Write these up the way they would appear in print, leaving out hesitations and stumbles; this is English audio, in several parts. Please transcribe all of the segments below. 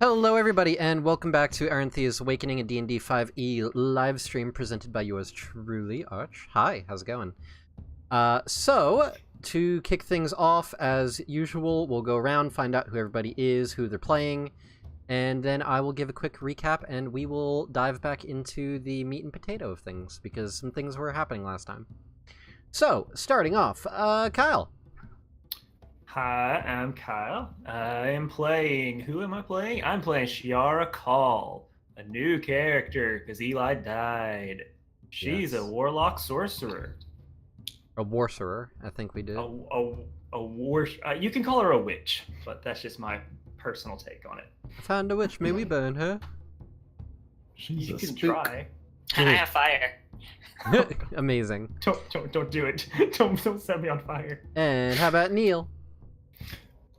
Hello everybody, and welcome back to Aranthea's Awakening, a D&D 5e live stream presented by yours truly, Arch. Hi, how's it going? So, to kick things off, as usual, we'll go around, find out who everybody is, who they're playing, and then I will give a quick recap, and we will dive back into the meat and potato of things, because some things were happening last time. So, starting off, Kyle. Hi, I'm Kyle. I am playing... Who am I playing? I'm playing Shiara Call, a new character, because Eli died. She's Yes. a warlock sorcerer. A warcerer, I think we did. You can call her a witch, but that's just my personal take on it. I found a witch, may we burn her? She's You a can spook. try. I have fire. Amazing. Don't do it. Don't set me on fire. And how about Neil?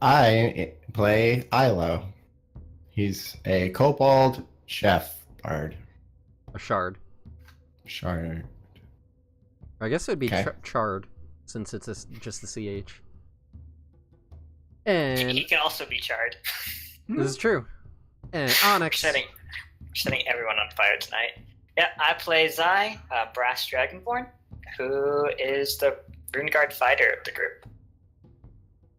I play Ilo. He's a kobold chef bard. A shard. Shard. I guess it would be Okay. charred, since it's just the CH. And He can also be charred. this is true. And We're Onyx. setting everyone on fire tonight. Yeah, I play Zai, Brass Dragonborn, who is the Runeguard fighter of the group.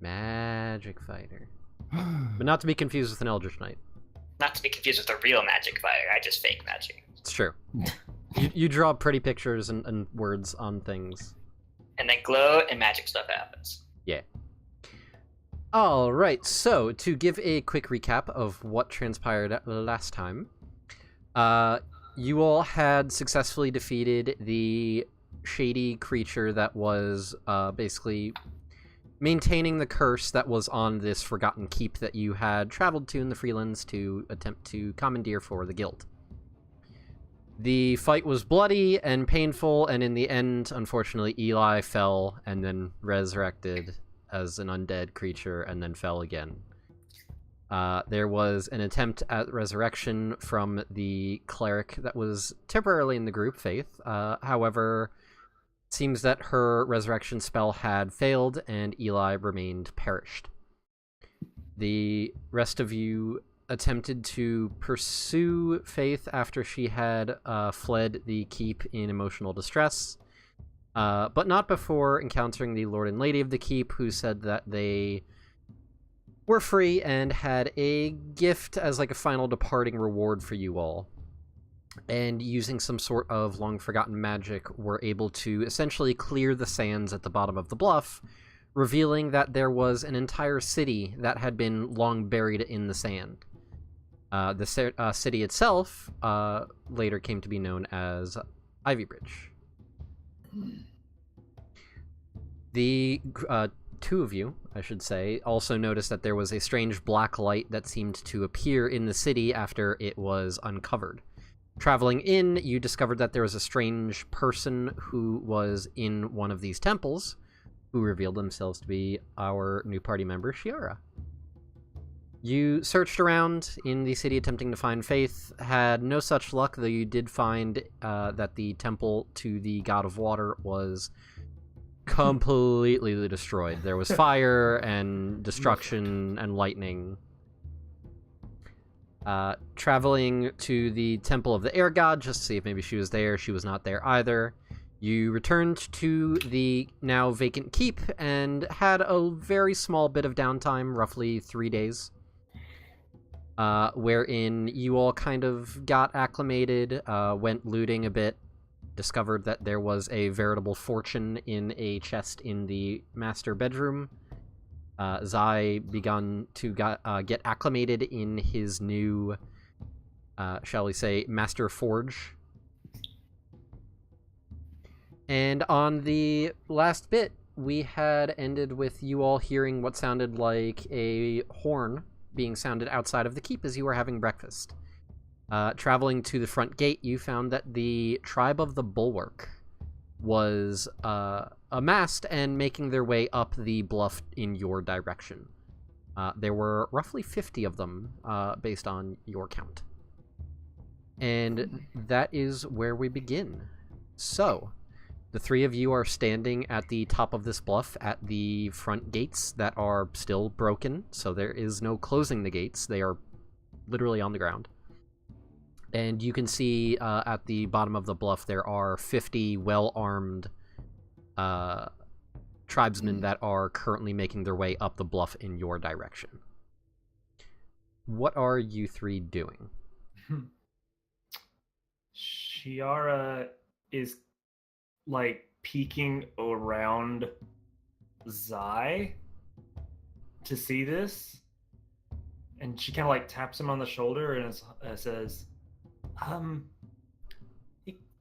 Magic fighter. But not to be confused with an Eldritch Knight. Not to be confused with the real magic fighter. I just fake magic. It's true. You draw pretty pictures and words on things. And then glow and magic stuff happens. Yeah. Alright, so to give a quick recap of what transpired last time, you all had successfully defeated the shady creature that was basically maintaining the curse that was on this forgotten keep that you had traveled to in the Freelands to attempt to commandeer for the guild. The fight was bloody and painful, and in the end, unfortunately, Eli fell and then resurrected as an undead creature and then fell again. There was an attempt at resurrection from the cleric that was temporarily in the group, Faith. However, it seems that her resurrection spell had failed and Eli remained perished. The rest of you attempted to pursue Faith after she had fled the keep in emotional distress, but not before encountering the Lord and Lady of the keep, who said that they were free and had a gift as like a final departing reward for you all. And using some sort of long-forgotten magic, were able to essentially clear the sands at the bottom of the bluff, revealing that there was an entire city that had been long buried in the sand. The city itself later came to be known as Ivybridge. The two of you, I should say, also noticed that there was a strange black light that seemed to appear in the city after it was uncovered. Traveling in, you discovered that there was a strange person who was in one of these temples, who revealed themselves to be our new party member, Shiara. You searched around in the city attempting to find Faith, had no such luck, though you did find that the temple to the god of water was completely destroyed. There was fire and destruction and lightning. Traveling to the temple of the air god just to see if maybe she was there. She was not there either. You returned to the now vacant keep and had a very small bit of downtime, roughly 3 days, wherein you all kind of got acclimated, went looting a bit, discovered that there was a veritable fortune in a chest in the master bedroom. Zai begun to get acclimated in his new, shall we say, master forge. And on the last bit, we had ended with you all hearing what sounded like a horn being sounded outside of the keep as you were having breakfast. Traveling to the front gate, you found that the tribe of the Bulwark was amassed and making their way up the bluff in your direction. There were roughly 50 of them, based on your count. And that is where we begin. So, the three of you are standing at the top of this bluff at the front gates that are still broken, so there is no closing the gates. They are literally on the ground. And you can see at the bottom of the bluff there are 50 well-armed tribesmen that are currently making their way up the bluff in your direction. What are you three doing? Shiara is like peeking around Zai to see this, and she kind of like taps him on the shoulder and says,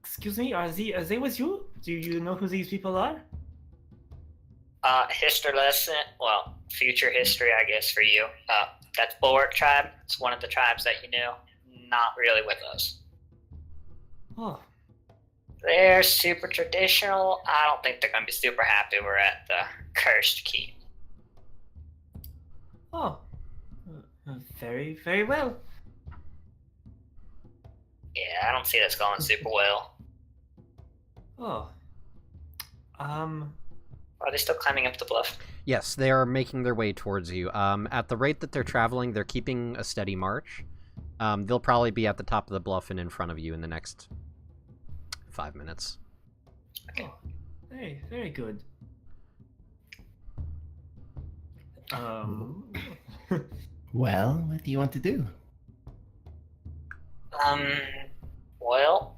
excuse me, are they with you? Do you know who these people are? History lesson. Well, future history, I guess, for you. That's Bulwark tribe. It's one of the tribes that you knew. Not really with us. Oh, They're super traditional. I don't think they're gonna be super happy we're at the Cursed Keep. oh, very, very well. Yeah, I don't see this going super well. Oh, Are they still climbing up the bluff? Yes, they are making their way towards you. At the rate that they're traveling, they're keeping a steady march. They'll probably be at the top of the bluff and in front of you in the next 5 minutes. Okay. oh, very, very good. Well, what do you want to do? Well,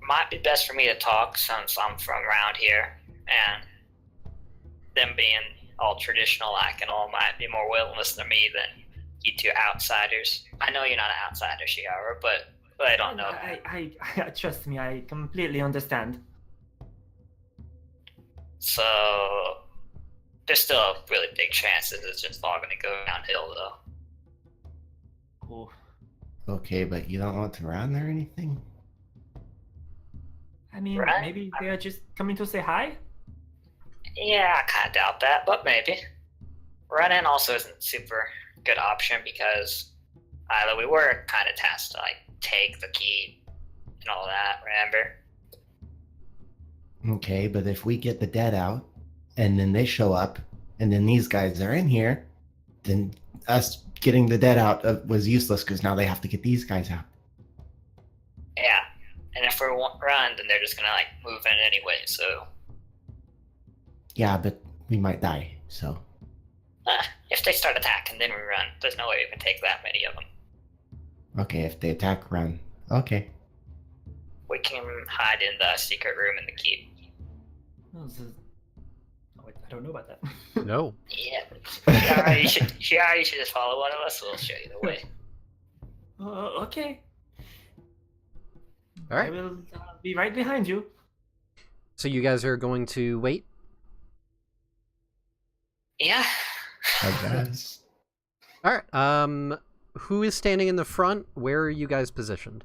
might be best for me to talk since I'm from around here, and them being all traditional like and all might be more willing to listen to me than you two outsiders. I know you're not an outsider, Shiara, but I don't know. I trust me. I completely understand. So there's still a really big chance that it's just all going to go downhill, though. Oh, Okay, but you don't want to run or anything? I mean, Right. maybe they are just coming to say hi. Yeah, I kind of doubt that, but maybe. Running also isn't a super good option because either we were kind of tasked to like take the key and all that, remember? Okay, but if we get the dead out, and then they show up, and then these guys are in here, then us getting the dead out was useless because now they have to get these guys out. Yeah. And if we run, then they're just gonna like move in anyway, so Yeah, but we might die, so. if they start attacking, then we run. There's no way we can take that many of them. Okay, if they attack, run. Okay. We can hide in the secret room in the keep. Oh, wait, I don't know about that. No. Yeah. Shiara, you should just follow one of us. We'll show you the way. Okay. All right. I will be right behind you. So you guys are going to wait? Yeah. I guess. All right. Who is standing in the front? Where are you guys positioned?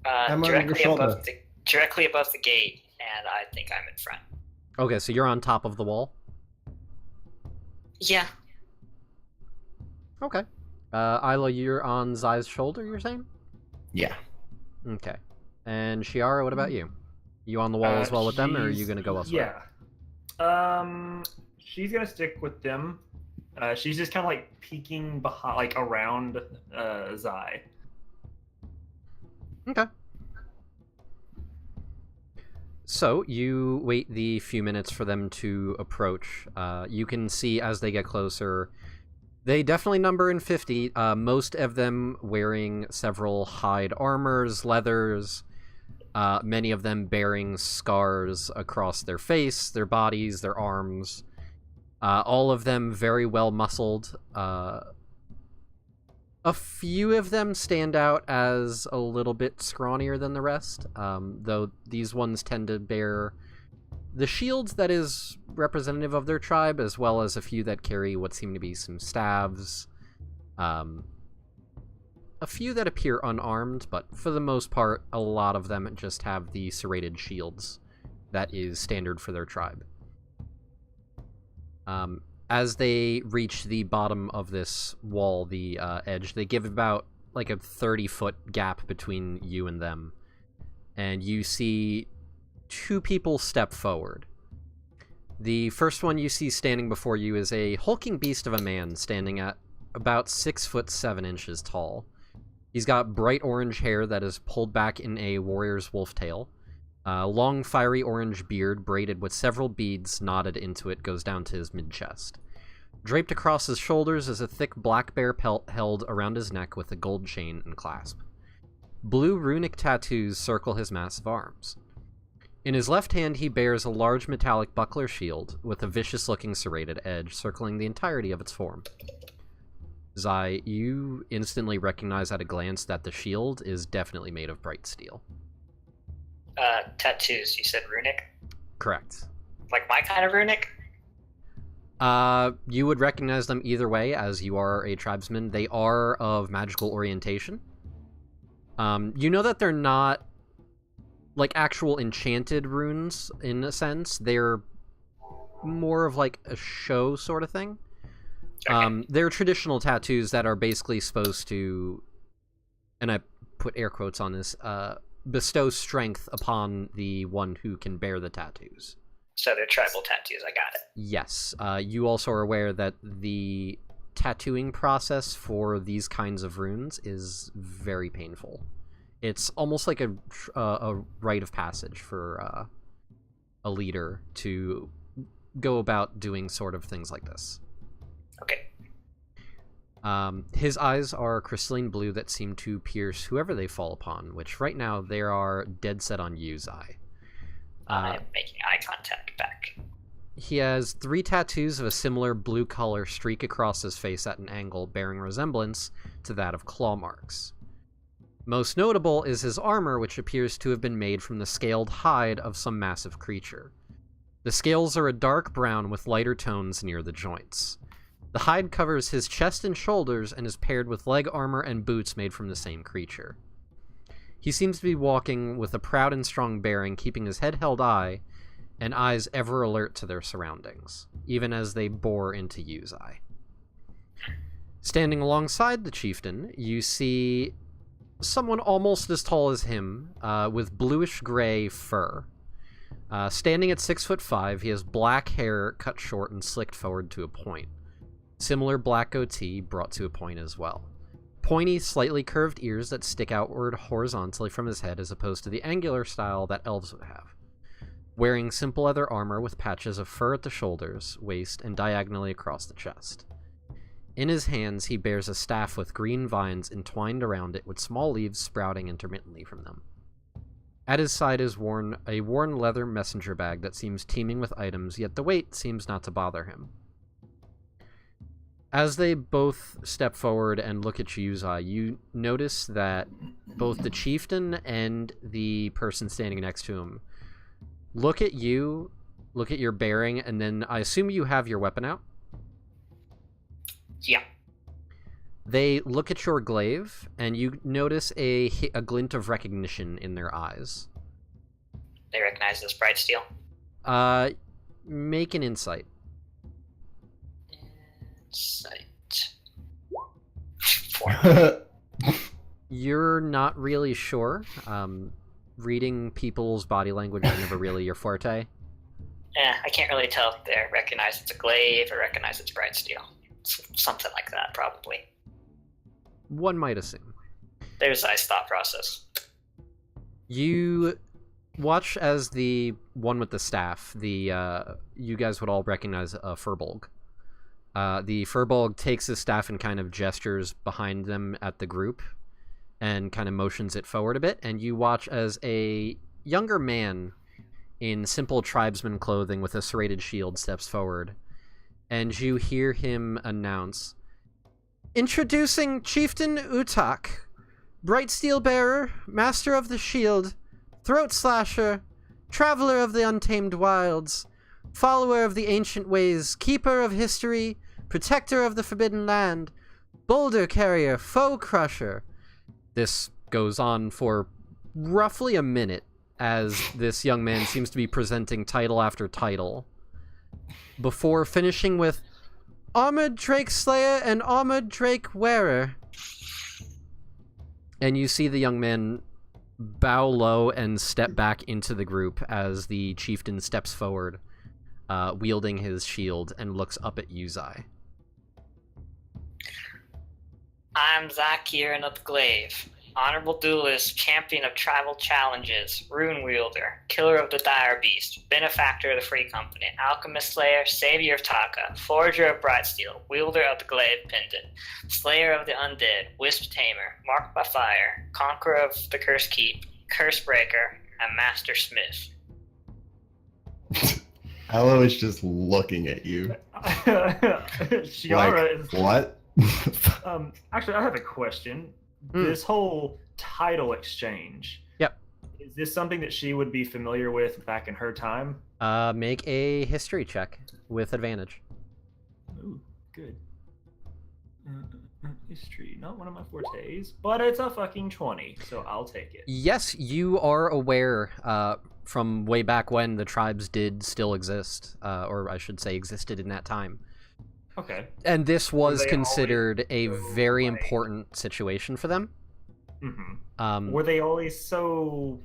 I'm on your shoulder. Directly above the gate, and I think I'm in front. Okay, so you're on top of the wall. Yeah. Okay. Isla, you're on Zai's shoulder, you're saying? Yeah. Okay. And Shiara, what about you? You on the wall as well with them, or are you going to go elsewhere? Yeah. She's gonna stick with them. She's just kind of like peeking behind, like around Zai. Okay. So, you wait the few minutes for them to approach. You can see as they get closer, they definitely number in 50, most of them wearing several hide armors, leathers, many of them bearing scars across their face, their bodies, their arms. All of them very well muscled. A few of them stand out as a little bit scrawnier than the rest, though these ones tend to bear the shields that is representative of their tribe, as well as a few that carry what seem to be some staves. A few that appear unarmed, but for the most part, a lot of them just have the serrated shields that is standard for their tribe. As they reach the bottom of this wall, the edge, they give about like a 30-foot gap between you and them. And you see two people step forward. The first one you see standing before you is a hulking beast of a man standing at about 6'7" tall. He's got bright orange hair that is pulled back in a warrior's wolf tail. Long, fiery orange beard braided with several beads knotted into it goes down to his mid-chest. Draped across his shoulders is a thick black bear pelt held around his neck with a gold chain and clasp. Blue runic tattoos circle his massive arms. In his left hand, he bears a large metallic buckler shield with a vicious-looking serrated edge circling the entirety of its form. Zai, you instantly recognize at a glance that the shield is definitely made of bright steel. Tattoos, you said runic? Correct. Like my kind of runic? You would recognize them either way, as you are a tribesman. They are of magical orientation. You know that they're not like actual enchanted runes in a sense. They're more of like a show sort of thing. Okay. They're traditional tattoos that are basically supposed to, and I put air quotes on this, bestow strength upon the one who can bear the tattoos. So they're tribal tattoos, I got it. Yes. You also are aware that the tattooing process for these kinds of runes is very painful. It's almost like a rite of passage for a leader to go about doing sort of things like this. Okay. His eyes are crystalline blue that seem to pierce whoever they fall upon, which right now they are dead set on you, Zai. I'm making eye contact back. He has 3 tattoos of a similar blue color streak across his face at an angle bearing resemblance to that of claw marks. Most notable is his armor, which appears to have been made from the scaled hide of some massive creature. The scales are a dark brown with lighter tones near the joints. The hide covers his chest and shoulders and is paired with leg armor and boots made from the same creature. He seems to be walking with a proud and strong bearing, keeping his head held high and eyes ever alert to their surroundings, even as they bore into Yu's eye. Standing alongside the chieftain, you see someone almost as tall as him, with bluish-gray fur. Standing at 6'5", he has black hair cut short and slicked forward to a point. Similar black goatee brought to a point as well. Pointy, slightly curved ears that stick outward horizontally from his head as opposed to the angular style that elves would have. Wearing simple leather armor with patches of fur at the shoulders, waist, and diagonally across the chest. In his hands, he bears a staff with green vines entwined around it with small leaves sprouting intermittently from them. At his side is a worn leather messenger bag that seems teeming with items, yet the weight seems not to bother him. As they both step forward and look at Yuzai, you notice that both the chieftain and the person standing next to him look at you, look at your bearing, and then I assume you have your weapon out? Yeah. They look at your glaive, and you notice a glint of recognition in their eyes. They recognize this bright steel? Make an insight. Insight. 4. You're not really sure. Reading people's body language is never really your forte. I can't really tell if they recognize it's a glaive or recognize it's bright steel. Something like that, probably. One might assume. There's I's thought process. You watch as the one with the staff, you guys would all recognize a Furbolg. The Furbolg takes his staff and kind of gestures behind them at the group and kind of motions it forward a bit, and you watch as a younger man in simple tribesman clothing with a serrated shield steps forward, and you hear him announce, "Introducing Chieftain Utak, Bright Steel Bearer, Master of the Shield, Throat Slasher, Traveler of the Untamed Wilds, Follower of the Ancient Ways, Keeper of History, Protector of the Forbidden Land, Boulder Carrier, Foe Crusher." This goes on for roughly a minute as this young man seems to be presenting title after title, before finishing with Armored Drake Slayer and Armored Drake Wearer. And you see the young man bow low and step back into the group as the chieftain steps forward, wielding his shield, and looks up at Yuzai. I'm Zakirin of the Glaive, honorable duelist, champion of tribal challenges, rune wielder, killer of the dire beast, benefactor of the free company, alchemist slayer, savior of Taka, forger of bright steel, wielder of the glaive pendant, slayer of the undead, wisp tamer, marked by fire, conqueror of the cursed keep, curse breaker, and master smith. Hello is just looking at you. Shiara is What? actually, I have a question. This whole title exchange. Yep. Is this something that she would be familiar with back in her time? Make a history check with advantage. Ooh, good. History, not one of my fortes, but it's a fucking 20, so I'll take it. Yes, you are aware from way back when the tribes did still exist, or I should say existed in that time. Okay. And this was they considered a always so, very like- important situation for them. Mm-hmm. Were they always so,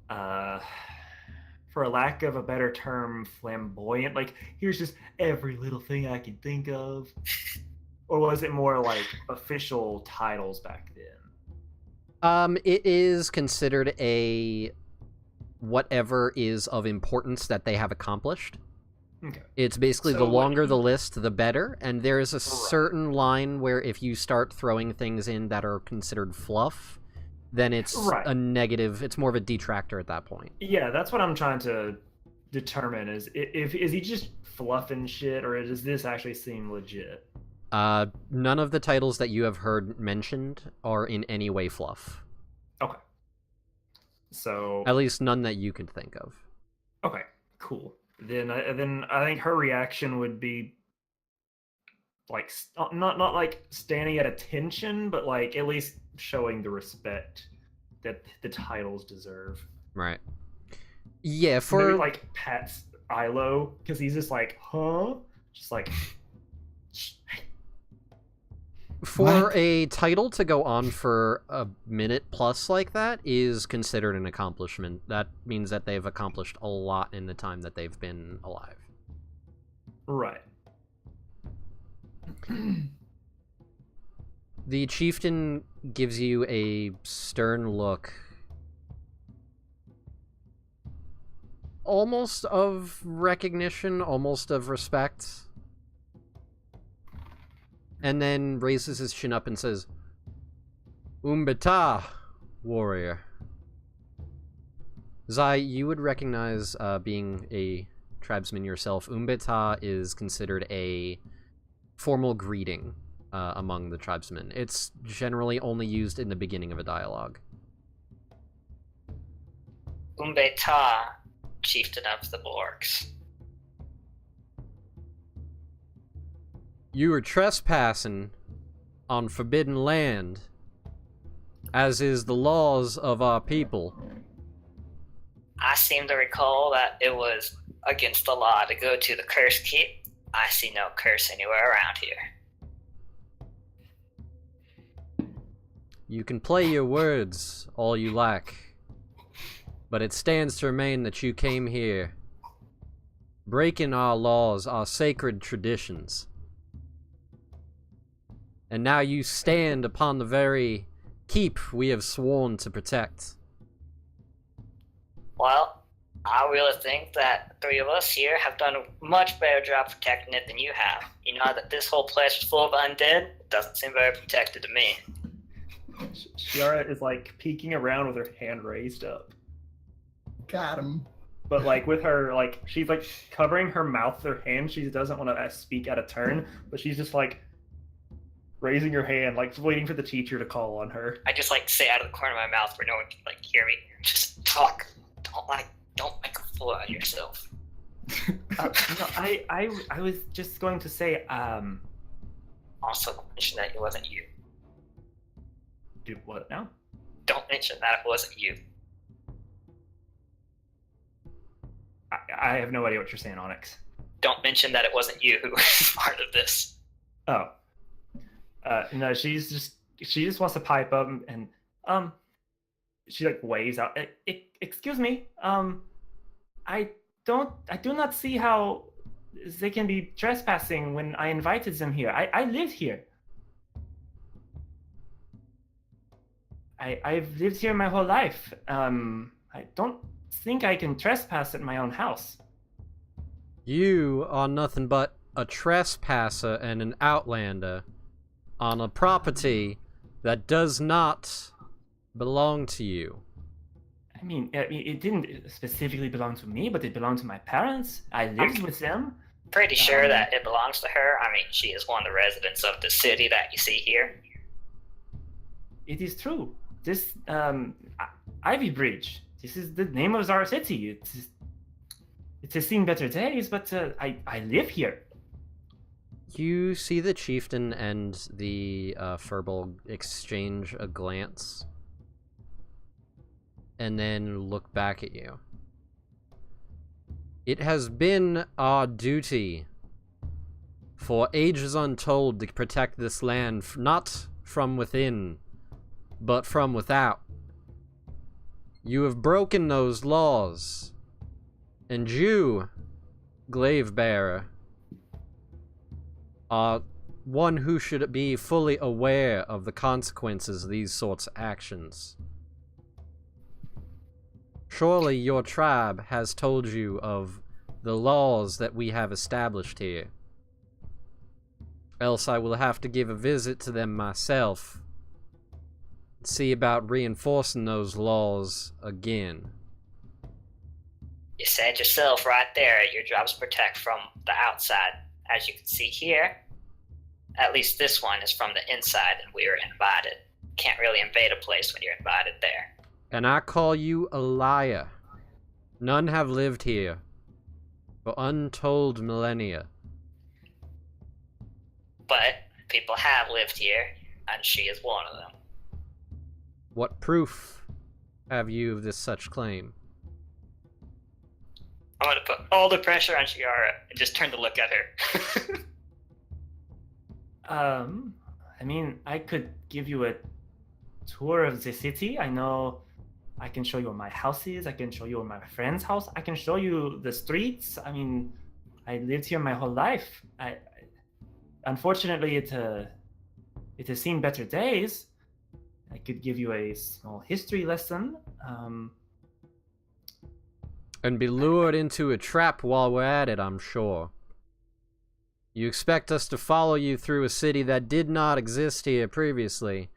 for a lack of a better term, flamboyant? Like, here's just every little thing I can think of? Or was it more like official titles back then? It is considered a whatever is of importance that they have accomplished. Okay. It's basically So the what longer he- the list, the better. And there is a certain line where if you start throwing things in that are considered fluff, then it's Right. a negative. It's more of a detractor at that point. Yeah, that's what I'm trying to determine is he just fluffing shit, or does this actually seem legit? None of the titles that you have heard mentioned are in any way fluff. Okay. So At least none that you could think of. okay, cool. Then I think her reaction would be like not like standing at attention, but like at least showing the respect that the titles deserve. Right. Yeah, for Maybe like pats Ilo because he's just like, huh? Just like. For What? a title to go on for a minute plus like that is considered an accomplishment. That means that they've accomplished a lot in the time that they've been alive. Right. The chieftain gives you a stern look, almost of recognition, almost of respect, and then raises his chin up and says, Umbata, warrior. Zai, you would recognize, being a tribesman yourself, Umbata is considered a formal greeting among the tribesmen. It's generally only used in the beginning of a dialogue. Umbeta, chieftain of the Borgs. You are trespassing on forbidden land, as is the laws of our people. I seem to recall that it was against the law to go to the cursed keep. I see no curse anywhere around here. You can play your words all you like, but it stands to remain that you came here breaking our laws, our sacred traditions. And now you stand upon the very keep we have sworn to protect. Well, I really think that three of us here have done a much better job protecting it than you have. You know that this whole place is full of undead? It doesn't seem very protected to me. Shiara is like peeking around with her hand raised up. Got him. But like with her, like she's like covering her mouth with her hand. She doesn't want to speak out of turn, but she's just like raising her hand, like waiting for the teacher to call on her. I just like say out of the corner of my mouth where no one can like hear me. Just talk. Don't make a fool out of yourself. No, I was just going to say, Also mention that it wasn't you. do what now? Don't mention that it wasn't you. I have no idea what you're saying, Onyx. Don't mention that it wasn't you who was part of this. Oh, no, she just wants to pipe up and she like waves out. Excuse me, I do not see how they can be trespassing when I invited them here. I live here. I've lived here my whole life. I don't think I can trespass at my own house. You are nothing but a trespasser and an outlander on a property that does not belong to you. I mean, it didn't specifically belong to me, but it belonged to my parents. I lived with them. Pretty sure that it belongs to her. I mean, she is one of the residents of the city that you see here. It is true. This Ivy Bridge. This is the name of our city. It has seen better days, but I live here. You see the chieftain and the Furbolg exchange a glance, and then look back at you. It has been our duty for ages untold to protect this land, not from within, but from without. You have broken those laws, and you, Glaive Bearer, are one who should be fully aware of the consequences of these sorts of actions. Surely your tribe has told you of the laws that we have established here. Else I will have to give a visit to them myself and see about reinforcing those laws again. You said yourself right there, your job's protect from the outside. As you can see here, at least this one is from the inside and we were invited. Can't really invade a place when you're invited there. And I call you a liar. None have lived here for untold millennia. But people have lived here, and she is one of them. What proof have you of this such claim? I'm gonna put all the pressure on Shiara and just turn to look at her. I mean, I could give you a tour of the city. I know I can show you where my house is. I can show you where my friend's house. I can show you the streets. I mean, I lived here my whole life. Unfortunately, it has seen better days. I could give you a small history lesson. And be lured into a trap while we're at it, I'm sure. You expect us to follow you through a city that did not exist here previously,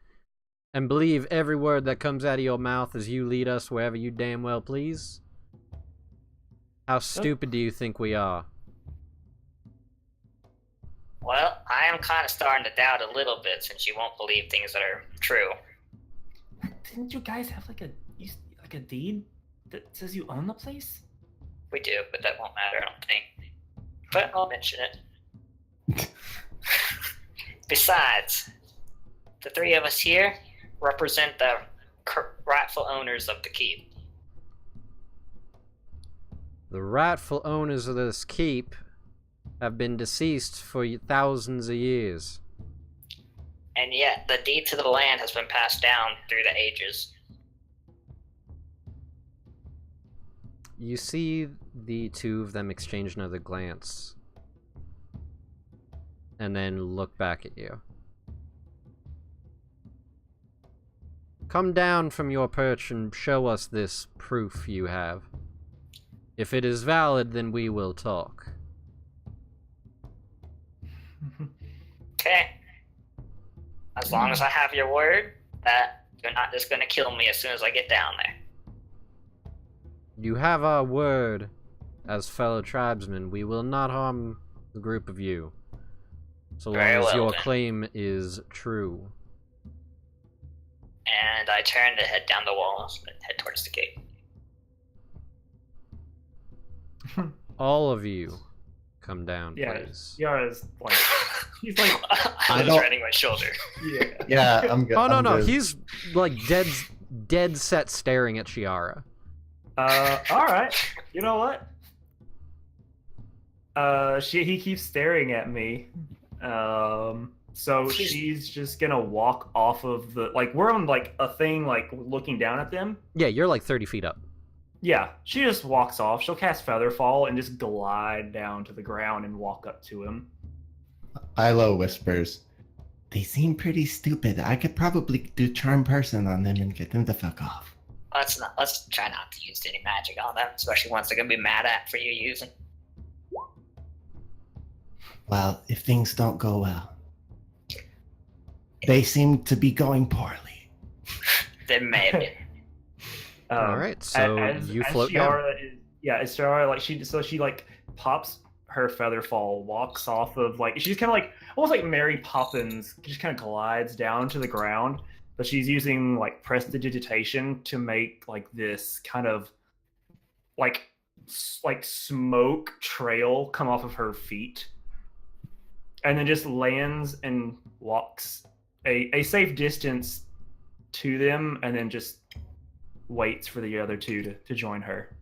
and believe every word that comes out of your mouth as you lead us wherever you damn well please? How stupid do you think we are? Well, I am kind of starting to doubt a little bit since you won't believe things that are true. Didn't you guys have like a deed that says you own the place? We do, but that won't matter, I don't think. But I'll mention it. Besides, the three of us here represent the rightful owners of the keep. The rightful owners of this keep have been deceased for thousands of years. And yet, the deed to the land has been passed down through the ages. You see the two of them exchange another glance, and then look back at you. Come down from your perch and show us this proof you have. If it is valid, then we will talk. Okay. As long as I have your word that you're not just gonna kill me as soon as I get down there. You have our word, as fellow tribesmen. We will not harm the group of you, so long as your claim is true. And I turn to head down the walls and head towards the gate. All of you, come down, Yeah, please. Yara's like, he's like, I was riding my shoulder. yeah. Yeah, I'm good. Oh no, I'm no, good. he's like dead set staring at Shiara. All right. You know what? He keeps staring at me. So she's just gonna walk off of the, like, we're on like a thing, like looking down at them. Yeah, you're like 30 feet up. Yeah, she just walks off. She'll cast Featherfall and just glide down to the ground and walk up to him. Ilo whispers, They seem pretty stupid. I could probably do charm person on them and get them to fuck off. Let's try not to use any magic on them, especially ones they're gonna be mad at for you using. Well, if things don't go well. They seem to be going poorly. Then maybe. All right, so you float down. As Shiara, like she like pops her feather fall, walks off of like she's kind of like almost like Mary Poppins, just kind of glides down to the ground, but she's using like prestidigitation to make like this kind of like smoke trail come off of her feet, and then just lands and walks a safe distance to them, and then just waits for the other two to join her.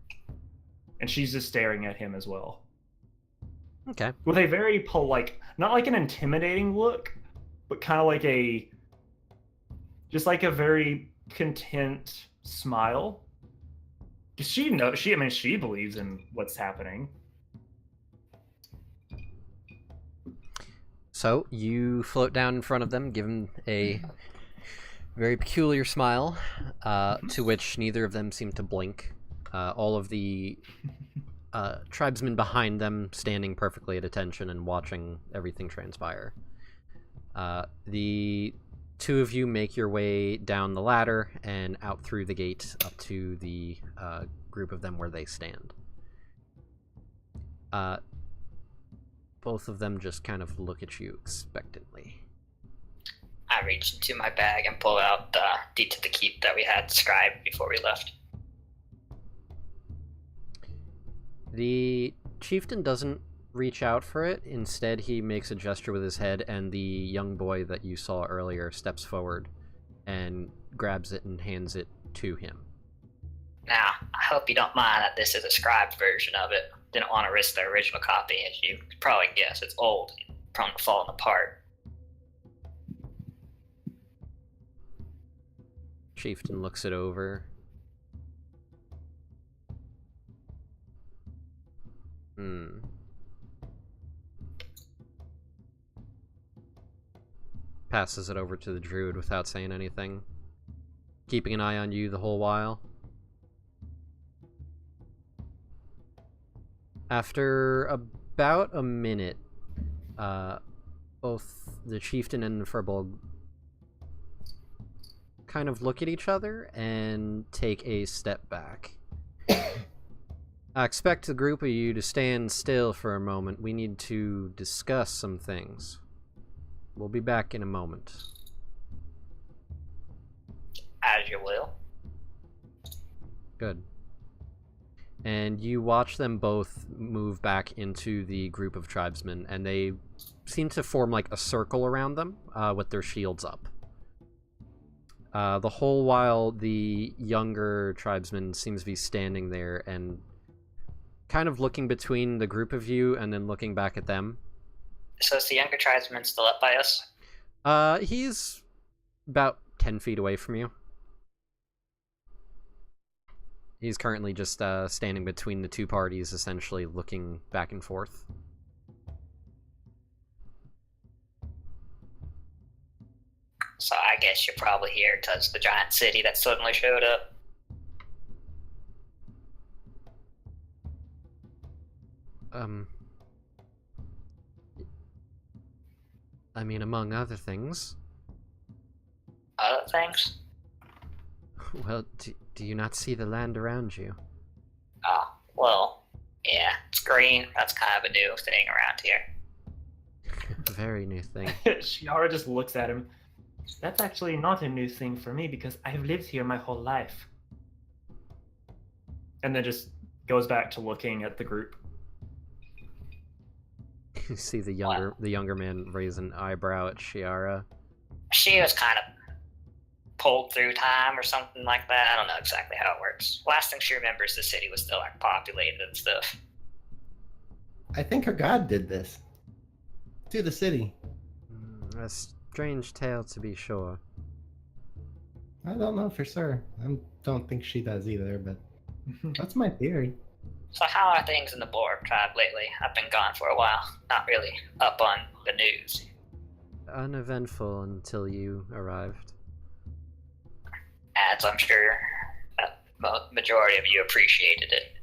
And she's just staring at him as well. Okay. With a very like not like an intimidating look, but kind of like a very content smile. She believes in what's happening. So you float down in front of them, give them a very peculiar smile, to which neither of them seem to blink. All of the tribesmen behind them standing perfectly at attention and watching everything transpire. The two of you make your way down the ladder and out through the gate up to the group of them where they stand. Both of them just kind of look at you expectantly. I reach into my bag and pull out the deed to the keep that we had described before we left. The chieftain doesn't reach out for it. Instead, he makes a gesture with his head, and the young boy that you saw earlier steps forward and grabs it and hands it to him. Now, I hope you don't mind that this is a scribed version of it. Didn't want to risk the original copy, as you could probably guess. It's old, prone to falling apart. Chieftain looks it over. Passes it over to the druid without saying anything. Keeping an eye on you the whole while. After about a minute, both the chieftain and the Furbolg kind of look at each other and take a step back. I expect the group of you to stand still for a moment. We need to discuss some things. We'll be back in a moment. As you will. Good. And you watch them both move back into the group of tribesmen, and they seem to form like a circle around them with their shields up. The whole while, the younger tribesman seems to be standing there and kind of looking between the group of you and then looking back at them. So is the younger tribesman still up by us? He's about 10 feet away from you. He's currently just standing between the two parties, essentially looking back and forth. So I guess you're probably here because the giant city that suddenly showed up. I mean, among other things. Other things? Well, do you not see the land around you? Oh, well, yeah, it's green. That's kind of a new thing around here. Very new thing. Shiara just looks at him. That's actually not a new thing for me because I've lived here my whole life. And then just goes back to looking at the group. You see the younger man raise an eyebrow at Shiara. She was kind of pulled through time or something like that. I don't know exactly how it works. Last thing she remembers, the city was still like populated and stuff. I think her god did this. To the city. A strange tale to be sure. I don't know for sure. I don't think she does either, but that's my theory. So how are things in the Borg tribe lately? I've been gone for a while. Not really up on the news. uneventful until you arrived. As I'm sure the majority of you appreciated it.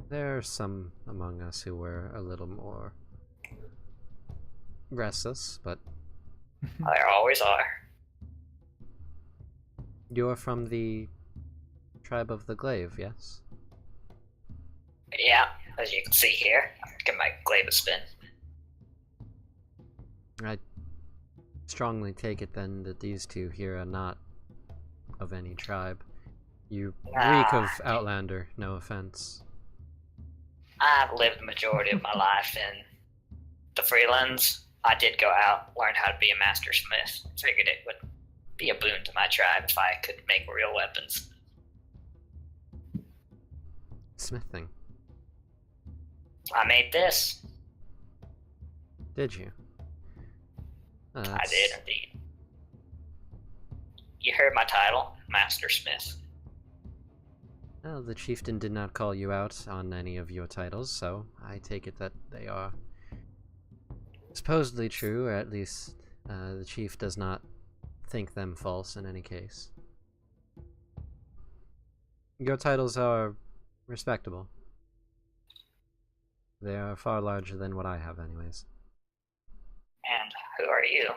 There are some among us who were a little more restless, but There always are. you're from the tribe of the Glaive, yes? Yeah, as you can see here, I can make glaive a spin. I strongly take it then that these two here are not of any tribe. You reek of Outlander, no offense. I've lived the majority of my life in the Freelands. I did go out, learned how to be a master smith. Figured it would be a boon to my tribe if I could make real weapons. Smithing. I made this. Did you? I did indeed. You heard my title, Master Smith. Well, the chieftain did not call you out on any of your titles, so I take it that they are supposedly true, or at least the chief does not think them false in any case. Your titles are respectable. They are far larger than what I have, anyways. And who are you?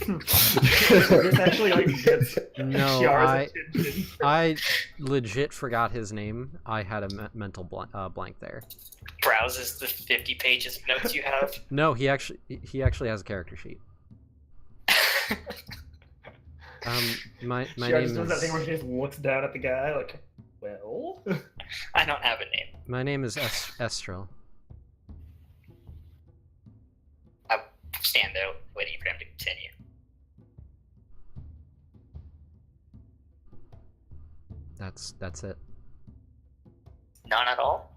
This actually like gets No, Shiara's attention. I legit forgot his name. I had a mental blank there. Browses the 50 pages of notes you have. No, he actually has a character sheet. My Shiara name just does that thing where is she just looks down at the guy like, well. I don't have a name. my name is Estrel. I stand there waiting for him to continue. That's it. None at all?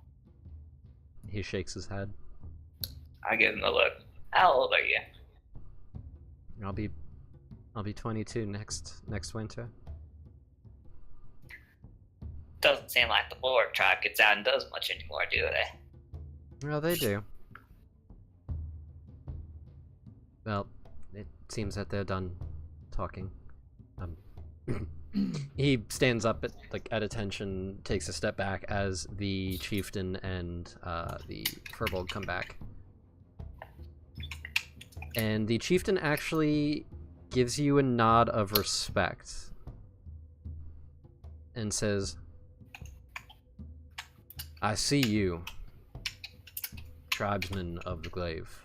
He shakes his head. I give him a look. How old are you? I'll be 22 next winter. Doesn't seem like the Lord tribe gets out and does much anymore, do they? Well, they do. Well, it seems that they're done talking. He stands up at attention, takes a step back as the chieftain and the Furbolg come back. And the chieftain actually gives you a nod of respect and says, I see you, tribesman of the Glaive.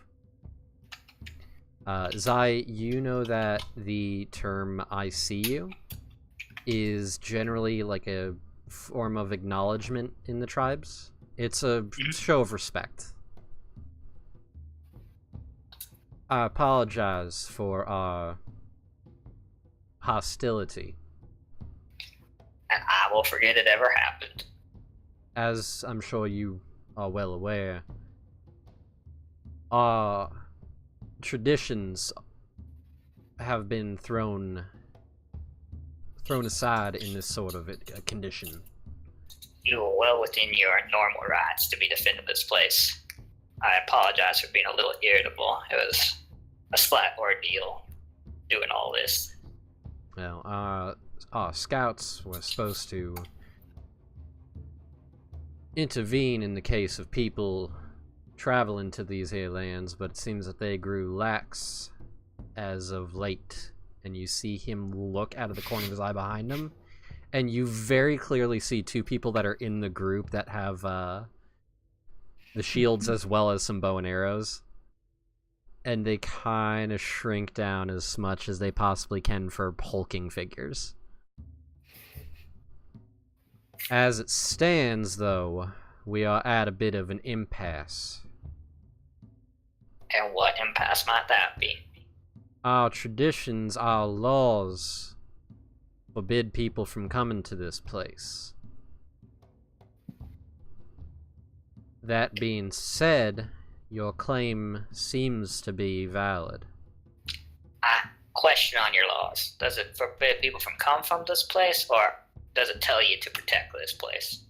Zai, you know that the term I see you is generally like a form of acknowledgement in the tribes. It's a show of respect. I apologize for our hostility. And I will forget it ever happened. As I'm sure you are well aware, our traditions have been thrown aside in this sort of a condition. You were well within your normal rights to be defending this place. I apologize for being a little irritable. It was a slight ordeal doing all this. Well, our scouts were supposed to intervene in the case of people traveling to these here lands, but it seems that they grew lax as of late. And you see him look out of the corner of his eye behind him, and you very clearly see two people that are in the group that have the shields as well as some bow and arrows. And they kind of shrink down as much as they possibly can for hulking figures. As it stands, though, we are at a bit of an impasse. And what impasse might that be? Our traditions, our laws, forbid people from coming to this place. That being said, your claim seems to be valid. I question on your laws. Does it forbid people from coming from this place, or does it tell you to protect this place?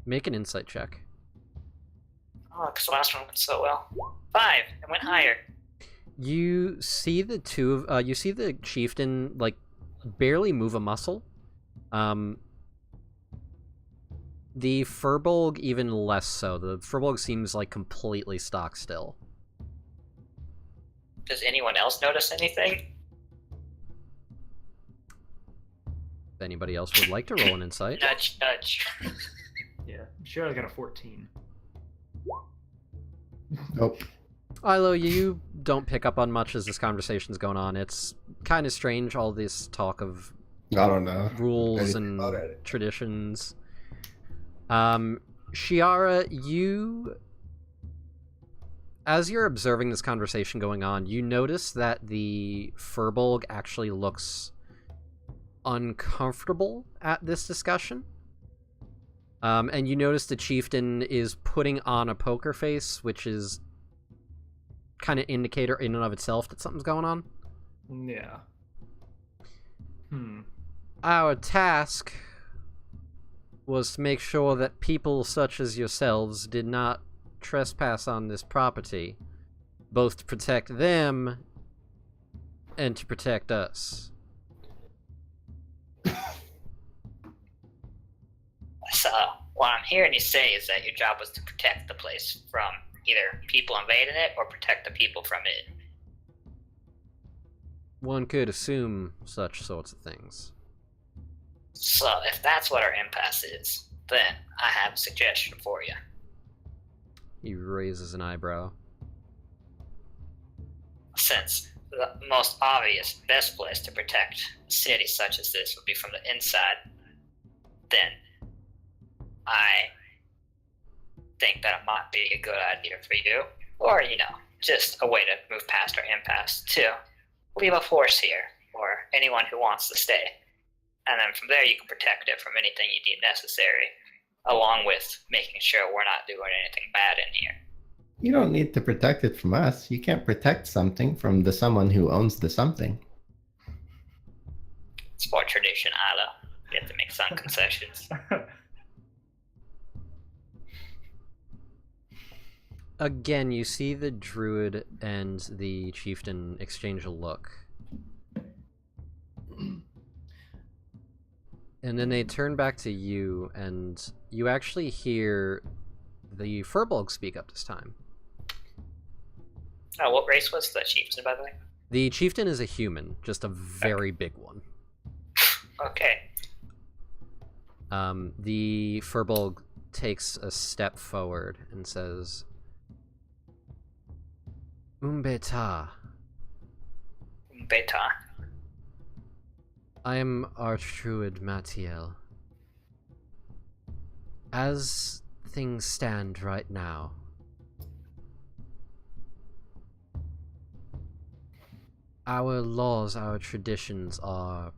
Make an insight check. Oh, because the last one went so well. 5. It went higher. You see the you see the chieftain like barely move a muscle. The Furbolg even less so. The Furbolg seems like completely stock still. Does anyone else notice anything? If anybody else would like to roll an insight. Nudge, nudge. Yeah, I'm sure I got a 14. Nope. Ilo, you don't pick up on much as this conversation's going on. It's kind of strange, all this talk of I don't know. rules Anything and about it. traditions. Shiara, you... As you're observing this conversation going on, you notice that the Furbolg actually looks uncomfortable at this discussion. And you notice the chieftain is putting on a poker face, which is kind of indicator in and of itself that something's going on. Yeah. Our task was to make sure that people such as yourselves did not trespass on this property, both to protect them and to protect us. So, what I'm hearing you say is that your job was to protect the place from either people invading it or protect the people from it. One could assume such sorts of things. So, if that's what our impasse is, then I have a suggestion for you. He raises an eyebrow. Since the most obvious, best place to protect a city such as this would be from the inside, then I think that it might be a good idea for you, or, just a way to move past our impasse, to leave a force here, or anyone who wants to stay. And then from there you can protect it from anything you deem necessary, along with making sure we're not doing anything bad in here. You don't need to protect it from us. You can't protect something from the someone who owns the something. It's for tradition, Isla. You have to make some concessions. Again, you see the druid and the chieftain exchange a look. And then they turn back to you, and you actually hear the Furbolg speak up this time. Oh, what race was the chieftain, by the way? The chieftain is a human, just a very big one. Okay. The Furbolg takes a step forward and says, Umbeta, Beta. I am Archdruid Matiel. As things stand right now, our laws, our traditions are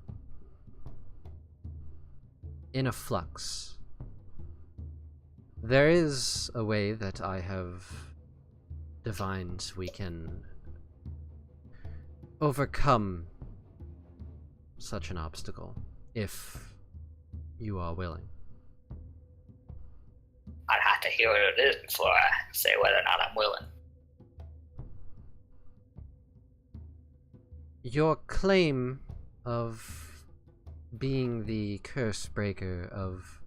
in a flux. There is a way that I have divined we can overcome such an obstacle, if you are willing. I'd have to hear what it is before I say whether or not I'm willing. Your claim of being the curse breaker, of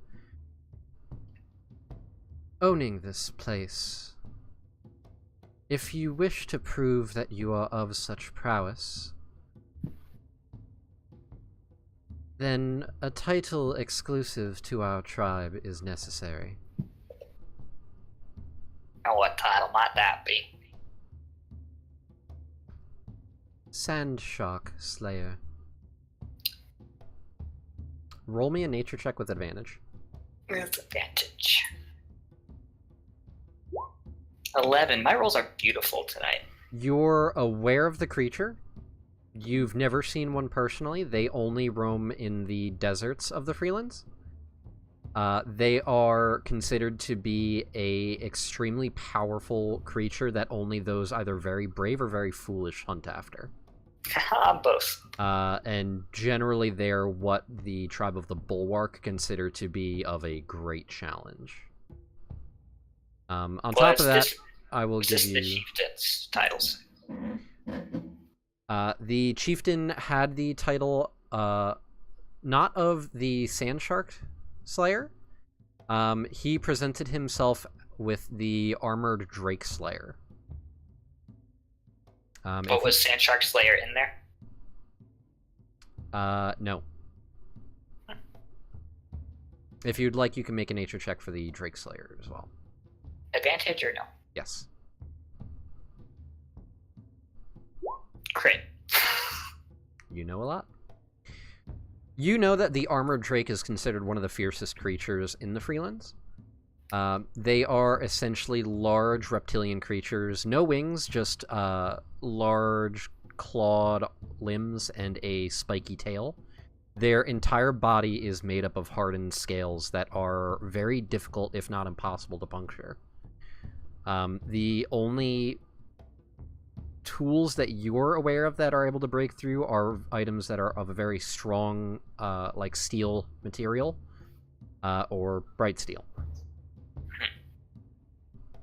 owning this place. If you wish to prove that you are of such prowess, then a title exclusive to our tribe is necessary. And what title might that be? Sandshark Slayer. Roll me a nature check with advantage. With advantage. 11. My rolls are beautiful tonight. You're aware of the creature. You've never seen one personally. They only roam in the deserts of the Freelands. They are considered to be a extremely powerful creature that only those either very brave or very foolish hunt after. Both. And generally they're what the tribe of the Bulwark consider to be of a great challenge. On top of that, I will give you... the chieftain's titles. The chieftain had the title, not of the Sand Shark Slayer. He presented himself with the Armored Drake Slayer. But was Sand Shark Slayer in there? No. If you'd like, you can make a nature check for the Drake Slayer as well. Advantage or no? Yes. Crit. You know a lot. You know that the Armored Drake is considered one of the fiercest creatures in the Freelands. They are essentially large reptilian creatures. No wings, just large clawed limbs and a spiky tail. Their entire body is made up of hardened scales that are very difficult, if not impossible, to puncture. The only tools that you're aware of that are able to break through are items that are of a very strong, like steel material, or bright steel.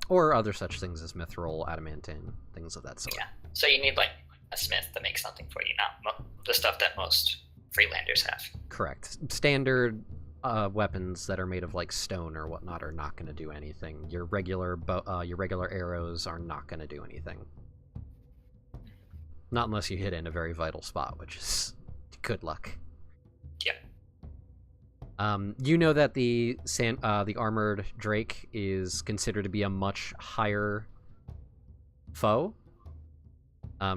Or other such things as mithril, adamantine, things of that sort. Yeah. So you need, like, a smith to make something for you, not the stuff that most Freelanders have. Correct. Standard weapons that are made of, like, stone or whatnot are not going to do anything. Your regular arrows are not going to do anything. Not unless you hit in a very vital spot, which is good luck. Yep. You know that the Armored Drake is considered to be a much higher foe.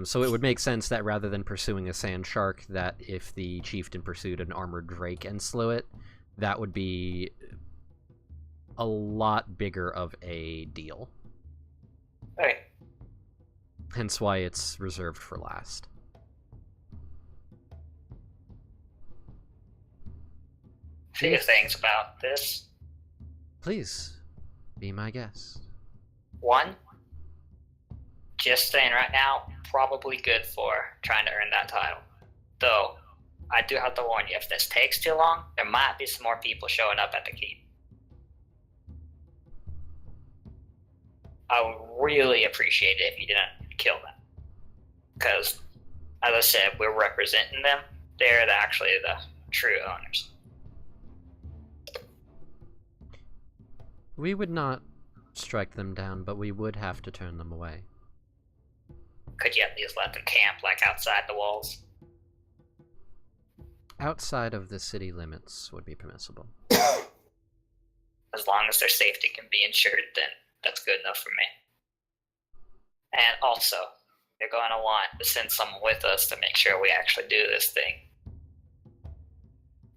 So it would make sense that rather than pursuing a sand shark, that if the chieftain pursued an Armored Drake and slew it, that would be a lot bigger of a deal. Okay. Hence why it's reserved for last. Few things about this. Please, be my guest. One, just saying right now, probably good for trying to earn that title. Though, I do have to warn you, if this takes too long, there might be some more people showing up at the keep. I would really appreciate it if you didn't kill them. Because, as I said, we're representing them. They're actually the true owners. We would not strike them down, but we would have to turn them away. Could you at least let them camp, like, outside the walls? Outside of the city limits would be permissible. As long as their safety can be ensured, then that's good enough for me. And also, you're going to want to send someone with us to make sure we actually do this thing.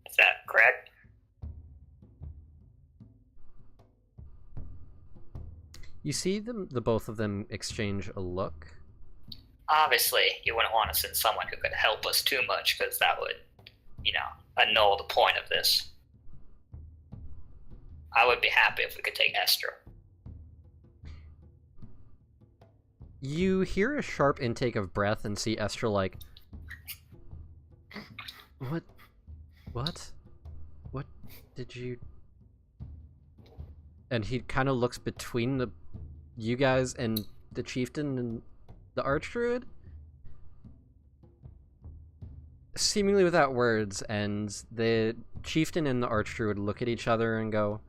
Is that correct? You see them, the both of them exchange a look. Obviously, you wouldn't want to send someone who could help us too much, because that would, annul the point of this. I would be happy if we could take Esther. You hear a sharp intake of breath and see Esther like, What? What did you... And he kind of looks between you guys and the chieftain and the archdruid, seemingly without words, and the chieftain and the archdruid look at each other and go,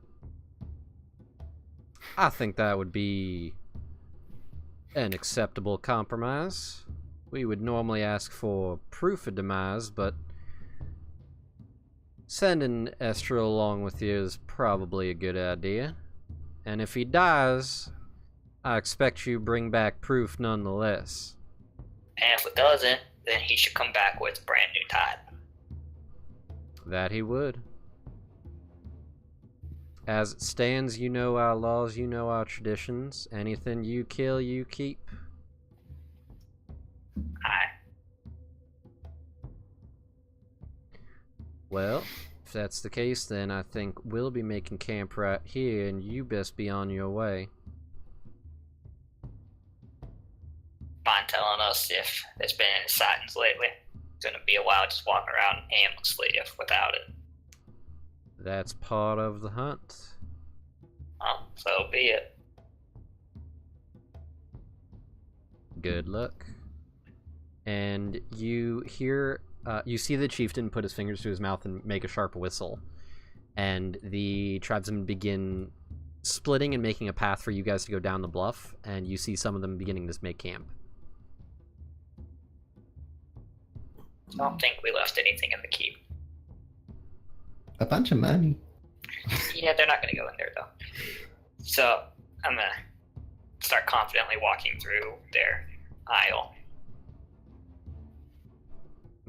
I think that would be an acceptable compromise. We would normally ask for proof of demise, but sending Esther along with you is probably a good idea. And if he dies, I expect you bring back proof nonetheless. And if it doesn't, then he should come back with a brand new title. That he would. As it stands, you know our laws, you know our traditions. Anything you kill, you keep. Aye. Well, if that's the case, then I think we'll be making camp right here, and you best be on your way. mind telling us if there's been any sightings lately? It's gonna be a while just walking around aimlessly if without it. That's part of the hunt. Oh, so be it. Good luck. And you hear, you see the chieftain put his fingers to his mouth and make a sharp whistle. And the tribesmen begin splitting and making a path for you guys to go down the bluff. And you see some of them beginning to make camp. I don't think we left anything in the keep. A bunch of money. Yeah, they're not gonna go in there though. So I'm gonna start confidently walking through their aisle.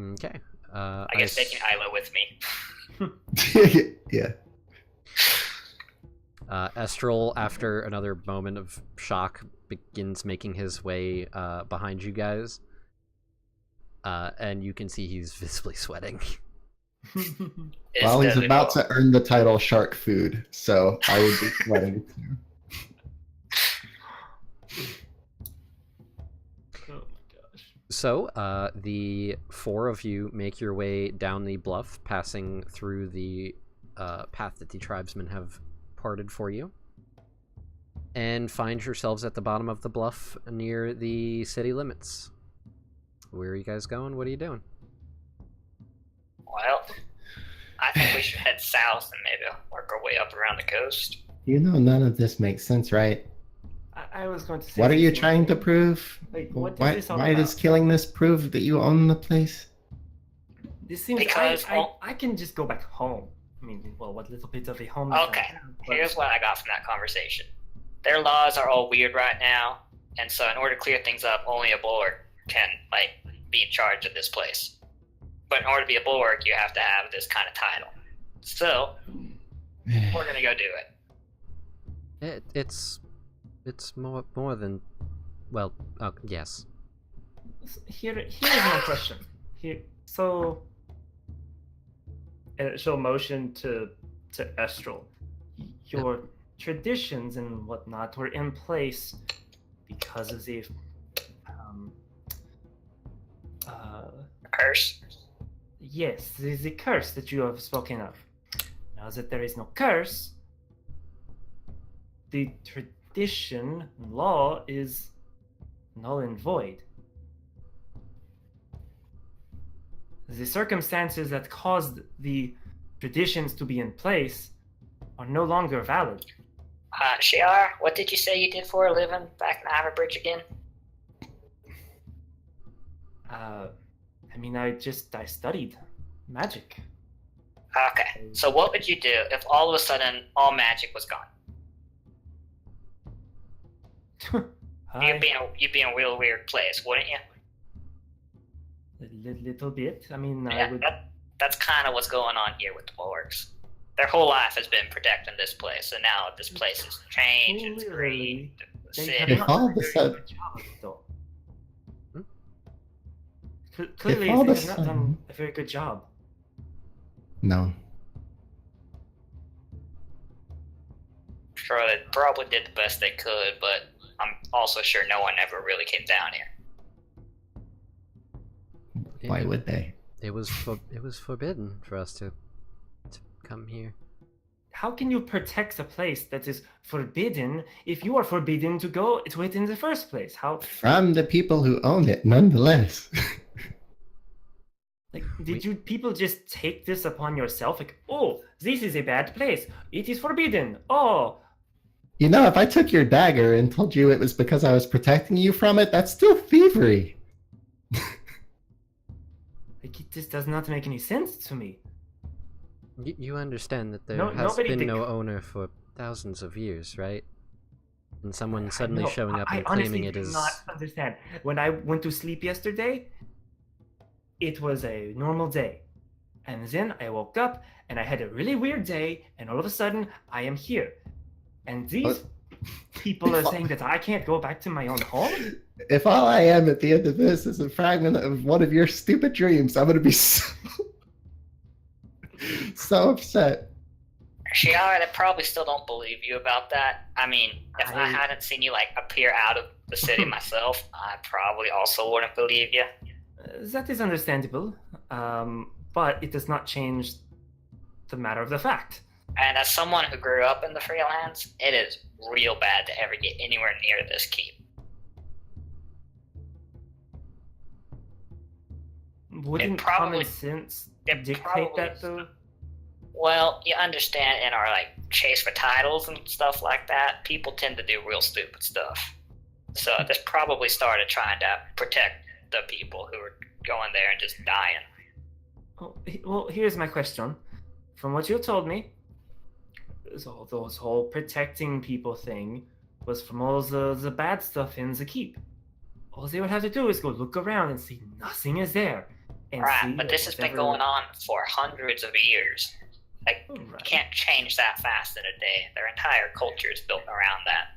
Okay. I guess taking Isla with me. Yeah. Estrel, after another moment of shock, begins making his way behind you guys. And you can see he's visibly sweating. Well, he's about to earn the title Shark Food, so I would be sweating too. Oh my gosh. So, the four of you make your way down the bluff, passing through the path that the tribesmen have parted for you, and find yourselves at the bottom of the bluff near the city limits. Where are you guys going? What are you doing? Well, I think we should head south and maybe work our way up around the coast. You know, none of this makes sense, right? I was going to say. What are you something trying to like- prove? Like, what is Why, this all why about? does killing this prove that you own the place? This seems. Because- I can just go back home. I mean, well, what little bit of a home. that I Okay, have, but- here's what I got from that conversation. Their laws are all weird right now, and so in order to clear things up, only a bulwark can, be in charge of this place. But in order to be a bulwark, you have to have this kind of title. So, we're gonna go do it. It's more than, well, yes. Here's my question. So, and she'll motion to Estrel. Your traditions and whatnot were in place because of the Curse. yes, the curse that you have spoken of. Now that there is no curse, the tradition and law is null and void. The circumstances that caused the traditions to be in place are no longer valid. Shiar, what did you say you did for a living back in Ivorbridge again? I studied magic. Okay, so what would you do if all of a sudden all magic was gone? You'd be in a real weird place, wouldn't you? A little bit. I mean, I Yeah, would. that's kind of what's going on here with the bulwarks. Their whole life has been protecting this place, and now this place is changed, it's green, the They city. have If not all done of a a very sudden- good job, though. Hmm? Clearly, all they of a have not sudden- done a very good job. No. Sure, they probably did the best they could, but I'm also sure no one ever really came down here. Why would they? It was forbidden for us to come here. How can you protect a place that is forbidden if you are forbidden to go to it in the first place? How? From the people who own it, nonetheless. Like, did you people just take this upon yourself? Like, oh, this is a bad place. It is forbidden. Oh, You know, if I took your dagger and told you it was because I was protecting you from it, that's still thievery. like it just does not make any sense to me. You understand that there No- has nobody been dec- no owner for thousands of years, right? And someone suddenly No, showing up I and honestly claiming it do is... not understand. When I went to sleep yesterday, it was a normal day. And then I woke up and I had a really weird day, and all of a sudden I am here. And these people are saying that I can't go back to my own home? If all I am at the end of this is a fragment of one of your stupid dreams, I'm gonna be so, so upset. Shiara, they probably still don't believe you about that. I mean, if I I- hadn't seen you, like, appear out of the city myself, I probably also wouldn't believe you. That is understandable, but it does not change the matter of the fact. And as someone who grew up in the Freelands, it is real bad to ever get anywhere near this keep. Wouldn't probably- common sense it dictate probably- that, though? Well, you understand in our, like, chase for titles and stuff like that, people tend to do real stupid stuff. So this probably started trying to protect the people who were going there and just dying. Well, here's my question. From what you told me, those whole protecting people thing was from all the bad stuff in the keep. All they would have to do is go look around and see nothing is there. And see Right, but this has been whatever- going on for hundreds of years. Like, Oh, you right. can't change that fast in a day. Their entire culture is built around that.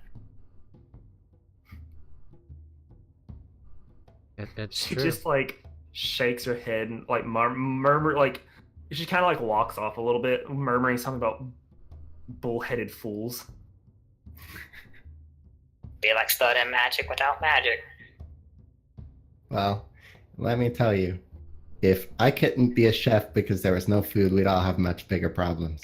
It's She true. just like shakes her head and like murmur like she kind of like walks off a little bit, murmuring something about bullheaded fools. Be like studying magic without magic. Well, let me tell you, if I couldn't be a chef because there was no food, we'd all have much bigger problems.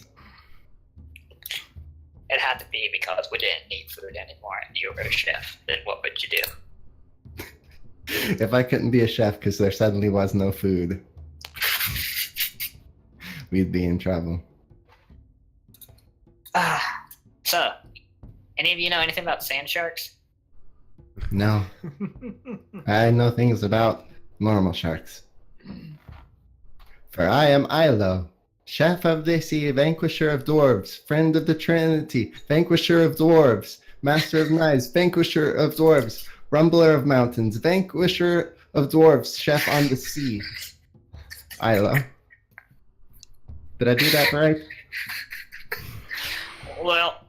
It had to be because we didn't need food anymore and you were a chef. Then what would you do? If I couldn't be a chef because there suddenly was no food, we'd be in trouble. So, any of you know anything about sand sharks? No, I know things about normal sharks. For I am Ilo, chef of the sea, vanquisher of dwarves, friend of the Trinity, vanquisher of dwarves, master of knives, vanquisher of dwarves, rumbler of mountains, vanquisher of dwarves, chef on the sea. Ilo. Did I do that right? Well,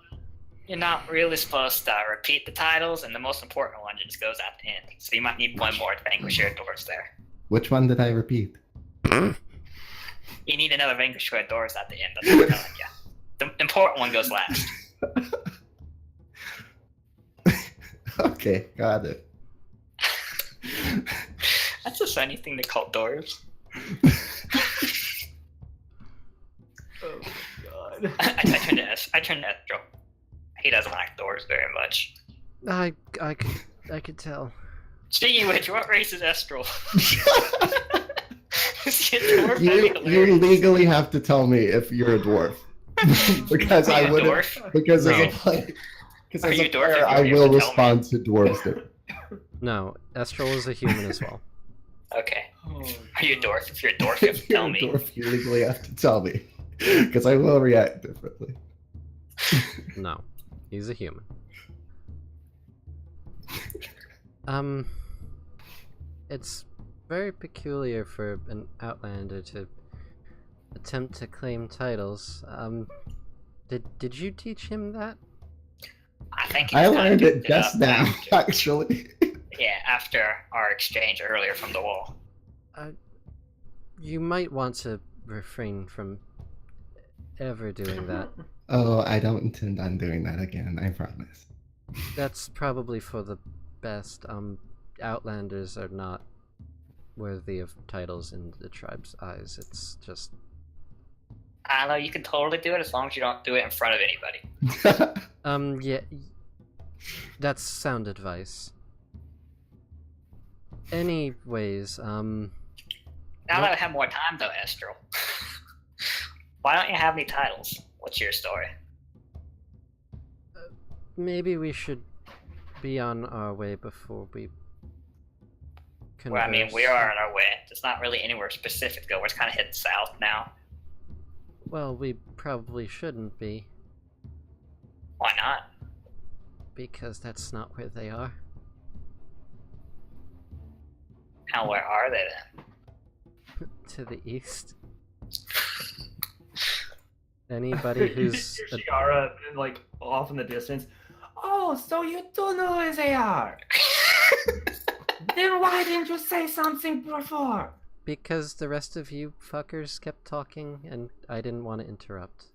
you're not really supposed to repeat the titles, and the most important one just goes at the end. So you might need one more to vanquish your doors there. Which one did I repeat? You need another vanquish your doors at the end. That's what I'm telling you. The important one goes last. Okay, got it. That's a funny thing to call doors. Oh my god. I turned to Estro. He doesn't like doors very much. I could tell. Speaking of which, what race is Estral? Is he a dwarf? That'd be You hilarious. legally have to tell me if you're a dwarf. Because Are I you a would dwarf? because No. as a player, because Are as you a a dwarf if player, you're I able will to tell me? respond to dwarves. No, Estral is a human as well. Okay. Oh, Are you a dwarf? If you're a dwarf, you have If to you're tell a me. dwarf, you legally have to tell me. Because I will react differently. No, he's a human. It's very peculiar for an Outlander to attempt to claim titles. Did you teach him that? I think he's I kinda learned it picked just up now, after- actually. Yeah, after our exchange earlier from the wall. You might want to refrain from ever doing that. Oh, I don't intend on doing that again, I promise. That's probably for the best. Outlanders are not worthy of titles in the tribe's eyes. It's just... I know you can totally do it as long as you don't do it in front of anybody. Yeah. That's sound advice. Anyways, Now that I have more time, though, Estral, why don't you have any titles? What's your story? maybe we should be on our way before we converse. Well, I mean, we are on our way. It's not really anywhere specific, though. We're just kind of heading south now. Well, we probably shouldn't be, Why not? because that's not where they are. Now, where are they then? To the east. Anybody who's... You hear Shiara like off in the distance. Oh, so you do know where they are? Then why didn't you say something before? Because the rest of you fuckers kept talking, and I didn't want to interrupt.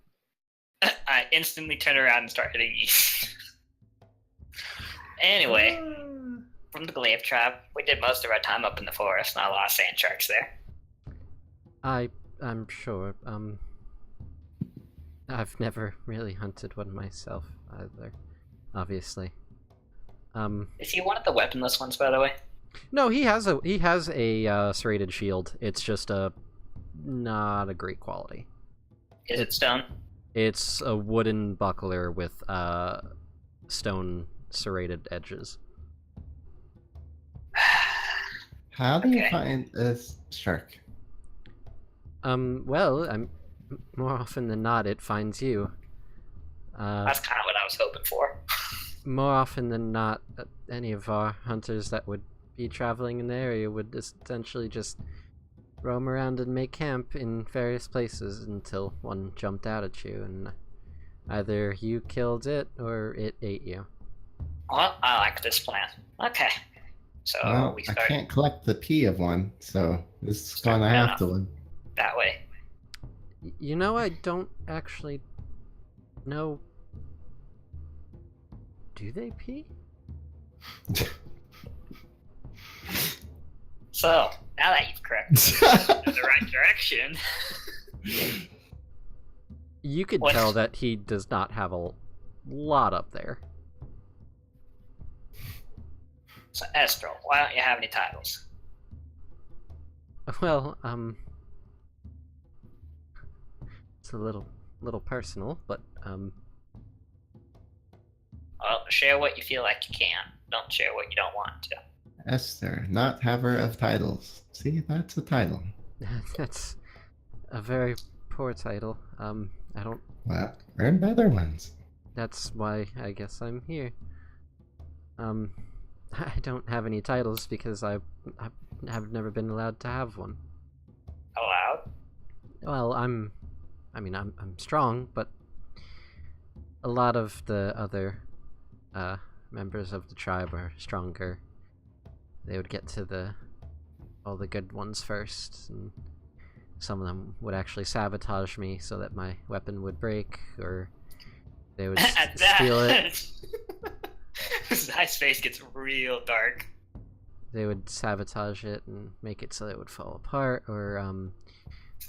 I instantly turn around and start heading east. Anyway, from the Glaive tribe, we did most of our time up in the forest, not a lot of sand sharks there. I'm sure. I've never really hunted one myself either, obviously. Is he one of the weaponless ones, by the way? No, he has a serrated shield. It's just not a great quality. Is it stone? It's a wooden buckler with stone serrated edges. How do you Okay. find a shark? Well, more often than not, it finds you. That's kind of what I was hoping for. More often than not, any of our hunters that would be traveling in the area would essentially just roam around and make camp in various places until one jumped out at you, and either you killed it or it ate you. Well, I like this plan. Okay. So Well, we I start can't collect the pee of one, so this is Start gonna moving have off. to live. that way. You know, I don't actually know. Do they pee? So, now that you've corrected me in the right direction, You could What? tell that he does not have a lot up there. so Estral, why don't you have any titles? Well, it's a little personal, but Well, share what you feel like you can. Don't share what you don't want to. Esther, not haver of titles. See, that's a title. that's a very poor title. I don't. Well, earn better ones. That's why I guess I'm here. I don't have any titles because I have never been allowed to have one. Allowed? Well, I'm strong, but a lot of the other members of the tribe are stronger. They would get to all the good ones first, and some of them would actually sabotage me so that my weapon would break, or they would At steal it. Zai's face gets real dark. They would sabotage it and make it so that it would fall apart, or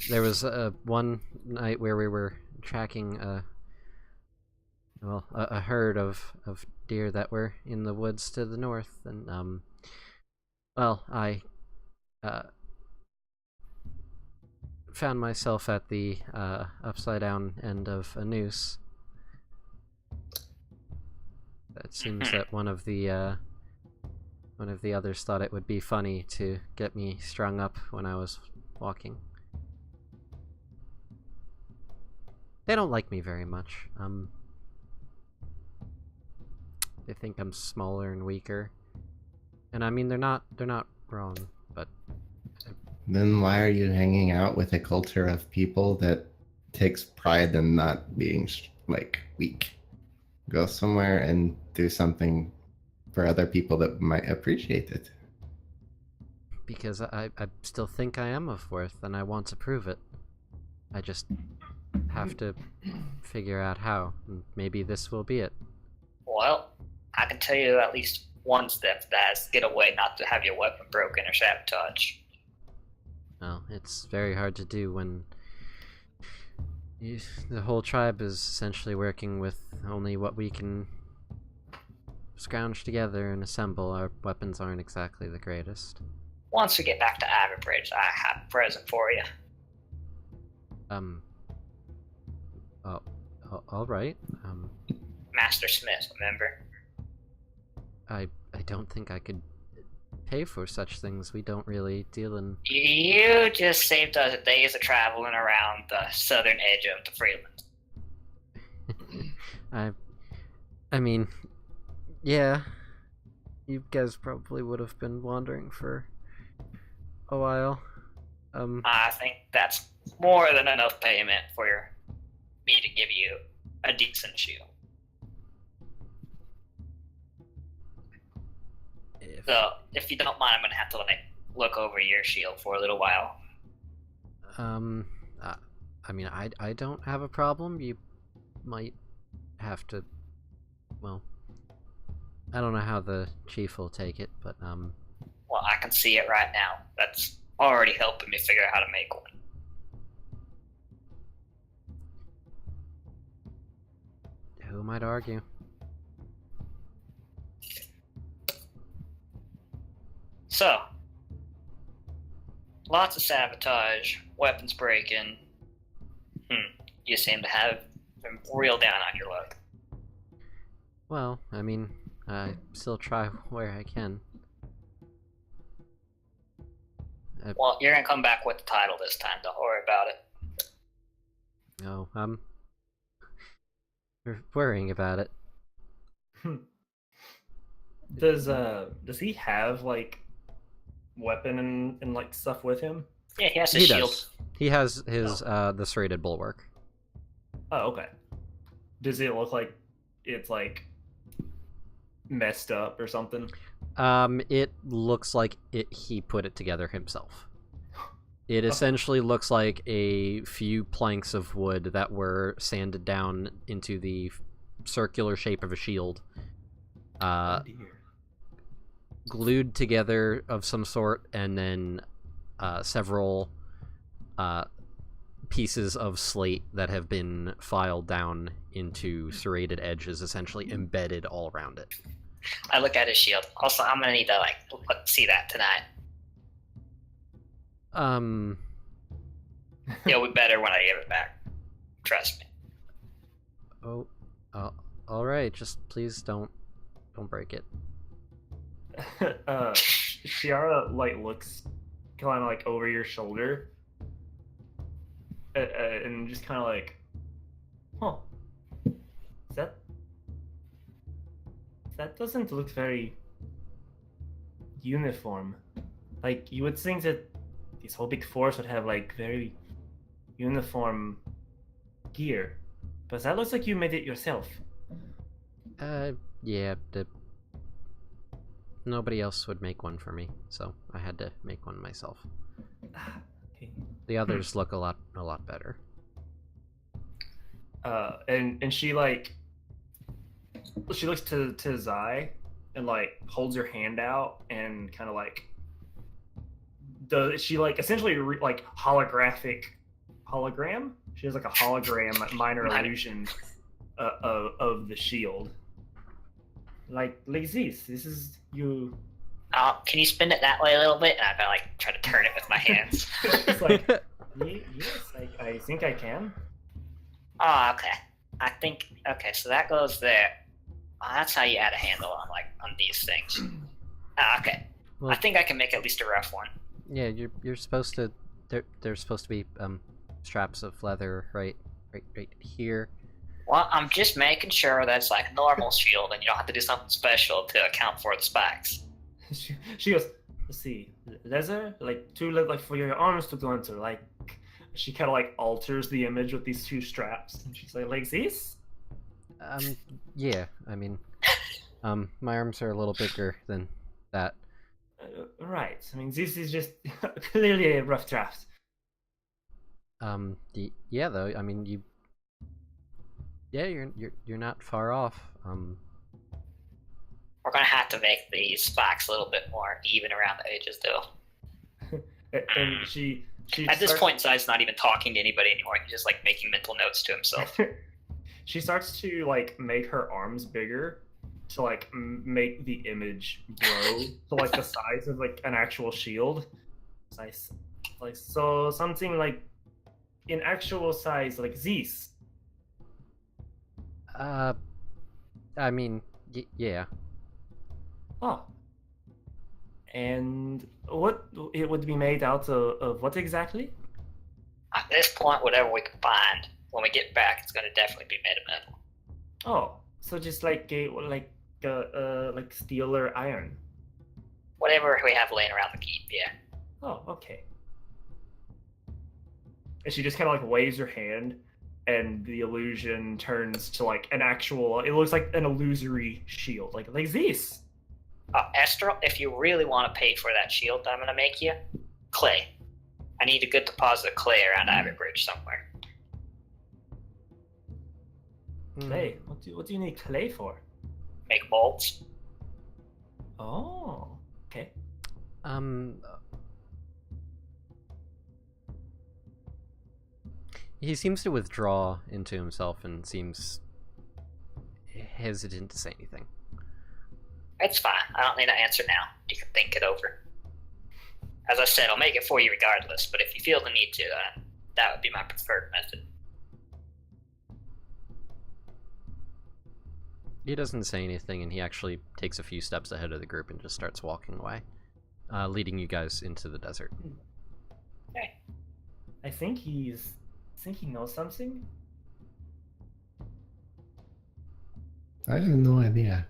there was one night where we were tracking a herd of deer that were in the woods to the north, and I found myself at the upside down end of a noose. It seems that one of the others thought it would be funny to get me strung up when I was walking. They don't like me very much. They think I'm smaller and weaker. And I mean, they're not wrong, but Then why are you hanging out with a culture of people that takes pride in not being like weak? Go somewhere and do something for other people that might appreciate it. because I still think I am of worth, and I want to prove it. I just have to figure out how, and maybe this will be it. Well, I can tell you at least one step that is get away not to have your weapon broken or sabotaged. Well, it's very hard to do when the whole tribe is essentially working with only what we can scrounge together and assemble. Our weapons aren't exactly the greatest. Once we get back to Averbridge, I have a present for you. All right. Master Smith, remember? I don't think I could pay for such things. We don't really deal in. You just saved us days of traveling around the southern edge of the Freelands. I mean, yeah. You guys probably would have been wandering for a while. I think that's more than enough payment for me to give you a decent shield. So, if you don't mind, I'm gonna have to look over your shield for a little while. I mean, I don't have a problem. You might have to. Well, I don't know how the chief will take it, but Well, I can see it right now. That's already helping me figure out how to make one. who might argue? So, lots of sabotage, weapons breaking. You seem to have been real down on your luck. Well, I mean, I still try where I can. Well, you're gonna come back with the title this time. Don't worry about it. No, we're worrying about it. Does he have like weapon and like stuff with him? Yeah, he has a He shield. does. He has his the serrated bulwark. Oh, okay. Does it look like it's like messed up or something? It looks like he put it together himself. It essentially looks like a few planks of wood that were sanded down into the circular shape of a shield. Oh dear. Glued together of some sort, and then several pieces of slate that have been filed down into serrated edges, essentially embedded all around it. I look at his shield. Also, I'm gonna need to see that tonight. It'll be better when I give it back. Trust me. Oh, all right. Just please don't break it. Shiara like looks kind of like over your shoulder, and just kind of like, huh? That doesn't look very uniform. Like you would think that this whole big force would have like very uniform gear, but that looks like you made it yourself. Yeah. Nobody else would make one for me, so I had to make one myself. Okay. The others look a lot better. And she like she looks to Zai and like holds her hand out and kind of like does she like essentially like hologram? She has like a hologram minor illusion of the shield. Like this. This is you. Can you spin it that way a little bit? And I like try to turn it with my hands. It's like yes, I think I can. Oh, okay. I think okay. So that goes there. That's how you add a handle on these things. Okay. Well, I think I can make at least a rough one. Yeah, you're supposed to. There's supposed to be straps of leather right here. Well, I'm just making sure that's like a normal shield, and you don't have to do something special to account for the spikes. She goes, let's see, leather, like two like for your arms to go into, like she kind of like alters the image with these two straps, and she's like this. Yeah, I mean, my arms are a little bigger than that. Right. I mean, this is just clearly a rough draft. Yeah, though. I mean, you're not far off. We're gonna have to make these spikes a little bit more even around the edges, though. And she At this point, Zai's not even talking to anybody anymore. He's just like making mental notes to himself. She starts to like make her arms bigger to like make the image grow to like the size of like an actual shield. Size, like so something like in actual size like this. I mean, yeah. Oh. And what it would be made out of what exactly? At this point, whatever we can find, when we get back, it's gonna definitely be made of metal. Oh, so just like steel or iron. Whatever we have laying around the keep, yeah. Oh, okay. And she just kind of like waves her hand, and the illusion turns to like an actual. It looks like an illusory shield, like this. Esther, if you really want to pay for that shield that I'm gonna make you, clay. I need a good deposit of clay around Ivy Bridge somewhere. Clay. What do you need clay for? Make molds. Oh, okay. He seems to withdraw into himself and seems hesitant to say anything. It's fine. I don't need an answer now. You can think it over. As I said, I'll make it for you regardless, but if you feel the need to, that would be my preferred method. He doesn't say anything, and he actually takes a few steps ahead of the group and just starts walking away, leading you guys into the desert. Okay. I think he knows something. I have no idea.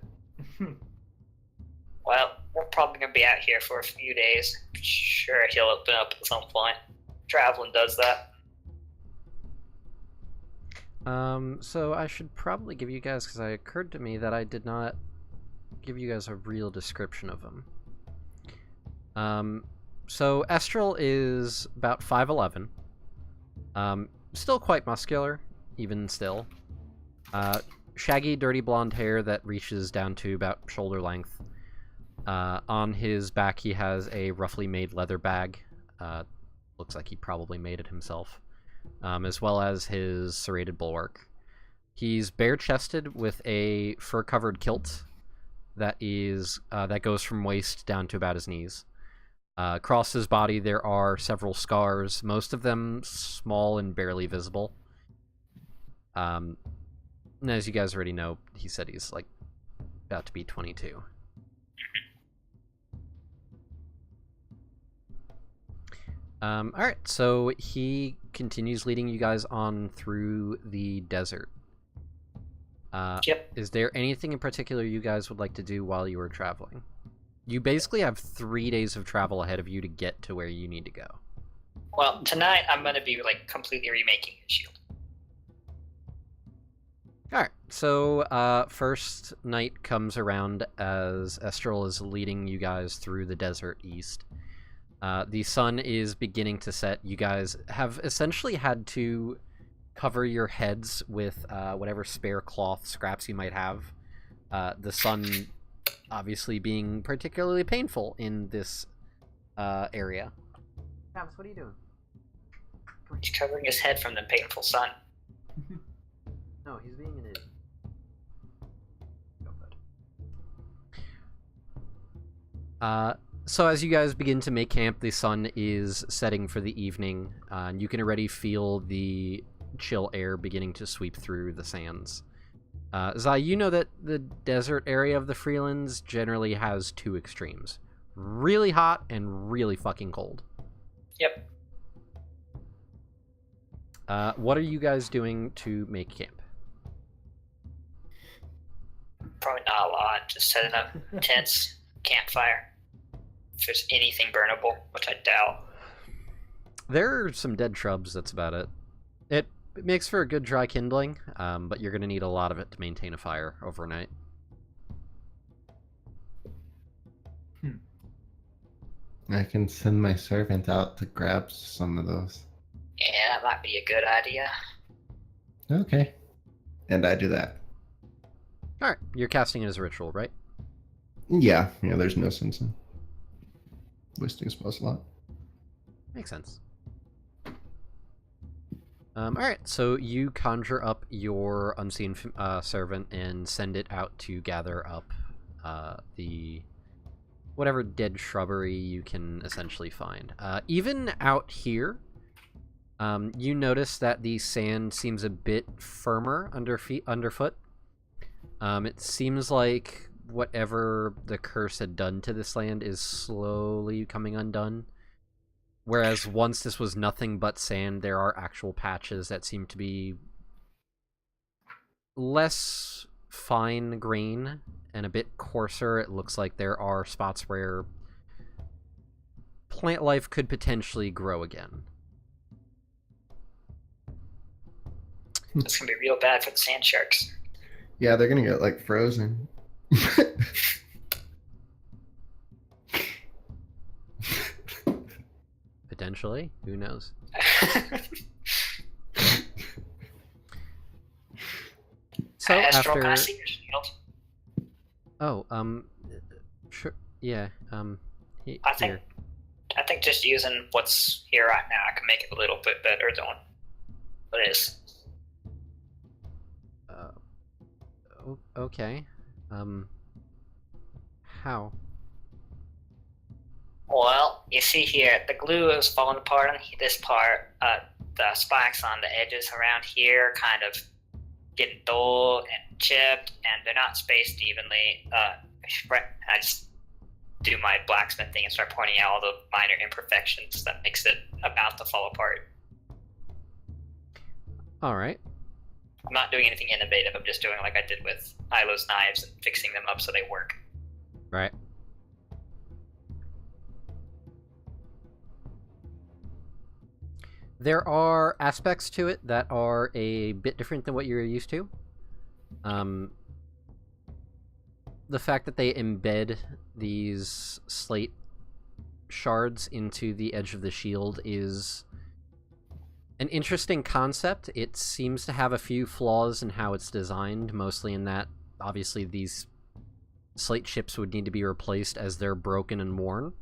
Well, we're probably going to be out here for a few days. Sure, he'll open up at some point. Traveling does that. So I should probably give you guys, because it occurred to me that I did not give you guys a real description of him. So Estral is about 5'11". Still quite muscular, even still. Shaggy, dirty blonde hair that reaches down to about shoulder length. On his back, he has a roughly made leather bag. Looks like he probably made it himself. As well as his serrated bulwark. He's bare-chested with a fur-covered kilt that goes from waist down to about his knees. Across his body, there are several scars, most of them small and barely visible. And as you guys already know, he said he's like about to be 22. Alright, so he continues leading you guys on through the desert. Yep. Is there anything in particular you guys would like to do while you are traveling? You basically have 3 days of travel ahead of you to get to where you need to go. Well, tonight I'm going to be completely remaking his shield. Alright, so first night comes around as Estral is leading you guys through the desert east. The sun is beginning to set. You guys have essentially had to cover your heads with whatever spare cloth scraps you might have. The sun obviously being particularly painful in this area. Travis, what are you doing? He's covering his head from the painful sun. No, he's being an idiot. Go, bud. So as you guys begin to make camp, the sun is setting for the evening, and you can already feel the chill air beginning to sweep through the sands. Zai, you know that the desert area of the Freelands generally has two extremes. Really hot and really fucking cold. Yep. What are you guys doing to make camp? Probably not a lot. Just setting up tents, campfire. If there's anything burnable, which I doubt. There are some dead shrubs, that's about it. It makes for a good dry kindling, but you're going to need a lot of it to maintain a fire overnight. I can send my servant out to grab some of those. Yeah, that might be a good idea. Okay. And I do that. Alright, you're casting it as a ritual, right? Yeah, there's no sense in wasting spell slot. Makes sense. Alright, so you conjure up your unseen servant and send it out to gather up the whatever dead shrubbery you can essentially find. Even out here, you notice that the sand seems a bit firmer underfoot. It seems like whatever the curse had done to this land is slowly coming undone. Whereas once this was nothing but sand, there are actual patches that seem to be less fine grain and a bit coarser. It looks like there are spots where plant life could potentially grow again. It's gonna be real bad for the sand sharks. Yeah, they're gonna get frozen. Potentially, who knows? So Astral, can I after, see your shield? oh, sure, yeah, I think just using what's here right now, I can make it a little bit better than what it is. Okay, how? Well, you see here, the glue is falling apart on this part. The spikes on the edges around here kind of getting dull and chipped, and they're not spaced evenly. I just do my blacksmith thing and start pointing out all the minor imperfections that makes it about to fall apart. Alright. I'm not doing anything innovative, I'm just doing like I did with Ilo's knives and fixing them up so they work. Right. There are aspects to it that are a bit different than what you're used to. The fact that they embed these slate shards into the edge of the shield is an interesting concept. It seems to have a few flaws in how it's designed, mostly in that, obviously, these slate chips would need to be replaced as they're broken and worn.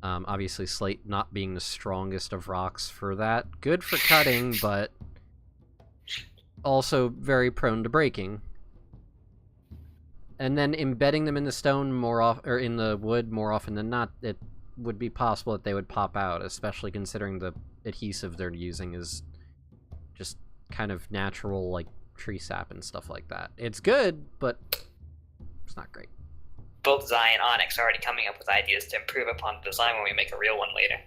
Obviously, slate not being the strongest of rocks for that. Good for cutting, but also very prone to breaking. And then embedding them in the stone or in the wood more often than not, it would be possible that they would pop out, especially considering the adhesive they're using is just kind of natural, like tree sap and stuff like that. It's good, but it's not great. Both Zai and Onyx are already coming up with ideas to improve upon the design when we make a real one later.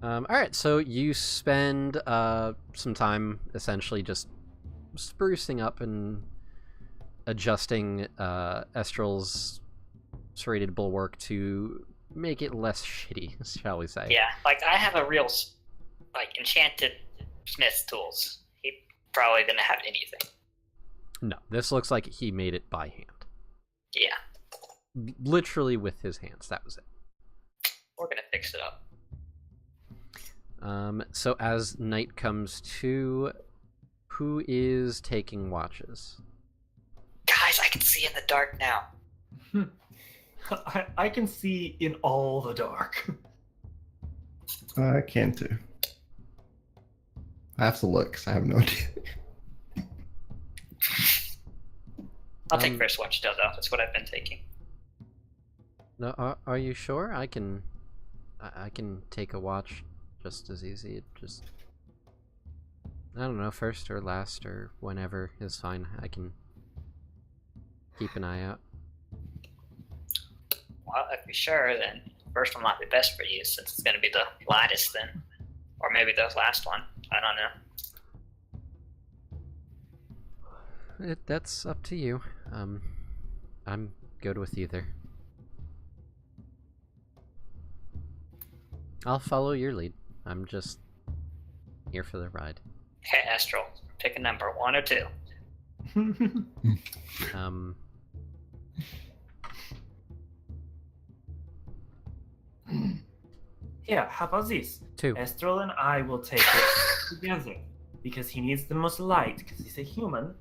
Alright, so you spend some time essentially just sprucing up and adjusting Estrel's serrated bulwark to make it less shitty, shall we say. Yeah, like I have a real, enchanted smith's tools. He probably didn't have anything. No, this looks like he made it by hand. Yeah. Literally with his hands, that was it. We're gonna fix it up. So as night comes to, who is taking watches? Guys, I can see in the dark now. I can see in all the dark. I can too. I have to look, 'cause I have no idea. I'll take first watch still, though. That's what I've been taking. No, are you sure? I can take a watch just as easy. I don't know, first or last or whenever is fine. I can keep an eye out. Well, if you're sure, then first one might be best for you, since it's going to be the lightest then. Or maybe the last one. I don't know. That's up to you. I'm good with either. I'll follow your lead. I'm just here for the ride. Okay, Astral, pick a number, 1 or 2. Yeah, how about this? 2. Estrel and I will take it together because he needs the most light because he's a human.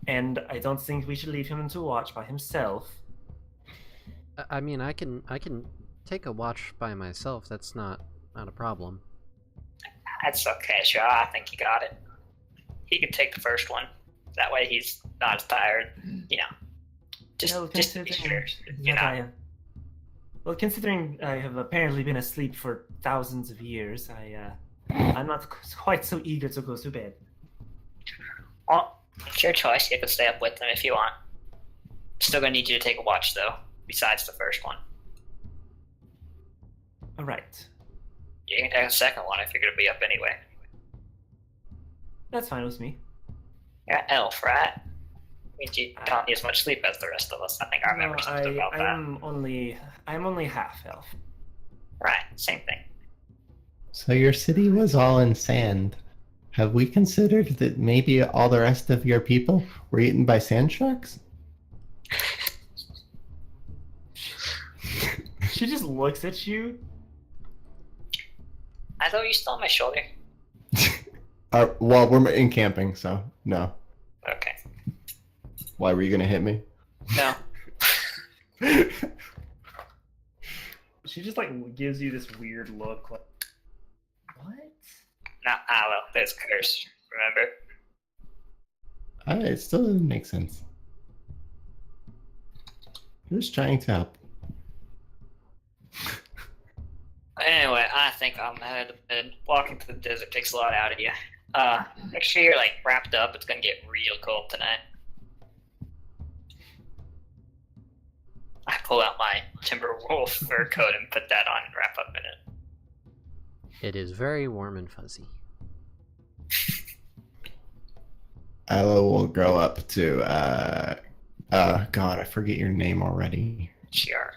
And I don't think we should leave him to watch by himself. I mean, I can take a watch by myself. That's not a problem. That's okay, sure. I think you got it. He can take the first one. That way he's not as tired. You know. Just be sure. You know. Well, considering I have apparently been asleep for thousands of years, I'm not quite so eager to go to bed. Well, it's your choice. You can stay up with them if you want. Still gonna need you to take a watch, though, besides the first one. Alright. You can take a second one if you're gonna be up anyway. That's fine with me. You're an elf, right? Means you don't need as much sleep as the rest of us. I think I remember something about that. I'm only half elf. Right, same thing. So your city was all in sand. Have we considered that maybe all the rest of your people were eaten by sand sharks? She just looks at you. I thought you stole my shoulder. Well, we're in camping, so no. Okay. Why were you gonna hit me? No. She just like gives you this weird look. Like, what? Not aloe. That's curse. Remember? It still doesn't make sense. I'm just trying to help. Anyway, I think I'm headed to bed. Walking through the desert takes a lot out of you. Make sure you're like wrapped up. It's gonna get real cold tonight. I pull out my Timberwolf fur coat and put that on and wrap up in it. It is very warm and fuzzy. Aloe will grow up to God, I forget your name already. Sure.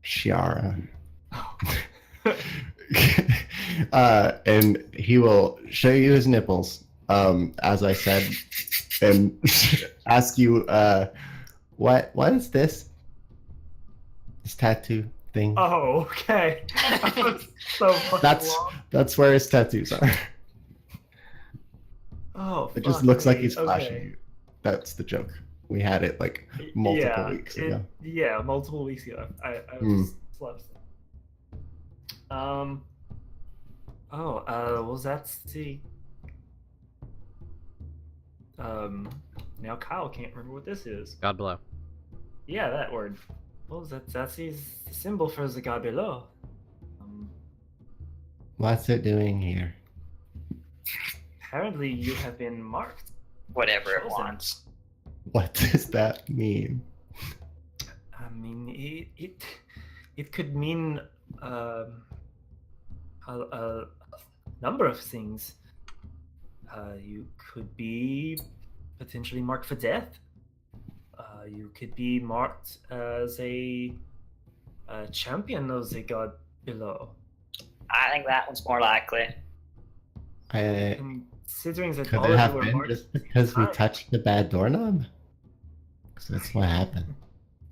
Shiara. And he will show you his nipples, as I said, and ask you, what is this? This tattoo thing? Oh, okay. So fucking long. That's where his tattoos are. Oh, It just fuck looks like me. he's flashing Okay. you. That's the joke. We had it like multiple weeks ago. Yeah, multiple weeks ago. I was slept. Well, that's the. Now Kyle can't remember what this is. God below. Yeah, that word. Well, that's the symbol for the god below. What's it doing here? Apparently, you have been marked. Whatever it Chosen. wants. What does that mean? I mean, it could mean a number of things. You could be potentially marked for death. You could be marked as a champion of the god below. I think that one's more likely. Considering that Could all it of have you were been marked just because we time. touched the bad doorknob? Because that's what happened.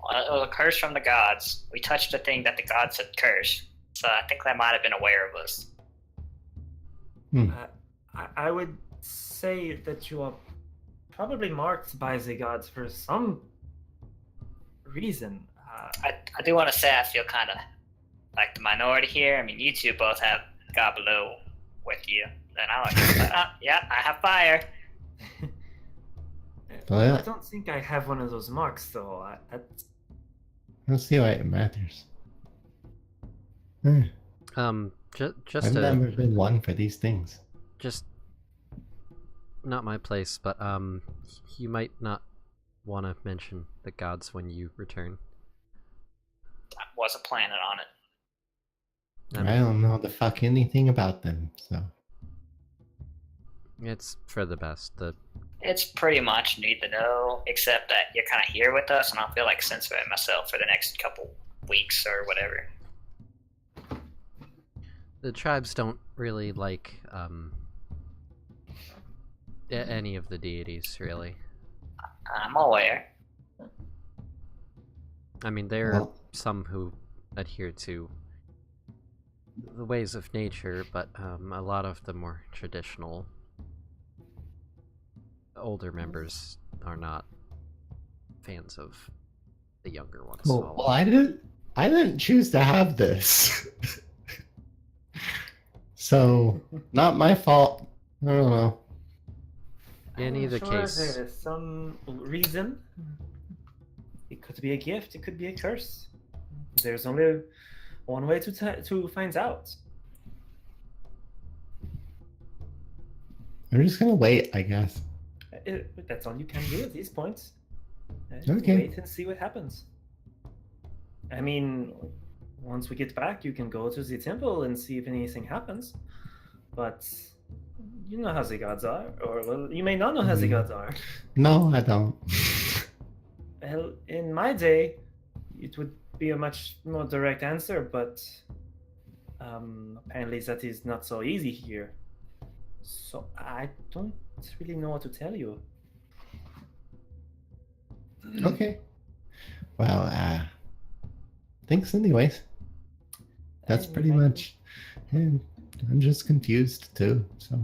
Well, it was a curse from the gods. We touched a thing that the gods had cursed. So I think they might have been aware of us. I would say that you are probably marked by the gods for some reason. I do want to say I feel kind of like the minority here. I mean, you two both have God below with you. Then I like, yeah, I have fire. But I don't think I have one of those marks, though. I don't see why it matters. Hmm. Just I've to never been one for these things. just not my place, but you might not want to mention the gods when you return. I wasn't planning on it. I don't know the fuck anything about them, so. It's for the best. It's pretty much need to know, except that you're kind of here with us, and I feel like censoring myself for the next couple weeks or whatever. The tribes don't really like any of the deities, really. I'm aware. I mean, there are Well, some who adhere to the ways of nature, but a lot of the more traditional older members are not fans of the younger ones. well, I didn't choose to have this. So, not my fault. I don't know. In I'm either sure case, there is some reason. It could be a gift. It could be a curse. There's only one way to find out. I'm just gonna wait, I guess. That's all you can do at this point. Okay. Wait and see what happens. I mean, once we get back, you can go to the temple and see if anything happens. But you know how the gods are, or well, you may not know how the gods are. No, I don't. Well, in my day, it would be a much more direct answer, but apparently that is not so easy here. So I don't really know what to tell you. Okay. Well, thanks anyways. That's pretty much. And I'm just confused too. So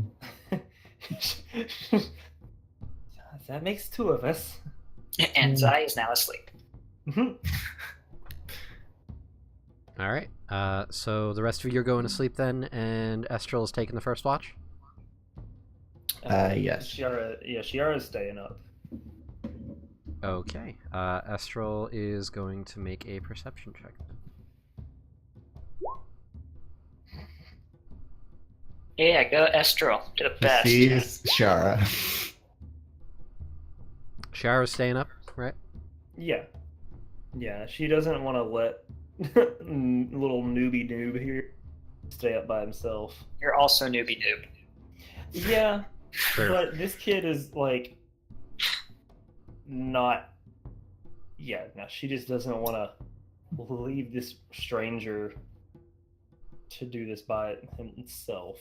That makes two of us. And Zai is now asleep. All right. So the rest of you are going to sleep then, and Estral is taking the first watch. yes. Shiara's staying up. Okay. Estral is going to make a perception check. Yeah, go Estral. Do the best. Sees Shara. Shiara's staying up, right? Yeah. She doesn't want to let little newbie noob here stay up by himself. You're also newbie noob. Yeah, Sure. but this kid is like not. Yeah, no, she just doesn't want to leave this stranger to do this by himself.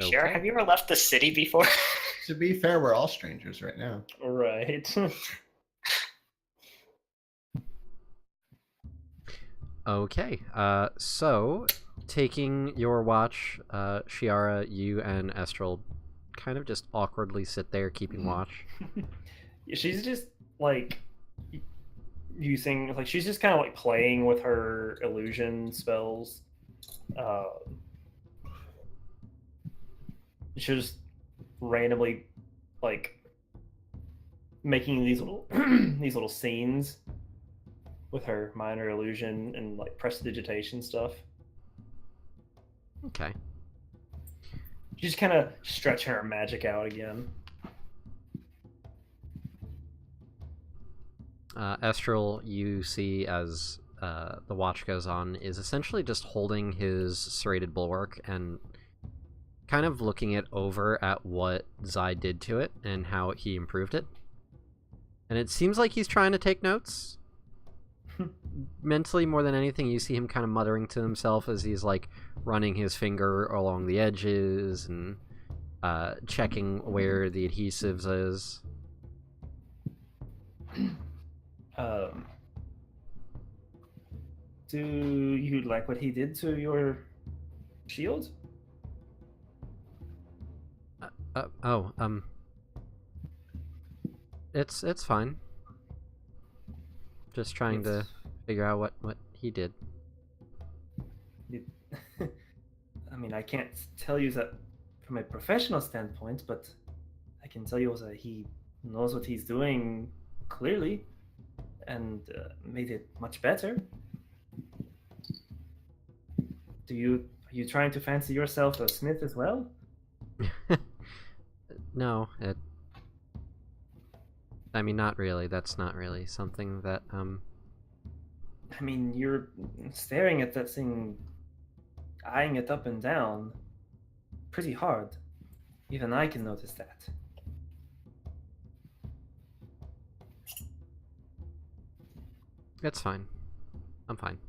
Sure. Have you ever left the city before? To be fair, we're all strangers right now. Right. Okay. So taking your watch, Shiara, you and Estral kind of just awkwardly sit there keeping watch. She's just like using, like, she's just kind of like playing with her illusion spells. She's just randomly like making these little these little scenes with her minor illusion and like prestidigitation stuff. Okay. She's kind of stretching her magic out again. Estral, you see as the watch goes on, is essentially just holding his serrated bulwark and kind of looking it over at what Zai did to it and how he improved it. And it seems like he's trying to take notes. Mentally, more than anything, you see him kind of muttering to himself as he's like running his finger along the edges and checking where the adhesives is. Do you like what he did to your shield? It's fine. Just trying to figure out what he did. I mean, I can't tell you that from a professional standpoint, but I can tell you that he knows what he's doing clearly and made it much better. Are you trying to fancy yourself a smith as well? No, I mean, not really. That's not really something that, I mean, you're staring at that thing, eyeing it up and down, pretty hard. Even I can notice that. It's fine. I'm fine.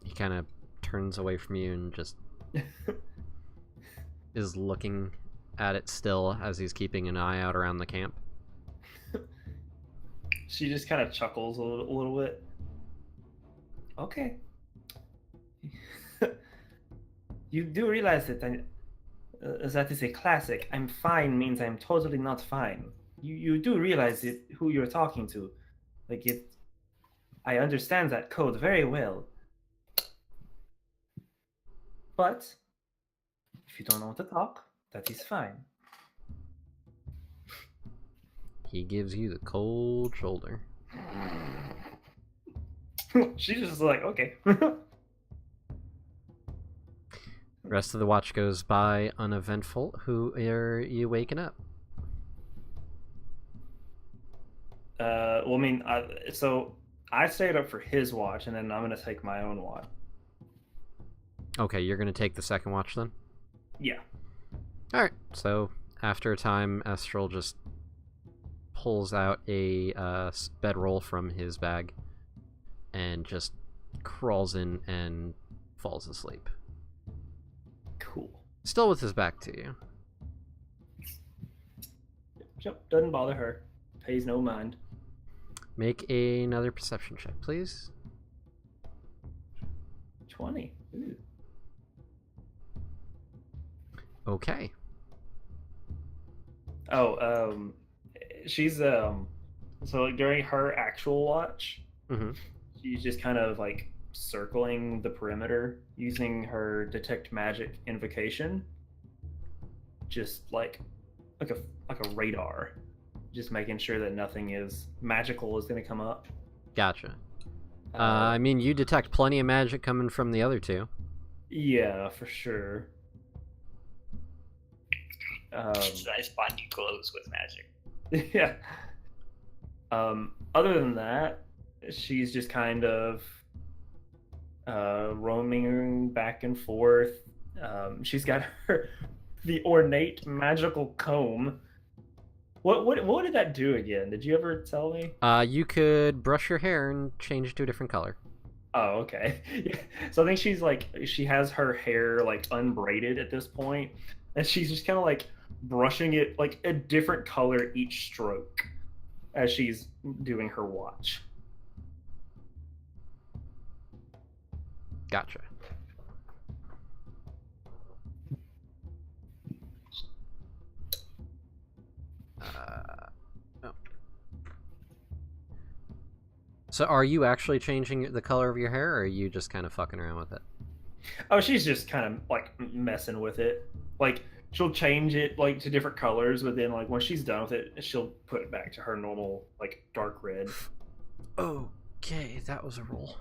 He kind of turns away from you and just is looking at it still as he's keeping an eye out around the camp. She just kind of chuckles a little bit. Okay. You do realize that that is a classic. I'm fine means I'm totally not fine. You do realize who you're talking to. Like it. I understand that code very well. But if you don't want to talk, that is fine. He gives you the cold shoulder. She's just like, okay. Rest of the watch goes by uneventful. Who are you waking up? Well, I mean, so I stayed up for his watch, and then I'm gonna take my own watch. Okay, you're gonna take the second watch then? Yeah. Alright, so after a time, Estral just pulls out a bedroll from his bag and just crawls in and falls asleep. Cool. Still with his back to you. Yep, doesn't bother her. Pays no mind. Make another perception check, please. 20. Okay. Oh, she's so like during her actual watch, Mm-hmm. she's just kind of like circling the perimeter using her detect magic invocation, just like a like a radar, just making sure that nothing is magical is going to come up. Gotcha. I mean, you detect plenty of magic coming from the other two. Yeah, for sure. It's nice bond you clothes with magic. Yeah. Other than that, she's just kind of roaming back and forth. She's got the ornate magical comb. What did that do again? Did you ever tell me? You could brush your hair and change it to a different color. Oh, okay. Yeah. So I think she has her hair like unbraided at this point, and she's just kind of like brushing it like a different color each stroke as she's doing her watch. Gotcha. Oh. So are you actually changing the color of your hair, or are you just kind of fucking around with it? Oh, she's just kind of like messing with it. Like she'll change it like to different colors, but then like when she's done with it, she'll put it back to her normal like dark red. Okay, that was a roll.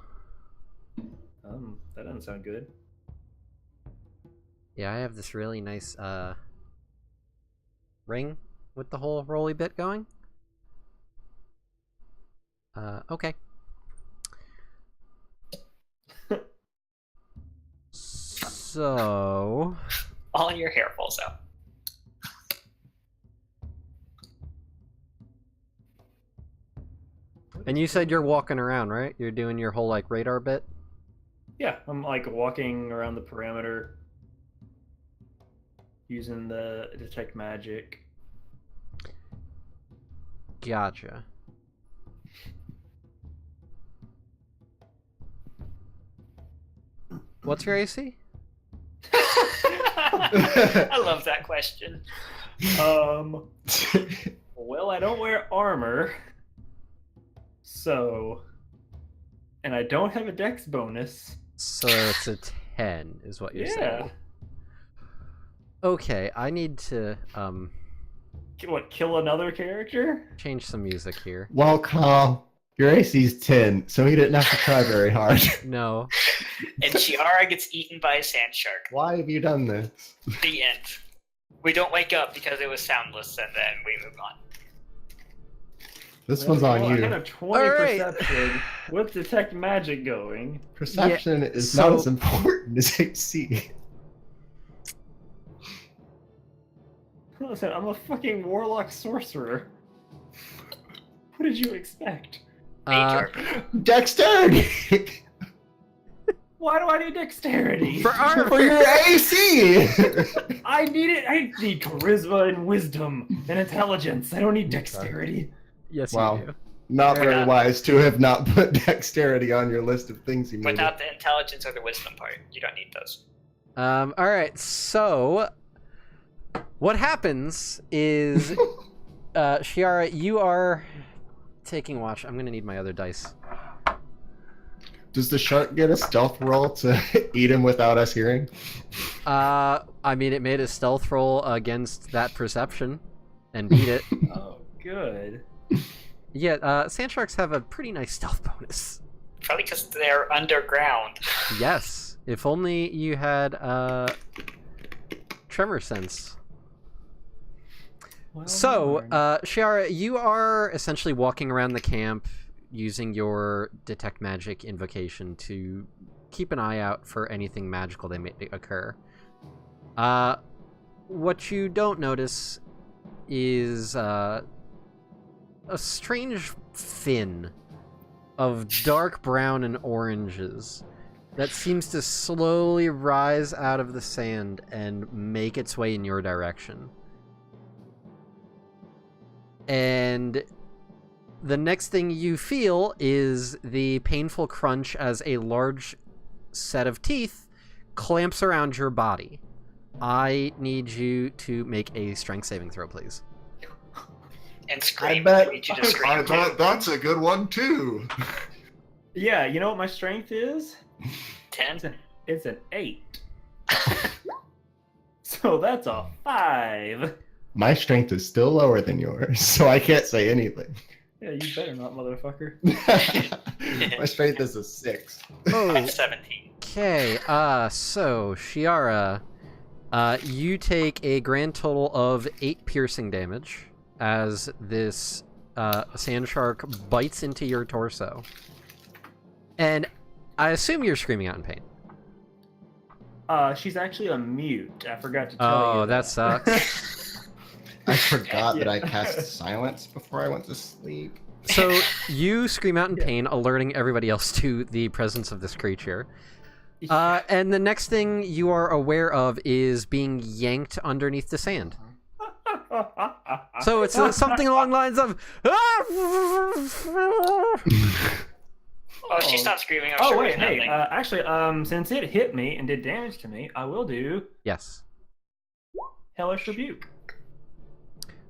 That doesn't sound good. Yeah, I have this really nice ring with the whole rolly bit going. Okay. So All your hair falls out. and you said you're walking around, right? You're doing your whole like radar bit? Yeah, I'm like walking around the perimeter using the detect magic. Gotcha. What's your AC? I love that question. Well, I don't wear armor, so, and I don't have a dex bonus. So it's a 10 is what you're Yeah. saying. Okay, I need to What, kill another character? change some music here. Well, Carl, your AC's 10, so he didn't have to try very hard. No. And Chiara gets eaten by a sand shark. Why have you done this? The end. We don't wake up because it was soundless, and then we move on. This one's on Well, I you. had a 20 All right. perception with detect magic going. Perception is so- not as important as AC. Listen, I'm a fucking warlock sorcerer. What did you expect? Major. Dexterity! Why do I need dexterity? For armor. For your AC! I need it. I need charisma and wisdom and intelligence. I don't need dexterity. Yes, Wow. you do. Not very Yeah. wise to have not put dexterity on your list of things you made. Without the intelligence or the wisdom part, you don't need those. All right. So, what happens is, Shiara, you are taking watch. I'm gonna need my other dice. Does the shark get a stealth roll to eat him without us hearing? I mean, it made a stealth roll against that perception and beat it. Oh, good. Yeah, sand sharks have a pretty nice stealth bonus. Probably because they're underground. Yes. If only you had tremor sense. Well So, darn. Shiara, you are essentially walking around the camp using your detect magic invocation to keep an eye out for anything magical that may occur. What you don't notice is a strange fin of dark brown and oranges that seems to slowly rise out of the sand and make its way in your direction. And the next thing you feel is the painful crunch as a large set of teeth clamps around your body. I need you to make a strength saving throw, please. And scream. bet- I need you to I scream. bet that's a good one too. Yeah, you know what my strength is? 10. It's an 8. So that's a 5. My strength is still lower than yours, so I can't say anything. Yeah, you better not, motherfucker. My strength is a 6. I'm 17. Okay, so, Shiara, you take a grand total of 8 piercing damage as this sand shark bites into your torso. And I assume you're screaming out in pain. She's actually a mute. I forgot to tell you. Oh, that sucks. I forgot that Yeah. I cast silence before I went to sleep. So, you scream out in Yeah. pain, alerting everybody else to the presence of this creature. And the next thing you are aware of is being yanked underneath the sand. So it's something along the lines of... Oh, she's not screaming. I'm Oh sure wait, it's hey, nothing. actually, since it hit me and did damage to me, I will do Yes. Hellish Rebuke.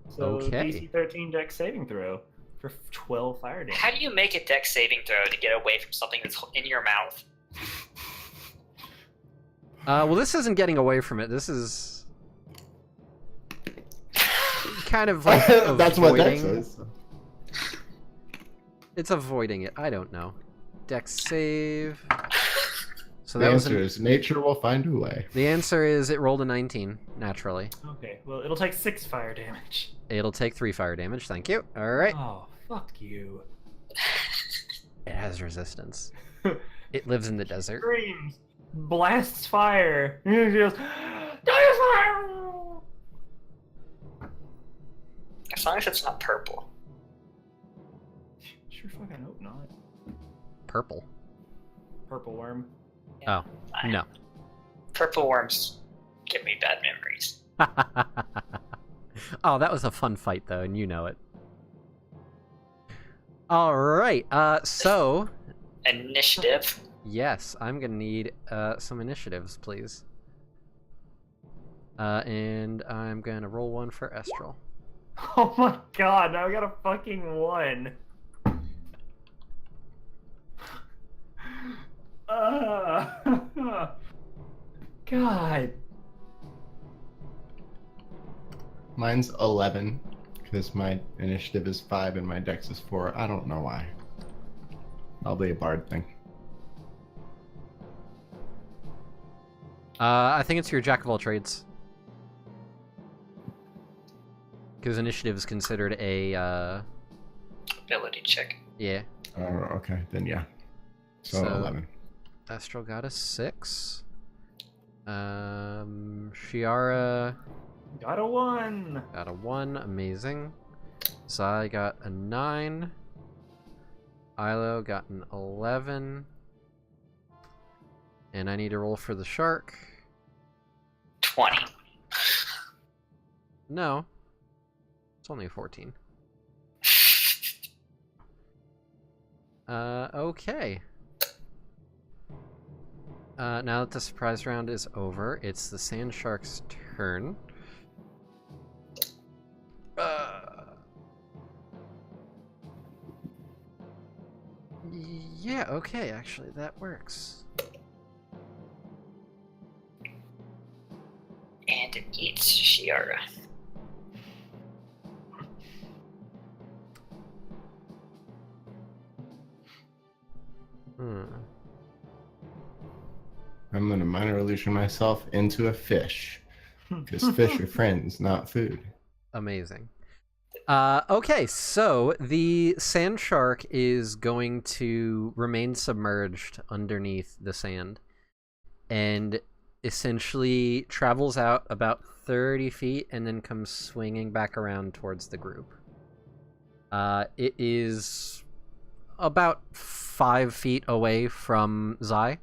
So Okay. DC 13 Dex saving throw for 12 fire damage. How do you make a dex saving throw to get away from something that's in your mouth? Well, this isn't getting away from it. This is... kind of like That's what Dex avoiding... is. It's avoiding it. I don't know. Dex save... So The that was answer is nature will find a way. The answer is it rolled a 19, naturally. Okay, well, it'll take 6 fire damage. It'll take 3 fire damage, thank you. Alright. Oh, fuck you. It has resistance. It lives in the desert. Screams, blasts fire, and it goes, "Darkness fire!" As long as it's not purple. Sure fucking hope not. Purple. Purple worm. Oh, no. Purple worms give me bad memories. Oh, that was a fun fight, though, and you know it. Alright, so... Initiative. Yes, I'm gonna need some initiatives, please. And I'm gonna roll one for Estral. Oh my god, now I got a fucking 1. God. Mine's 11, because my initiative is 5 and my dex is 4. I don't know why. Probably a bard thing. I think it's your jack of all trades. Because initiative is considered a, Ability check. yeah. Oh, okay, then yeah. So, So- 11. Estral got a 6. Shiara Got a 1. got a 1, amazing. Zai got a 9. Ilo got an 11. And I need to roll for the shark. 20. No. It's only a 14. Okay. Now that the surprise round is over, it's the sand shark's turn. Yeah, okay, actually, that works. And it eats Shiara. Hmm. I'm gonna minor illusion myself into a fish. Because fish are friends, not food. Amazing. Okay, so the sand shark is going to remain submerged underneath the sand and essentially travels out about 30 feet and then comes swinging back around towards the group. It is about 5 feet away from Zai,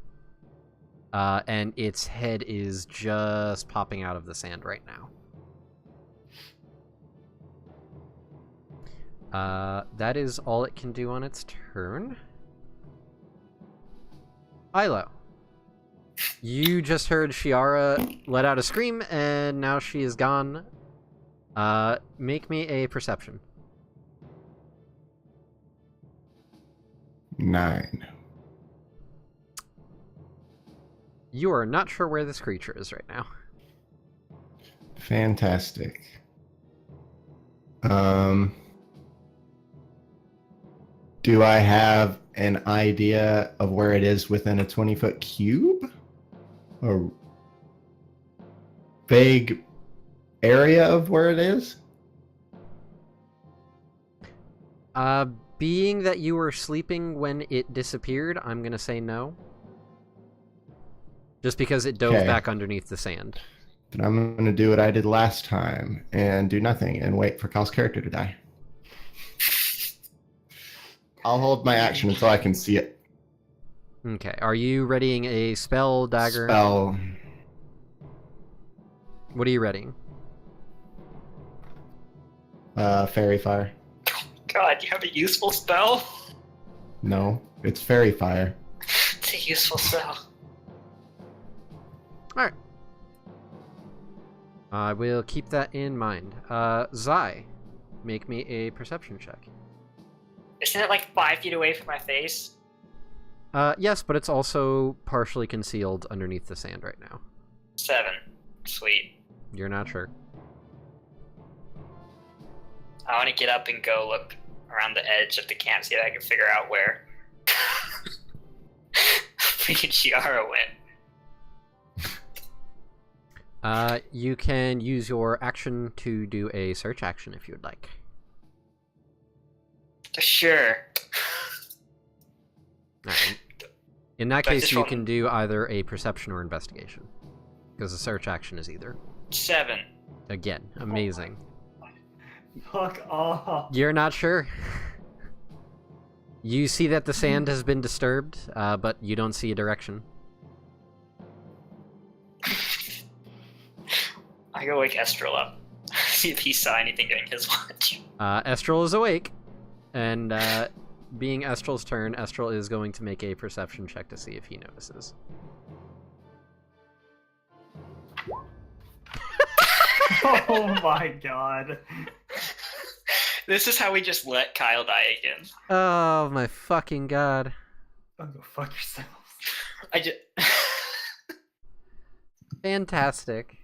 and its head is just popping out of the sand right now. That is all it can do on its turn. Ilo, You just heard Shiara let out a scream, and now she is gone. Make me a perception. 9. You are not sure where this creature is right now. Fantastic. Do I have an idea of where it is within a 20-foot cube? Or vague area of where it is? Being that you were sleeping when it disappeared, I'm gonna say no. Just because it dove Okay. back underneath the sand. Then I'm going to do what I did last time and do nothing and wait for Kyle's character to die. I'll hold my action until I can see it. Okay, are you readying a spell, dagger? Spell. What are you readying? Fairy fire. God, you have a useful spell? No, it's fairy fire. It's a useful spell. Alright. I will keep that in mind. Zai, make me a perception check. Isn't it like 5 feet away from my face? Yes, but it's also partially concealed underneath the sand right now. 7. Sweet. You're not sure. I want to get up and go look around the edge of the camp, see if I can figure out where freaking Chiara went. You can use your action to do a search action if you would like. Sure. Alright. In that Do I case, just you roll- can do either a perception or investigation. Because the search action is either. 7. Again, amazing. Fuck off. You're not sure. You see that the sand has been disturbed, but you don't see a direction. I go wake Estrel up. See if he saw anything during his watch. Estrel is awake, and being Estrel's turn, Estrel is going to make a perception check to see if he notices. Oh my god. This is how we just let Kyle die again. Oh my fucking god. Oh, go fuck yourselves. I just... Fantastic.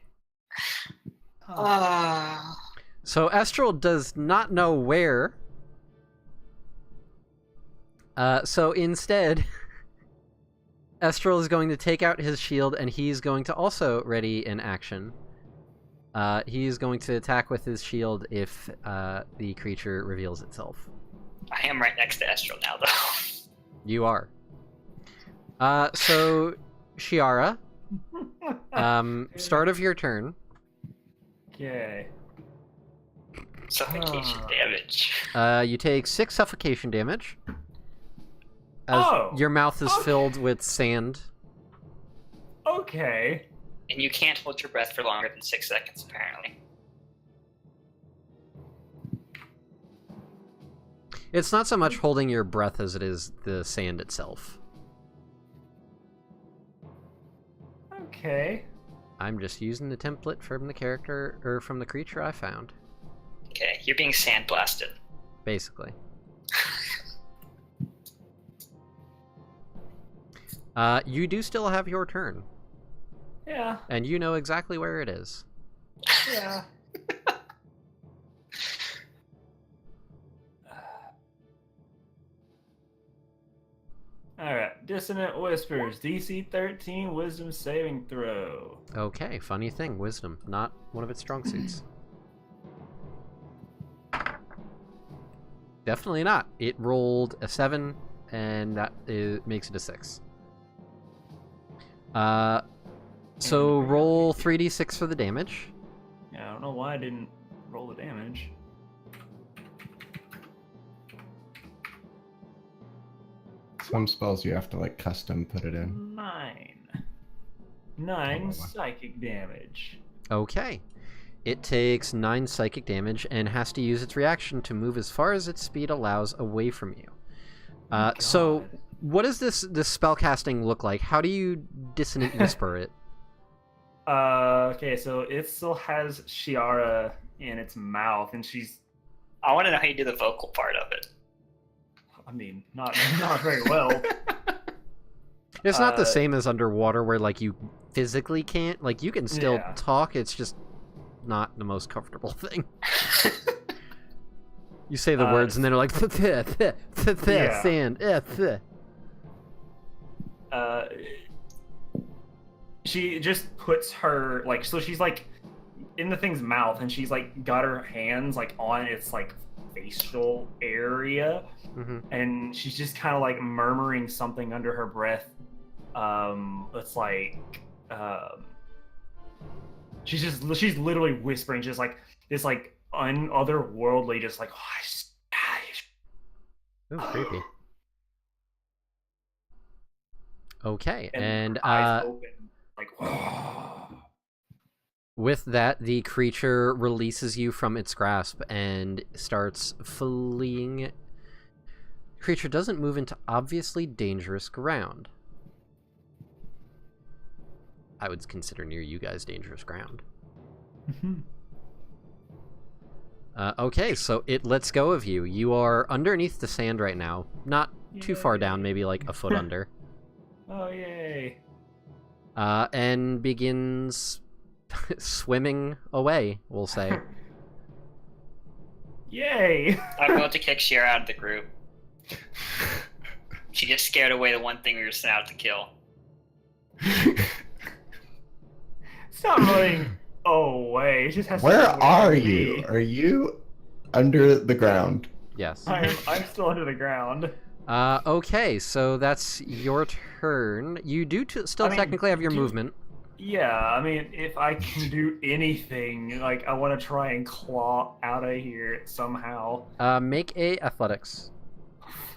Ah. So Estrel does not know where. So instead, Estrel is going to take out his shield, and he's going to also ready an action. He's going to attack with his shield if the creature reveals itself. I am right next to Estrel now, though. You are. So, Shiara, start of your turn. Okay. Suffocation damage. You take 6 suffocation damage. As Oh, your mouth is okay. filled with sand. Okay. And you can't hold your breath for longer than 6 seconds, apparently. It's not so much holding your breath as it is the sand itself. Okay. I'm just using the template from the character, or from the creature I found, Okay, you're being sandblasted. basically. You do still have your turn, Yeah. and you know exactly where it is. Yeah. Alright. Dissonant Whispers. DC 13 Wisdom Saving Throw. Okay, funny thing, wisdom, not one of its strong suits. Definitely not. It rolled a 7, and that makes it a 6. So roll 3d6 for the damage. Yeah, I don't know why I didn't roll the damage. Some spells you have to like custom put it in. 9 psychic damage. Okay. It takes 9 psychic damage and has to use its reaction to move as far as its speed allows away from you. So, God. What does this spell casting look like? How do you dissonant whisper it? Okay, so it still has Shiara in its mouth, and she's. I want to know how you do the vocal part of it. I mean, not very well. It's not the same as underwater, where like you physically can't. Like you can still Yeah. talk. It's just not the most comfortable thing. You say the words, and then they're like Yeah. sand. She just puts her like so she's like in the thing's mouth, and she's like got her hands like on its like facial area, Mm-hmm. and she's just kind of like murmuring something under her breath. It's like she's literally whispering, just like this like otherworldly, just like Oh, creepy. Okay, and eyes open, like with that, the creature releases you from its grasp and starts fleeing. The creature doesn't move into obviously dangerous ground. I would consider near you guys dangerous ground. Okay, so it lets go of you. You are underneath the sand right now. Not too far down, maybe like a foot under. Oh yay! And begins swimming away, we'll say. Yay! I'm going to kick Shiara out of the group. She just scared away the one thing we were sent out to kill. It's not running away. It just has. Where to are me. you? Are you under the ground? Yes. I'm still under the ground. Okay, so that's your turn. You do still I mean, technically have your movement. Yeah, I mean, if I can do anything, like I want to try and claw out of here somehow. Make a athletics.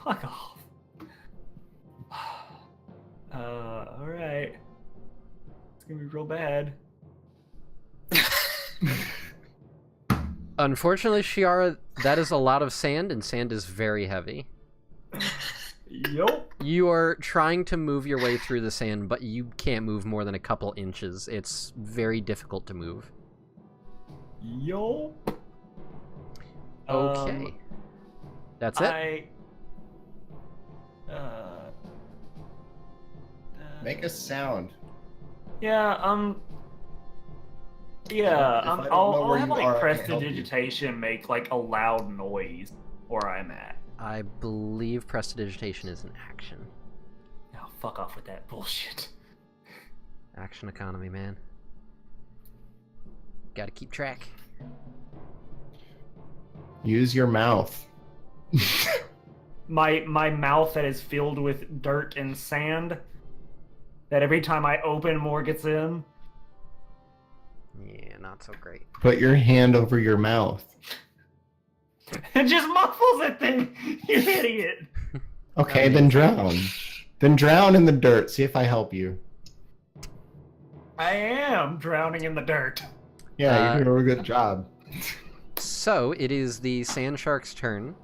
Fuck off. All right. It's gonna be real bad. Unfortunately, Shiara, that is a lot of sand, and sand is very heavy. Yup. You are trying to move your way through the sand, but you can't move more than a couple inches. It's very difficult to move. Yup. Okay. That's it? Make a sound. Yeah, If I don't know I'll where have you like are, I can't help you. prestidigitation make like a loud noise where I'm at. I believe prestidigitation is an action. Oh, fuck off with that bullshit. Action economy, man. Gotta keep track. Use your mouth. My mouth that is filled with dirt and sand, that every time I open more gets in. Yeah, not so great. Put your hand over your mouth. It just muffles it then, you idiot. Okay, then drown. Then drown in the dirt. See if I help you. I am drowning in the dirt. Yeah, you're doing a good job. So, it is the sand shark's turn.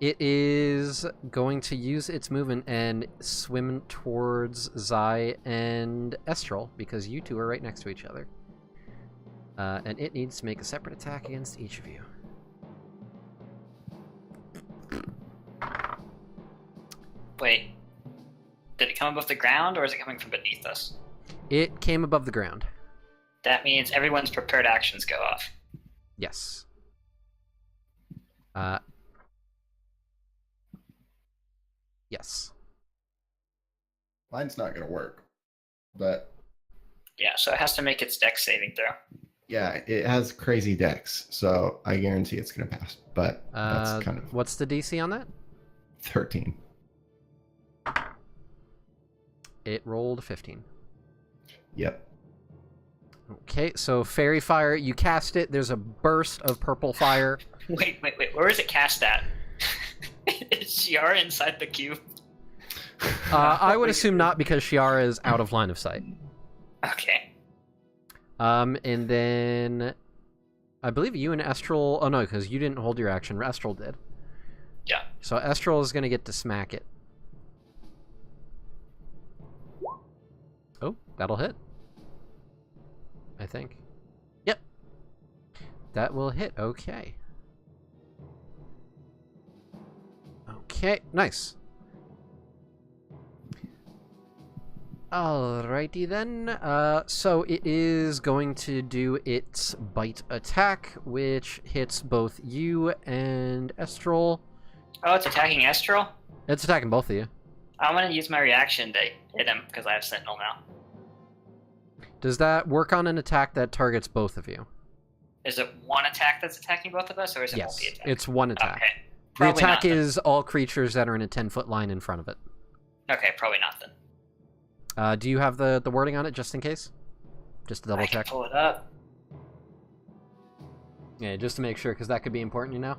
It is going to use its movement and swim towards Zai and Estral, because you two are right next to each other. And it needs to make a separate attack against each of you. Wait. Did it come above the ground, or is it coming from beneath us? It came above the ground. That means everyone's prepared actions go off. Yes. Yes. Mine's not gonna work. But Yeah, so it has to make its dex saving throw. yeah, it has crazy decks, so I guarantee it's gonna pass. But that's kind of What's the DC on that? 13. It rolled 15. Yep. Okay, so Fairy Fire, you cast it. There's a burst of purple fire. Wait. Where is it cast at? Is Shiara inside the cube? I would assume not, because Shiara is out of line of sight. Okay. And then I believe you and Estral. Oh no, because you didn't hold your action. Estral did. Yeah. So Estral is gonna get to smack it. That'll hit. I think. Yep. That will hit. Okay. Okay, nice. Alrighty then. So it is going to do its bite attack, which hits both you and Estral. Oh, it's attacking Estral? It's attacking both of you. I'm gonna use my reaction to hit him because I have Sentinel now. Does that work on an attack that targets both of you? Is it one attack that's attacking both of us, or is it Yes, multi-attack? it's one attack. Okay. The Probably attack not then. is all creatures that are in a 10-foot line in front of it. Okay, probably not then. Do you have the wording on it, just in case? Just to double I can check. pull it up. Yeah, just to make sure, because that could be important, you know?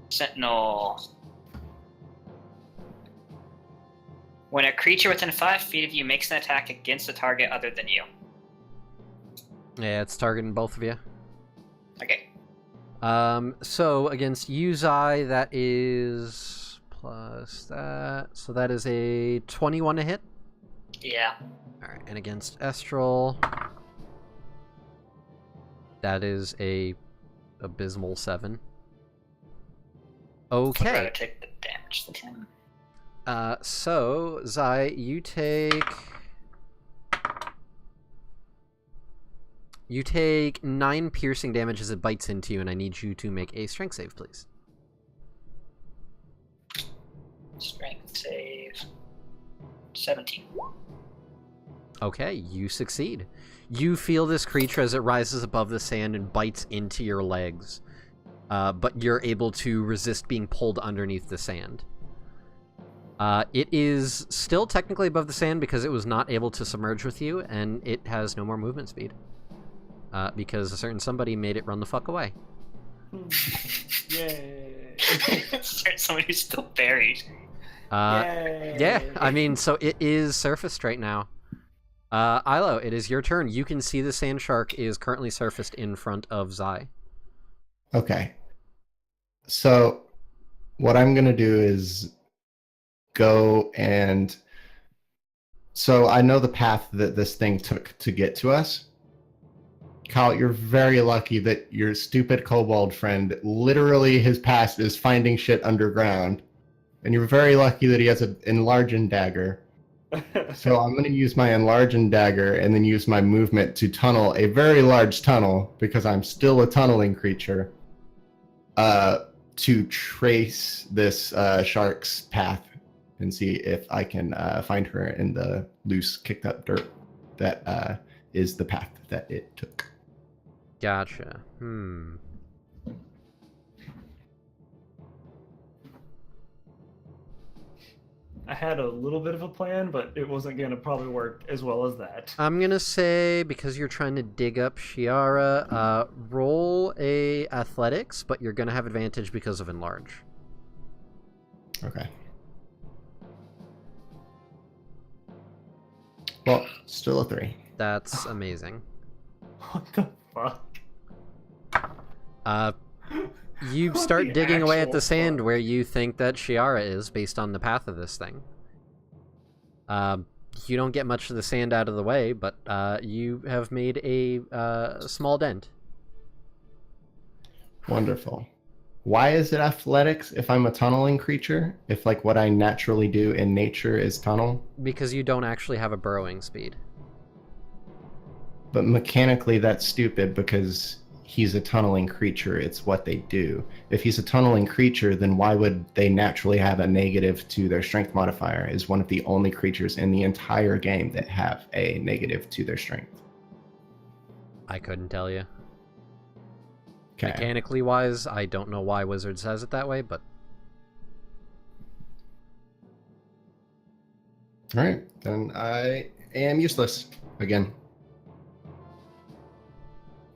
Sentinel. When a creature within 5 feet of you makes an attack against a target other than you. Yeah, it's targeting both of you. Okay. So against Yuzai, that is plus that. So that is a 21 to hit. Yeah. Alright, and against Estral, that is a abysmal 7. I'd Okay. rather take the damage than him. So, Zai, you take 9 piercing damage as it bites into you, and I need you to make a strength save, please. Strength save. 17. Okay, you succeed. You feel this creature as it rises above the sand and bites into your legs, but you're able to resist being pulled underneath the sand. It is still technically above the sand because it was not able to submerge with you, and it has no more movement speed. Because a certain somebody made it run the fuck away. Yay! Somebody who's still buried. Yay! Yeah, I mean, so it is surfaced right now. Ilo, it is your turn. You can see the sand shark is currently surfaced in front of Zai. Okay. So what I'm going to do is go and... So I know the path that this thing took to get to us. Kyle, you're very lucky that your stupid kobold friend, literally his past is finding shit underground. And you're very lucky that he has an enlarging dagger. So I'm going to use my enlarging dagger and then use my movement to tunnel a very large tunnel, because I'm still a tunneling creature, to trace this shark's path and see if I can find her in the loose, kicked up dirt that is the path that it took. Gotcha. I had a little bit of a plan, but it wasn't going to probably work as well as that. I'm gonna say, because you're trying to dig up Shiara, roll a athletics, but you're gonna have advantage because of enlarge. Okay. Well, still a 3. That's amazing. What the fuck? You What start the digging away at actual the sand fuck? where you think that Shiara is, based on the path of this thing. You don't get much of the sand out of the way, but you have made a small dent. Wonderful. Why is it athletics if I'm a tunneling creature? If, like, what I naturally do in nature is tunnel? Because you don't actually have a burrowing speed. But mechanically, that's stupid because he's a tunneling creature. It's what they do. If he's a tunneling creature, then why would they naturally have a negative to their strength modifier? Is one of the only creatures in the entire game that have a negative to their strength. I couldn't tell you. Okay. Mechanically wise, I don't know why Wizards has it that way, but... Alright, then I am useless again.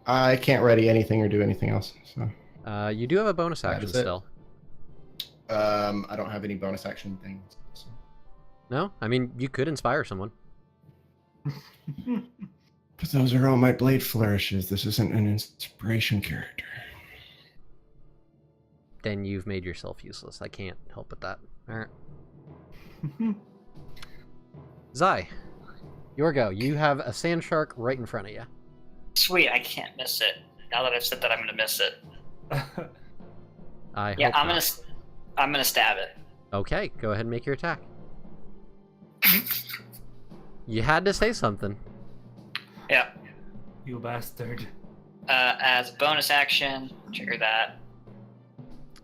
I can't ready anything or do anything else, so... you do have a bonus That action is it. still. I don't have any bonus action things. So. No? I mean, you could inspire someone. But those are all my blade flourishes. This isn't an inspiration character. then you've made yourself useless. I can't help with that. Alright. Zai, your go. You have a sand shark right in front of you. Sweet, I can't miss it. Now that I've said that, I'm gonna miss it. I Yeah, hope I'm not. gonna stab it. Okay, go ahead and make your attack. You had to say something. Yeah. You bastard. As a bonus action, trigger that.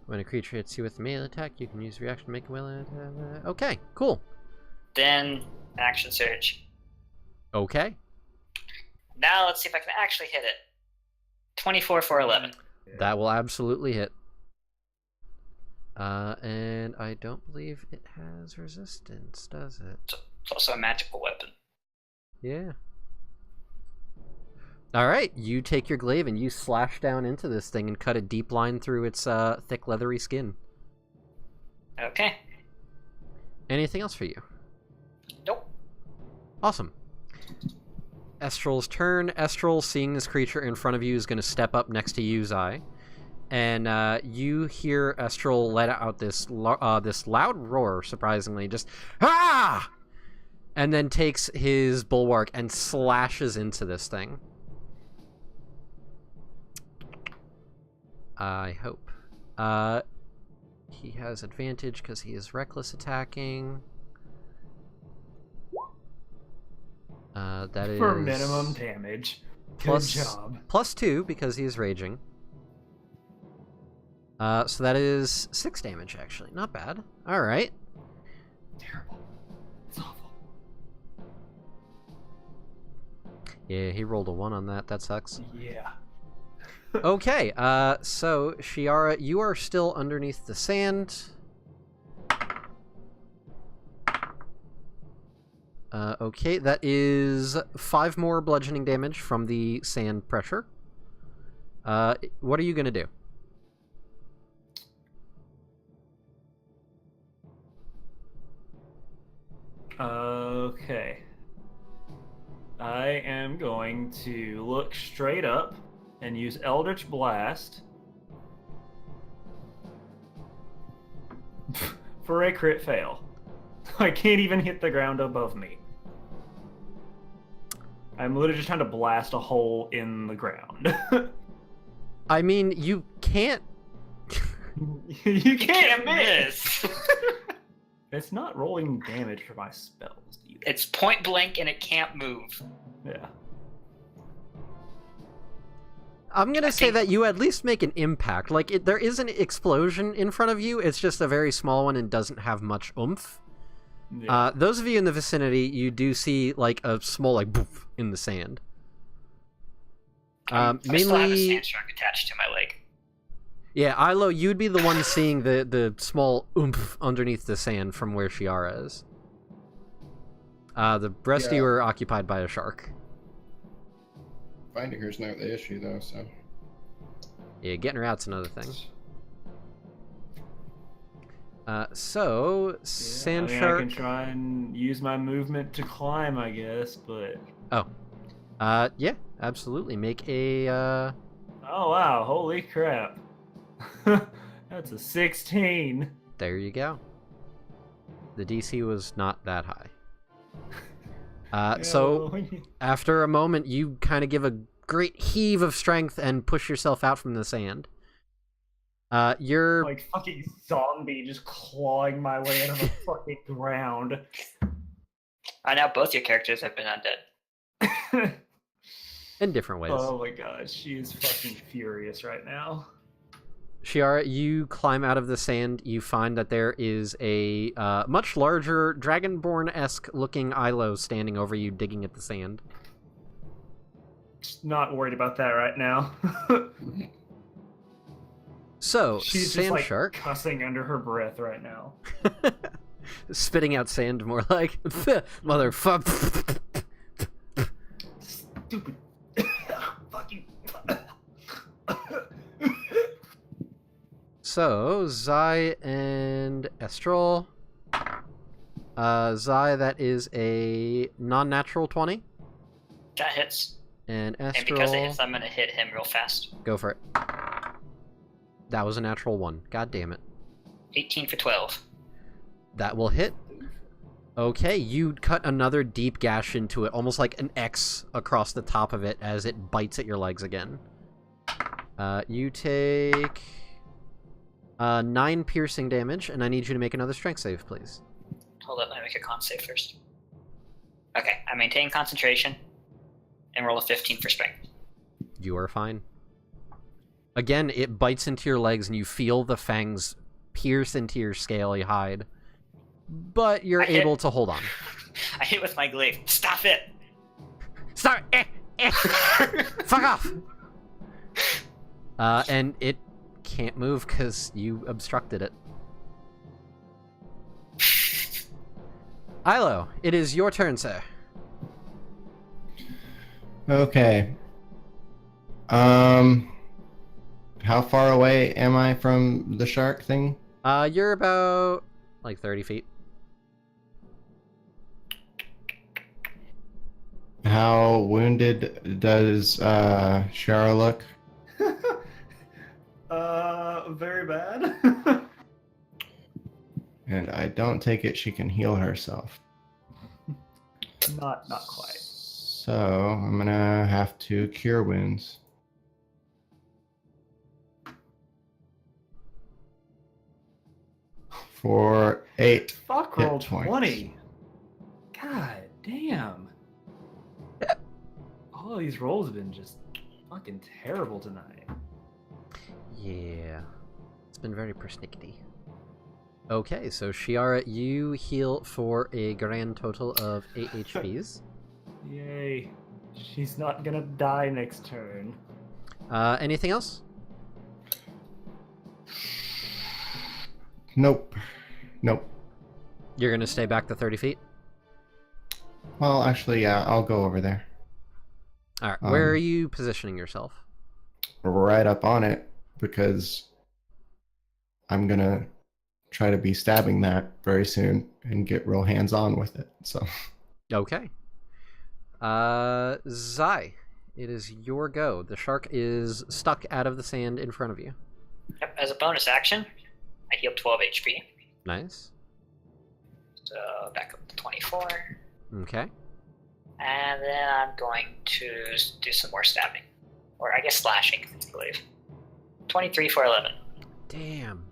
When a creature hits you with a melee attack, you can use reaction to make a melee attack. Okay, cool. Then action surge. Okay. Now let's see if I can actually hit it. 24 for 11. That will absolutely hit. And I don't believe it has resistance, does it? It's also a magical weapon. Yeah. Alright, you take your glaive and you slash down into this thing and cut a deep line through its thick leathery skin. Okay. Anything else for you? Nope. Awesome. Estrel's turn. Estrel, seeing this creature in front of you, is going to step up next to you, Zai. And you hear Estrel let out this loud roar, surprisingly, just ah! And then takes his bulwark and slashes into this thing. I hope. He has advantage because he is reckless attacking. That is For minimum damage. Good job. +2 because he is raging. So that is 6 damage, actually. Not bad. Alright. Terrible. It's awful. Yeah, he rolled a 1 on that. That sucks. Yeah. Okay, so, Shiara, you are still underneath the sand. Okay, that is 5 more bludgeoning damage from the sand pressure. What are you gonna do? Okay. I am going to look straight up and use Eldritch Blast for a crit fail. I can't even hit the ground above me. I'm literally just trying to blast a hole in the ground. I mean, you can't... You can't miss. miss. It's not rolling damage for my spells either. It's point blank and it can't move. Yeah. I'm gonna say that you at least make an impact. Like, there is an explosion in front of you, it's just a very small one and doesn't have much oomph. Yeah. Those of you in the vicinity, you do see, like, a small, like, boof in the sand. I still have a Mainly... sand shark attached to my leg. Yeah, Ilo, you'd be the one seeing the small oomph underneath the sand from where Shiara is. The rest of you are occupied by a shark. Finding her's not the issue, though, so... Yeah, getting her out's another thing. So, sand shark... I can try and use my movement to climb, I guess, but... yeah, absolutely. Make a, Oh, wow, holy crap. That's a 16. There you go. The DC was not that high. So, after a moment, you kind of give a great heave of strength and push yourself out from the sand. You're... like fucking zombie just clawing my way out of the fucking ground. I know both your characters have been undead. in different ways. Oh my god, she is fucking furious right now. Shiara, you climb out of the sand. You find that there is a much larger, Dragonborn-esque looking Ilo standing over you, digging at the sand. Just not worried about that right now. So, She's sand just like shark, cussing under her breath right now. spitting out sand more like, motherfucker. Stupid. Fucking. So, Zai and Estrel. Zai, that is a non-natural 20. That hits. And And because it hits, Estrel, I'm gonna hit him real fast. go for it. That was a natural 1. God damn it. 18 for 12. That will hit. Okay, you cut another deep gash into it, almost like an X across the top of it as it bites at your legs again. You take 9 piercing damage, and I need you to make another strength save, please. Hold up, let me make a con save first. Okay, I maintain concentration and roll a 15 for strength. You are fine. Again, it bites into your legs, and you feel the fangs pierce into your scaly hide. But you're able to hold on. I hit with my glaive. Stop it! Stop! Fuck off! And it can't move because you obstructed it. Ilo, it is your turn, sir. Okay. How far away am I from the shark thing? You're about, like, 30 feet. How wounded does Shara look? Very bad. And I don't take it she can heal herself. Not quite. So I'm gonna have to cure wounds. For 8. Fuck, hit roll points. 20. God damn. All these rolls have been just fucking terrible tonight. Yeah. It's been very persnickety. Okay, so Shiara, you heal for a grand total of 8 HPs. Yay. She's not gonna die next turn. Anything else? Nope. You're gonna stay back to 30 feet? Well, actually, yeah, I'll go over there. Alright, where are you positioning yourself? Right up on it, because I'm gonna try to be stabbing that very soon and get real hands-on with it. So. Okay. Zai, it is your go. The shark is stuck out of the sand in front of you. Yep, as a bonus action, I heal 12 HP. Nice. So back up to 24. Okay. And then I'm going to do some more stabbing. Or I guess slashing, I believe. 23 for 11. Damn.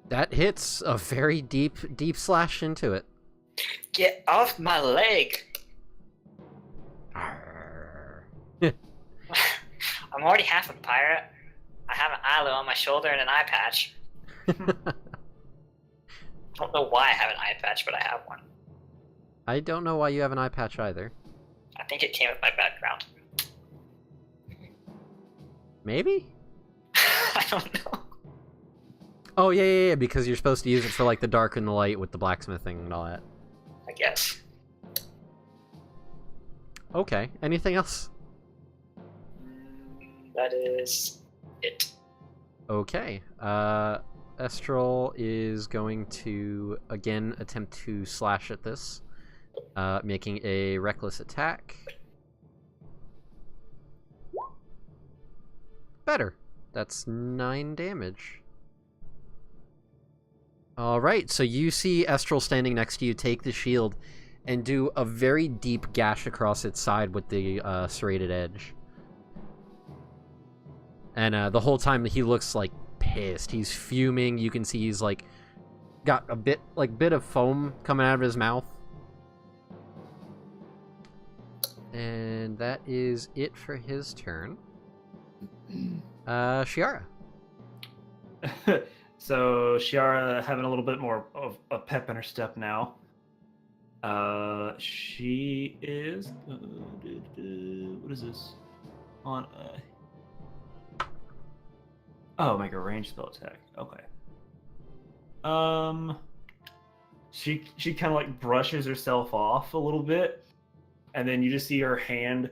That hits a very deep slash into it. Get off my leg! Arr. I'm already half a pirate. I have an eyelid on my shoulder and an eye patch. I don't know why I have an eye patch, but I have one. I don't know why you have an eye patch either. I think it came with my background. Maybe? I don't know. Oh, yeah, because you're supposed to use it for, like, the dark and the light with the blacksmithing and all that. I guess. Okay, anything else? That is it. Okay, Estral is going to, again, attempt to slash at this, making a reckless attack. Better. That's 9 damage. Alright, so you see Estral standing next to you take the shield and do a very deep gash across its side with the serrated edge. And the whole time he looks like pissed. He's fuming. You can see he's like got a bit of foam coming out of his mouth. And that is it for his turn. Shiara. So Shiara having a little bit more of a pep in her step now. She is what is this? On make a ranged spell attack. Okay. She kind of like brushes herself off a little bit, and then you just see her hand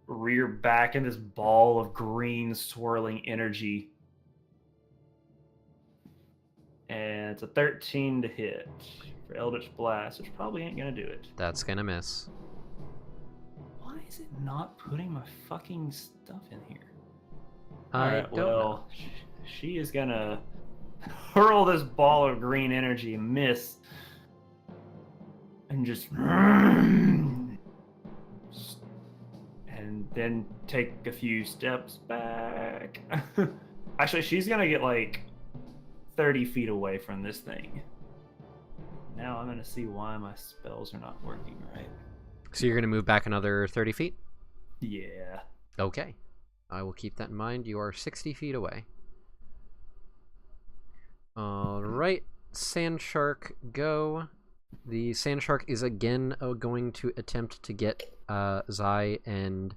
rear back in this ball of green swirling energy. And it's a 13 to hit for Eldritch Blast, which probably ain't gonna do it. That's gonna miss. Why is it not putting my fucking stuff in here? Alright, don't know. well, she is gonna hurl this ball of green energy and miss. And just. And then take a few steps back. Actually, she's gonna get like 30 feet away from this thing. Now I'm gonna see why my spells are not working right. So you're going to move back another 30 feet? Yeah. Okay. I will keep that in mind. You are 60 feet away. Alright. Sand Shark, go. The Sand Shark is again going to attempt to get Zai and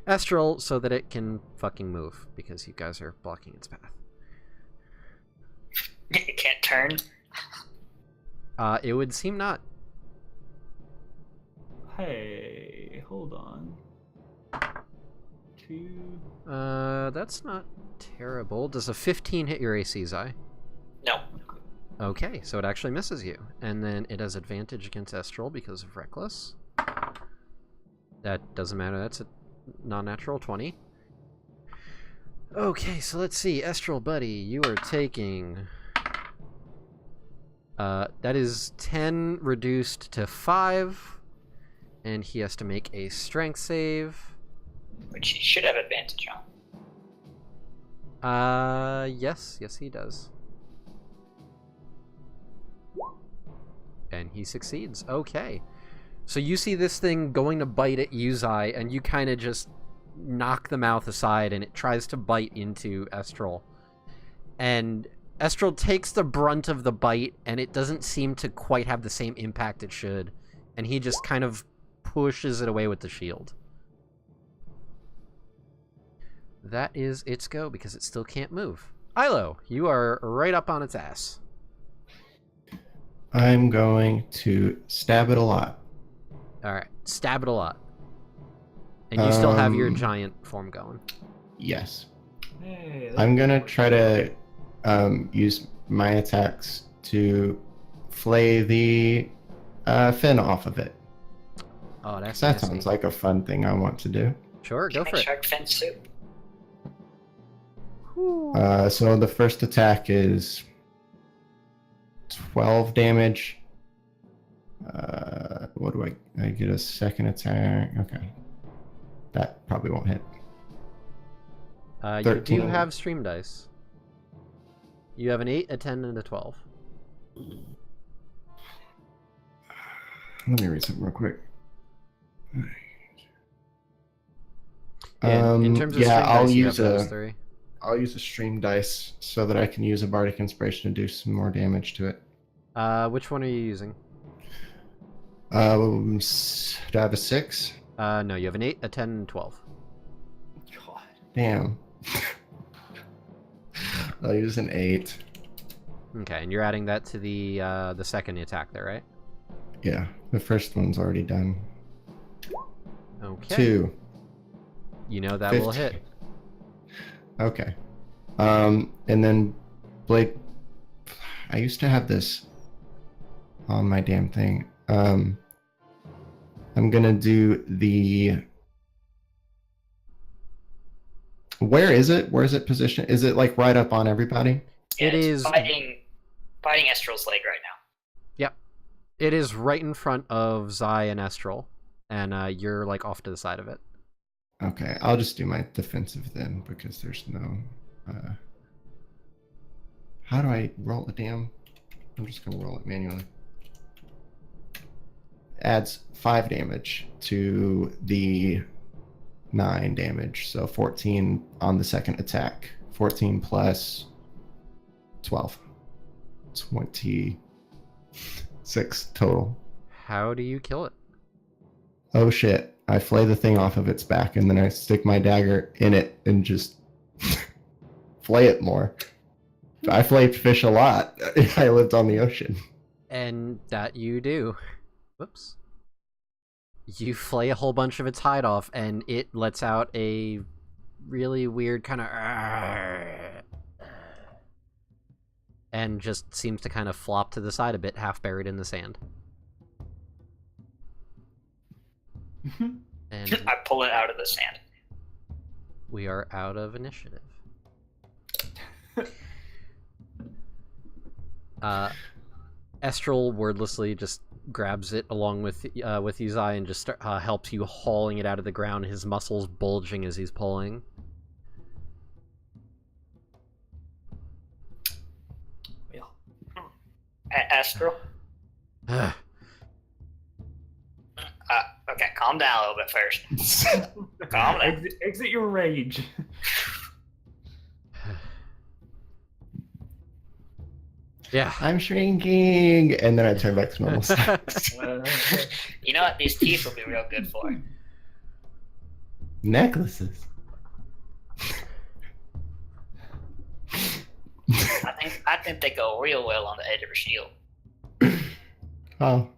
Astral so that it can fucking move, because you guys are blocking its path. It can't turn. It would seem not. Hey, hold on. 2. That's not terrible. Does a 15 hit your AC, Zai? No. Okay, so it actually misses you. And then it has advantage against Estral because of Reckless. That doesn't matter, that's a non-natural 20. Okay, so let's see. Estral, buddy, you are taking... that is 10 reduced to 5. And he has to make a strength save. Which he should have advantage on. Yes he does. And he succeeds. Okay. So you see this thing going to bite at you, Zai, and you kind of just knock the mouth aside, and it tries to bite into Estral. And Estral takes the brunt of the bite, and it doesn't seem to quite have the same impact it should. And he just kind of pushes it away with the shield. That is its go, because it still can't move. Ilo, you are right up on its ass. I'm going to stab it a lot. Alright, stab it a lot. And you still have your giant form going. Yes. Hey, I'm gonna try to use my attacks to flay the fin off of it. Oh, that's That nasty. sounds like a fun thing I want to do. Sure, go Make for it. shark fin soup. So the first attack is 12 damage. What do I get a second attack? Okay. That probably won't hit. You 13. do have stream dice. You have an 8, a 10, and a 12. Let me read something real quick. Yeah, in terms of yeah, stream I'll dice, you use have those a 3. I'll use a stream dice so that I can use a bardic inspiration to do some more damage to it. Which one are you using? Do I have a 6? No, you have an 8, a 10, and 12. God. Damn. I'll use an 8. Okay, and you're adding that to the second attack there, right? Yeah, the first one's already done. Okay. 2. You know that will 15. hit. Okay. And then Blake, I used to have this on my damn thing. I'm gonna do the. Where is it? Where is it positioned? Is it like right up on everybody? Yeah, It it's is- biting Estrel's leg right now. It is right in front of Zai and Estral, and you're like off to the side of it. Okay, I'll just do my defensive then because there's no. How do I roll a damn? I'm just gonna roll it manually. Adds 5 damage to the 9 damage, so 14 on the second attack. 14 plus 12. 26 total. How do you kill it? Oh shit. I flay the thing off of its back and then I stick my dagger in it and just flay it more. I flayed fish a lot if I lived on the ocean. And that you do. Whoops. You flay a whole bunch of its hide off, and it lets out a really weird kind of... and just seems to kind of flop to the side a bit, half buried in the sand. And I pull it out of the sand. we are out of initiative. Estral wordlessly just grabs it along with Uzai and just helps you hauling it out of the ground, his muscles bulging as he's pulling. Astral? Okay, calm down a little bit first. Calm down. Exit your rage. Yeah. I'm shrinking, and then I turn back to normal size. You know what? These teeth will be real good for. Necklaces. I think they go real well on the edge of a shield. Oh.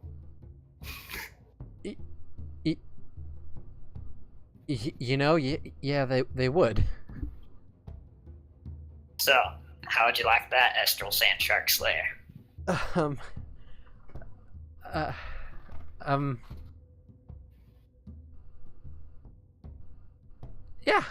You know, yeah, they would. So, how would you like that, Estral Sand Shark Slayer? Yeah.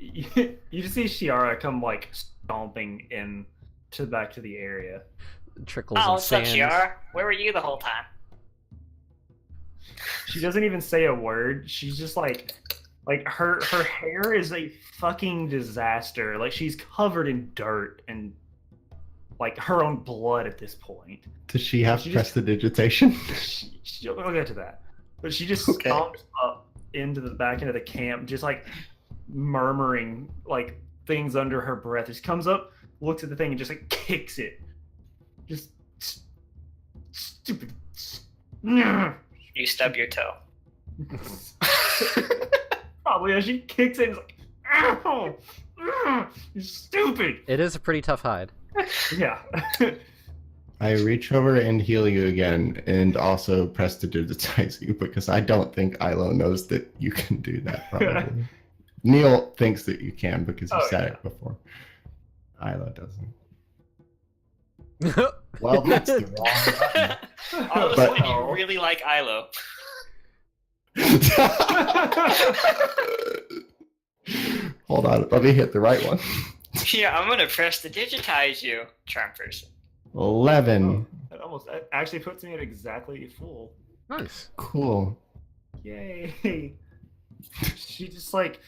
You just see Shiara come like stomping in to back to the area. Trickles Oh, of what's up, sand. Shiara? Where were you the whole time? She doesn't even say a word. She's just like her hair is a fucking disaster. Like she's covered in dirt and like her own blood at this point. Does she have She just- prestidigitation? We'll get to that. But she just Okay. stomps up into the back end of the camp, just like murmuring like things under her breath. Just comes up, looks at the thing, and just like kicks it. Just stupid. You stub your toe. Probably as she kicks it, it's like, ow, you stupid. It is a pretty tough hide. Yeah. I reach over and heal you again, and also prestidigitize you, because I don't think Ilo knows that you can do that, probably. Neil thinks that you can, because he said it before. Ilo doesn't. Well, that's the wrong button. All of a But- sudden, you really like Ilo. Hold on, let me hit the right one. Yeah, I'm gonna press to digitize you, charm person. 11. That almost that actually puts me at exactly full. Nice. Cool. Yay. She just like.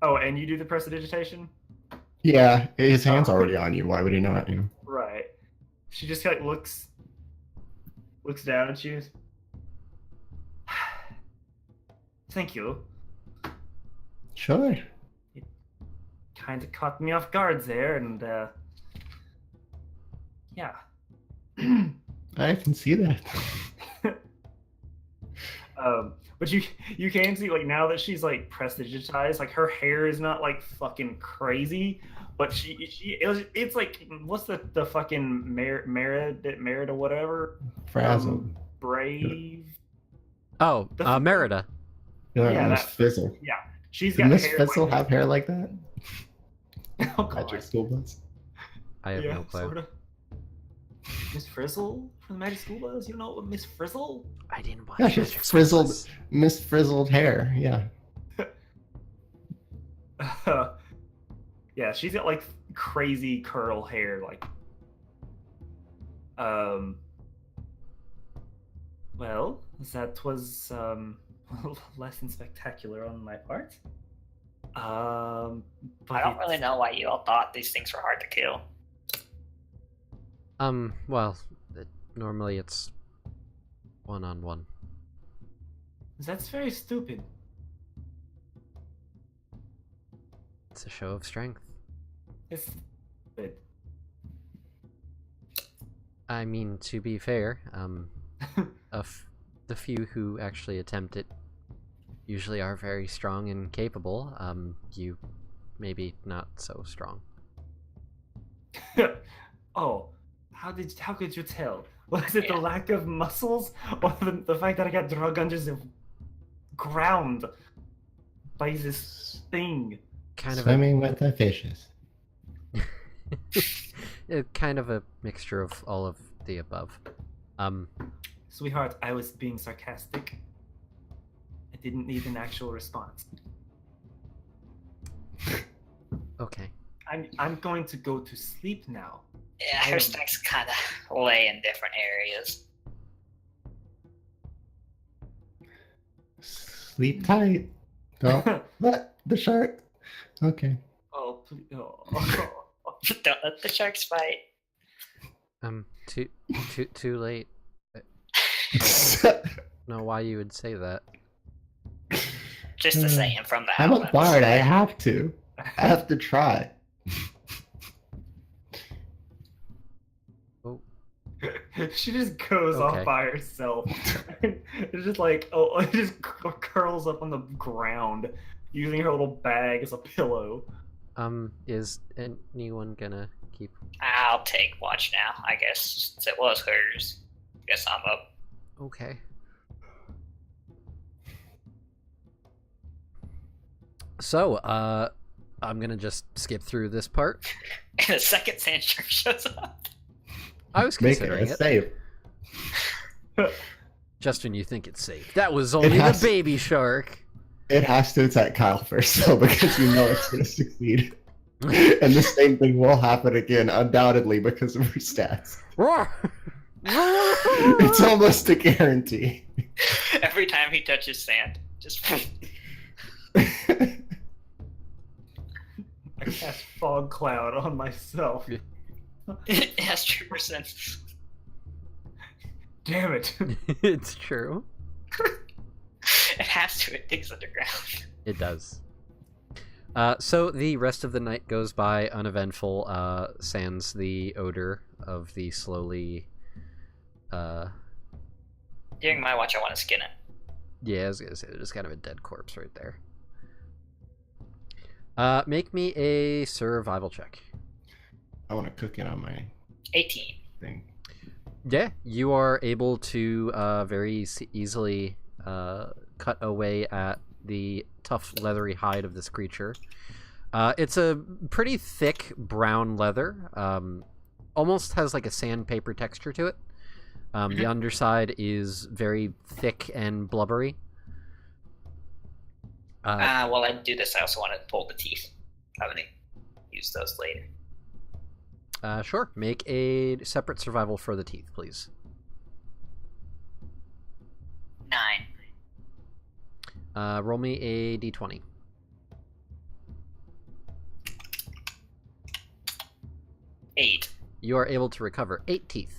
Oh, and you do the prestidigitation? Yeah, his hand's already on you. Why would he not? You know. Right. She just like looks down at you. Thank you. Sure. Kind of caught me off guard there, and yeah. I can see that. But you can see like now that she's like prestidigitized, like her hair is not like fucking crazy, but it's like what's the fucking Merida or whatever. Frazzled. Brave. Oh, Merida. yeah, Miss that- Fizzle. Yeah, she's Did got Miss hair Fizzle like, have hair like that? oh, God. Magic School Bus. I have Yeah, no clue. sorta. Miss Frizzle from the Magic School Bus? You know Miss Frizzle? I didn't watch Yeah, she's Magic frizzled. Schools. Miss Frizzled hair. Yeah. Yeah, she's got like crazy curl hair, like. Well, that was less than spectacular on my part. But I don't really know why you all thought these things were hard to kill. Well, normally it's one-on-one. That's very stupid. It's a show of strength. It's stupid. I mean, to be fair, the few who actually attempt it usually are very strong and capable. You maybe not so strong. Oh, how could you tell? Was it the lack of muscles, or the fact that I got drug under the ground by this thing? Kind of Swimming with the fishes. kind of a mixture of all of the above. Sweetheart, I was being sarcastic. I didn't need an actual response. Okay. I'm going to go to sleep now. Yeah, her snacks kind of lay in different areas. Sleep tight. Don't let the shark. Okay. Oh, please. Oh. Don't let the sharks fight. Too late. No, why you would say that? Just the saying from the I'm a Howlands. bard. I have to. I have to try. Oh, She just goes Okay. off by herself. It's just like, it just curls up on the ground, using her little bag as a pillow. is anyone gonna keep? I'll take watch now, I guess, since it was hers. Guess I'm up. Okay. So, I'm gonna just skip through this part. And the second sand shark shows up. I was Make considering it a it. save. Justin, you think it's safe? That was only has- the baby shark. It has to attack Kyle first, though, because you know it's going to succeed. And the same thing will happen again, undoubtedly, because of her stats. It's almost a guarantee. Every time he touches sand, just I cast fog cloud on myself. it has true sense. Damn it. It's true. It has to. It digs underground. It does. So the rest of the night goes by uneventful, sans the odor of the slowly... During my watch, I want to skin it. Yeah, I was gonna say, there's kind of a dead corpse right there. Make me a survival check. I want to cook it on my 18. thing. Yeah, you are able to very easily cut away at the tough, leathery hide of this creature. It's a pretty thick brown leather. Almost has like a sandpaper texture to it. The underside is very thick and blubbery. While I do this, I also want to pull the teeth. I'm going to use those later. Sure. Make a separate survival for the teeth, please. 9. Roll me a d20. 8. You are able to recover 8 teeth.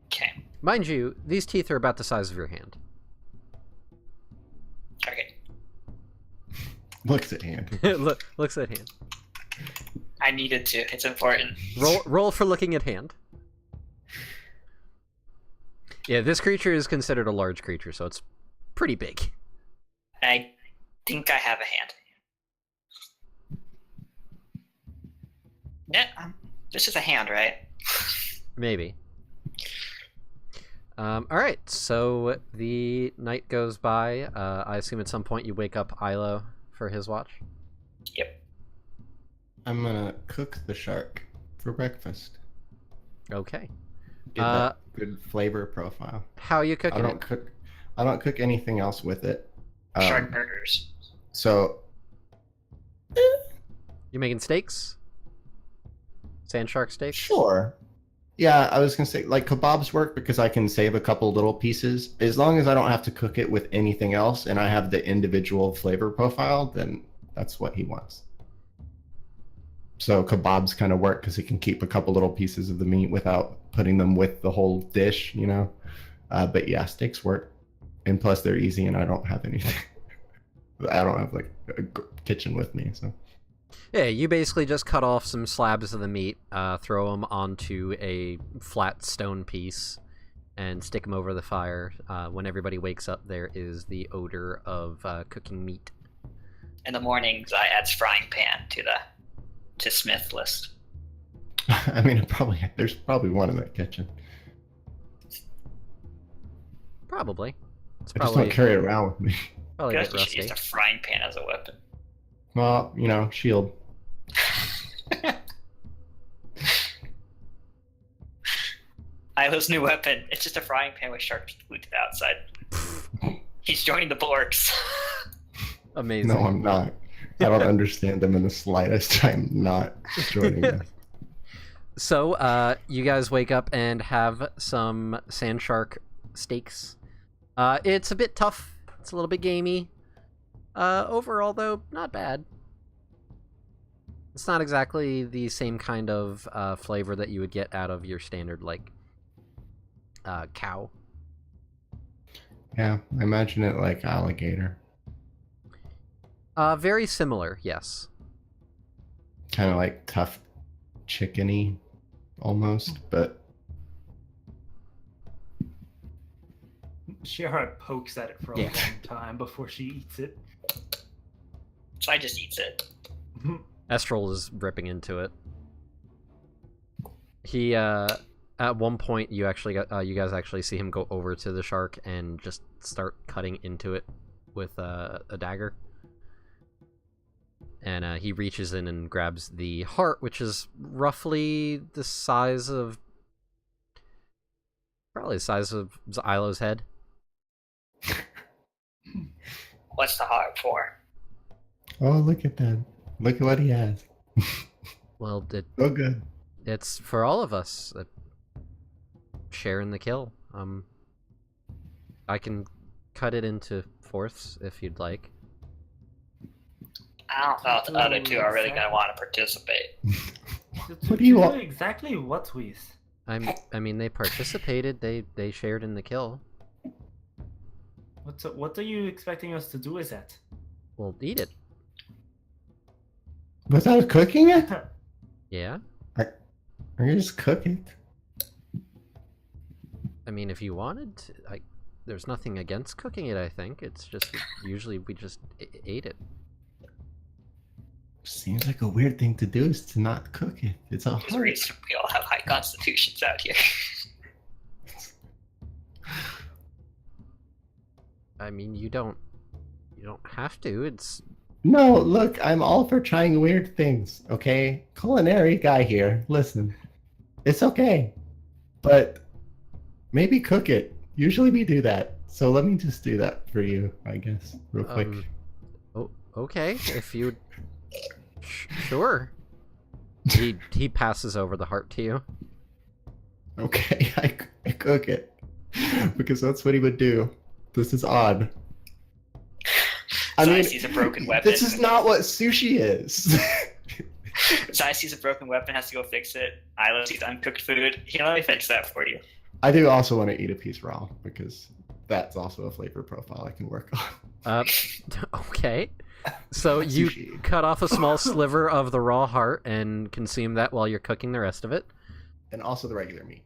Okay. Mind you, these teeth are about the size of your hand. Okay. Looks at hand. Looks at hand. I needed to. It's important. Roll for looking at hand. Yeah, this creature is considered a large creature, so it's pretty big. I think I have a hand. Yeah, this is a hand, right? Maybe. Alright, so the night goes by. I assume at some point you wake up Ilo for his watch? Yep. I'm gonna cook the shark for breakfast. Okay. Get that good flavor profile. How are you cooking it? I don't cook anything else with it. Shark burgers. So You making steaks? Sand shark steaks? sure. Yeah, I was gonna say like kebabs work because I can save a couple little pieces. As long as I don't have to cook it with anything else and I have the individual flavor profile, then that's what he wants. So kebabs kind of work because he can keep a couple little pieces of the meat without putting them with the whole dish, you know. But yeah, steaks work, and plus they're easy, and I don't have anything. I don't have like a kitchen with me, so. Yeah, you basically just cut off some slabs of the meat, throw them onto a flat stone piece, and stick them over the fire. When everybody wakes up, there is the odor of cooking meat. In the mornings, I add frying pan to Smith list. I mean, there's probably one in that kitchen. Probably. It's I just probably don't carry it around with me. probably a Guess bit you should rusty. use a frying pan as a weapon. Well, you know, shield. Ilo's new weapon. It's just a frying pan with sharp food to the outside. He's joining the Borgs. Amazing. No, I'm not. I don't understand them in the slightest. I'm not joining them. So, you guys wake up and have some sand shark steaks. It's a bit tough. It's a little bit gamey. Overall, though, not bad. It's not exactly the same kind of flavor that you would get out of your standard, like, cow. Yeah, I imagine it like alligator. Very similar, yes. Kind of like tough chickeny, almost, but Shiara pokes at it for a Yeah. long time before she eats it. So I just eats it. Estral is ripping into it. He, at one point, you guys actually see him go over to the shark and just start cutting into it with a dagger. And he reaches in and grabs the heart, which is roughly the size of... probably the size of Ilo's head. What's the heart for? oh, look at that. Look at what he has. Well, So good. it's for all of us. Share in the kill. I can cut it into fourths if you'd like. I don't know if the other two are really going to want to participate. What do you want? Exactly what with? I mean, they participated. They shared in the kill. What are you expecting us to do with that? Well, eat it. Without cooking it? Yeah. Or you just cook it? I mean, if you wanted, there's nothing against cooking it. I think it's just usually we just ate it. Seems like a weird thing to do is to not cook it. It's a Because heart. we all have high constitutions out here. I mean, you don't have to. It's No, look, I'm all for trying weird things, okay? Culinary guy here. Listen, it's okay. But maybe cook it. Usually we do that. So let me just do that for you, I guess, real quick. Oh, okay. If you sure. He passes over the heart to you. Okay, I cook it. Because that's what he would do. This is odd. Zai sees a broken weapon. This is not what sushi is. Zai sees a broken weapon, has to go fix it. Ilo sees uncooked food. He'll only fix that for you. I do also want to eat a piece raw because that's also a flavor profile I can work on. Okay. So you Sushi. cut off a small sliver of the raw heart and consume that while you're cooking the rest of it, And also the regular meat.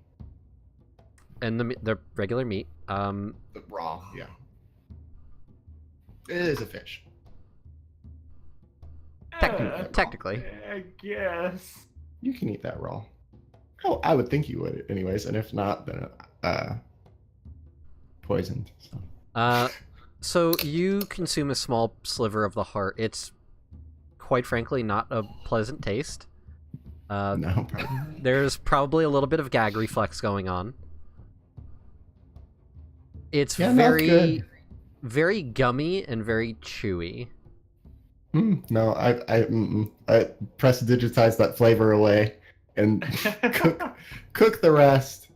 and the regular meat. The raw, yeah. It is a fish. Technically. I guess. You can eat that raw. Oh, I would think you would, anyways. And if not, then poisoned. So. So you consume a small sliver of the heart. It's quite frankly not a pleasant taste. No, probably. There's probably a little bit of gag reflex going on. It's Yeah, no, it's good. very gummy and very chewy. No, I press digitize that flavor away and cook the rest.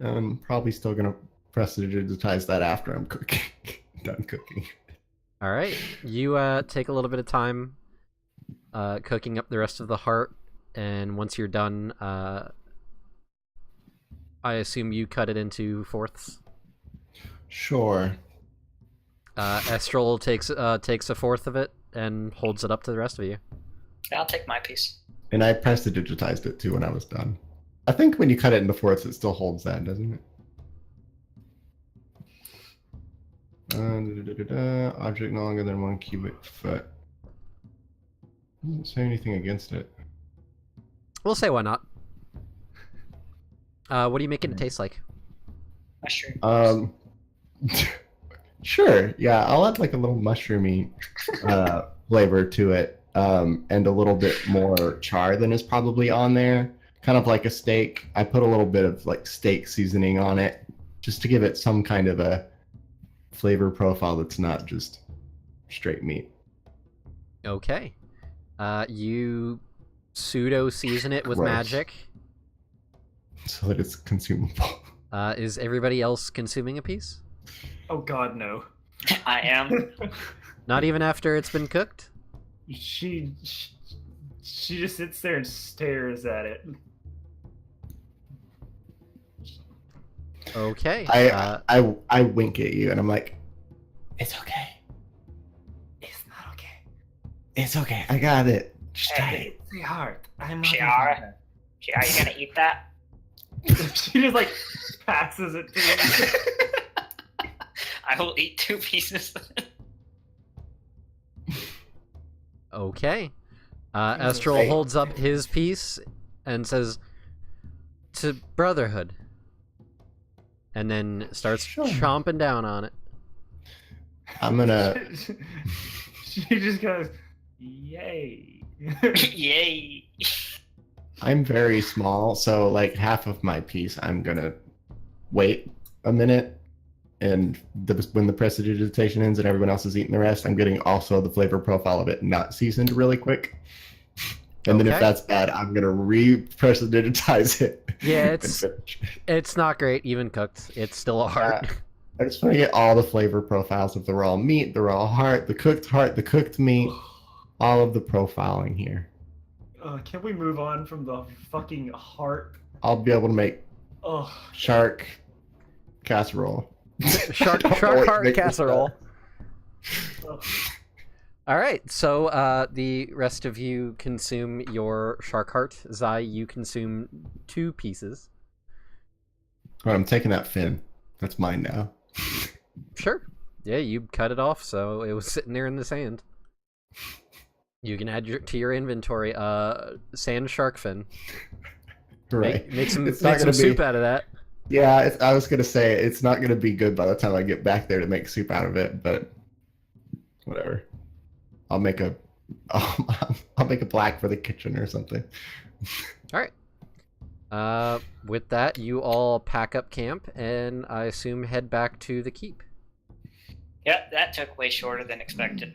I'm probably still gonna press digitize that after I'm cooking. Done cooking. All right, you take a little bit of time cooking up the rest of the heart, and once you're done, I assume you cut it into fourths. Sure. Estral takes a fourth of it and holds it up to the rest of you. I'll take my piece. And I press digitized it too when I was done. I think when you cut it into fourths, it still holds that, doesn't it? Object no longer than 1 cubic foot. Doesn't say anything against it. We'll say why not. What are you making it taste like? Mushroom. Sure. Yeah, I'll add like a little mushroomy flavor to it, and a little bit more char than is probably on there, kind of like a steak. I put a little bit of like steak seasoning on it just to give it some kind of a flavor profile that's not just straight meat. Okay. You pseudo season it with Gross. magic. So that it's consumable. Is everybody else consuming a piece? Oh God, no. I am. Not even after it's been cooked? She just sits there and stares at it. Okay. I wink at you and I'm like, it's okay. It's not okay. It's okay. I got it. Just try Hey. it. It's hard. I'm not. Shiara? Are you gonna eat that? She just like passes it to me. I will eat 2 pieces. Okay. Jesus. Estral Hey. holds up his piece and says, "To Brotherhood." And then starts Sure. chomping down on it. I'm gonna. She just goes, "Yay!" Yay! I'm very small, so like half of my piece, I'm gonna wait a minute, and when the prestidigitation ends and everyone else is eating the rest, I'm getting also the flavor profile of it not seasoned really quick. And then if Okay. that's bad, I'm gonna re-prestidigitize it. Yeah, and finish. it's not great even cooked. It's still a heart. I just want to get all the flavor profiles of the raw meat, the raw heart, the cooked meat, all of the profiling here. Can we move on from the fucking heart? I'll be able to make Oh, shark casserole. Shark I don't know what heart makes this casserole. oh. All right, so the rest of you consume your shark heart. Zai, you consume 2 pieces. All right, I'm taking that fin. That's mine now. Sure. Yeah, you cut it off, so it was sitting there in the sand. You can add to your inventory sand shark fin. Right. Make some, It's not make some gonna soup be- out of that. Yeah, I was gonna say it's not gonna be good by the time I get back there to make soup out of it, but whatever. I'll make a black for the kitchen or something. All right. With that, you all pack up camp and I assume head back to the keep. Yep, that took way shorter than expected.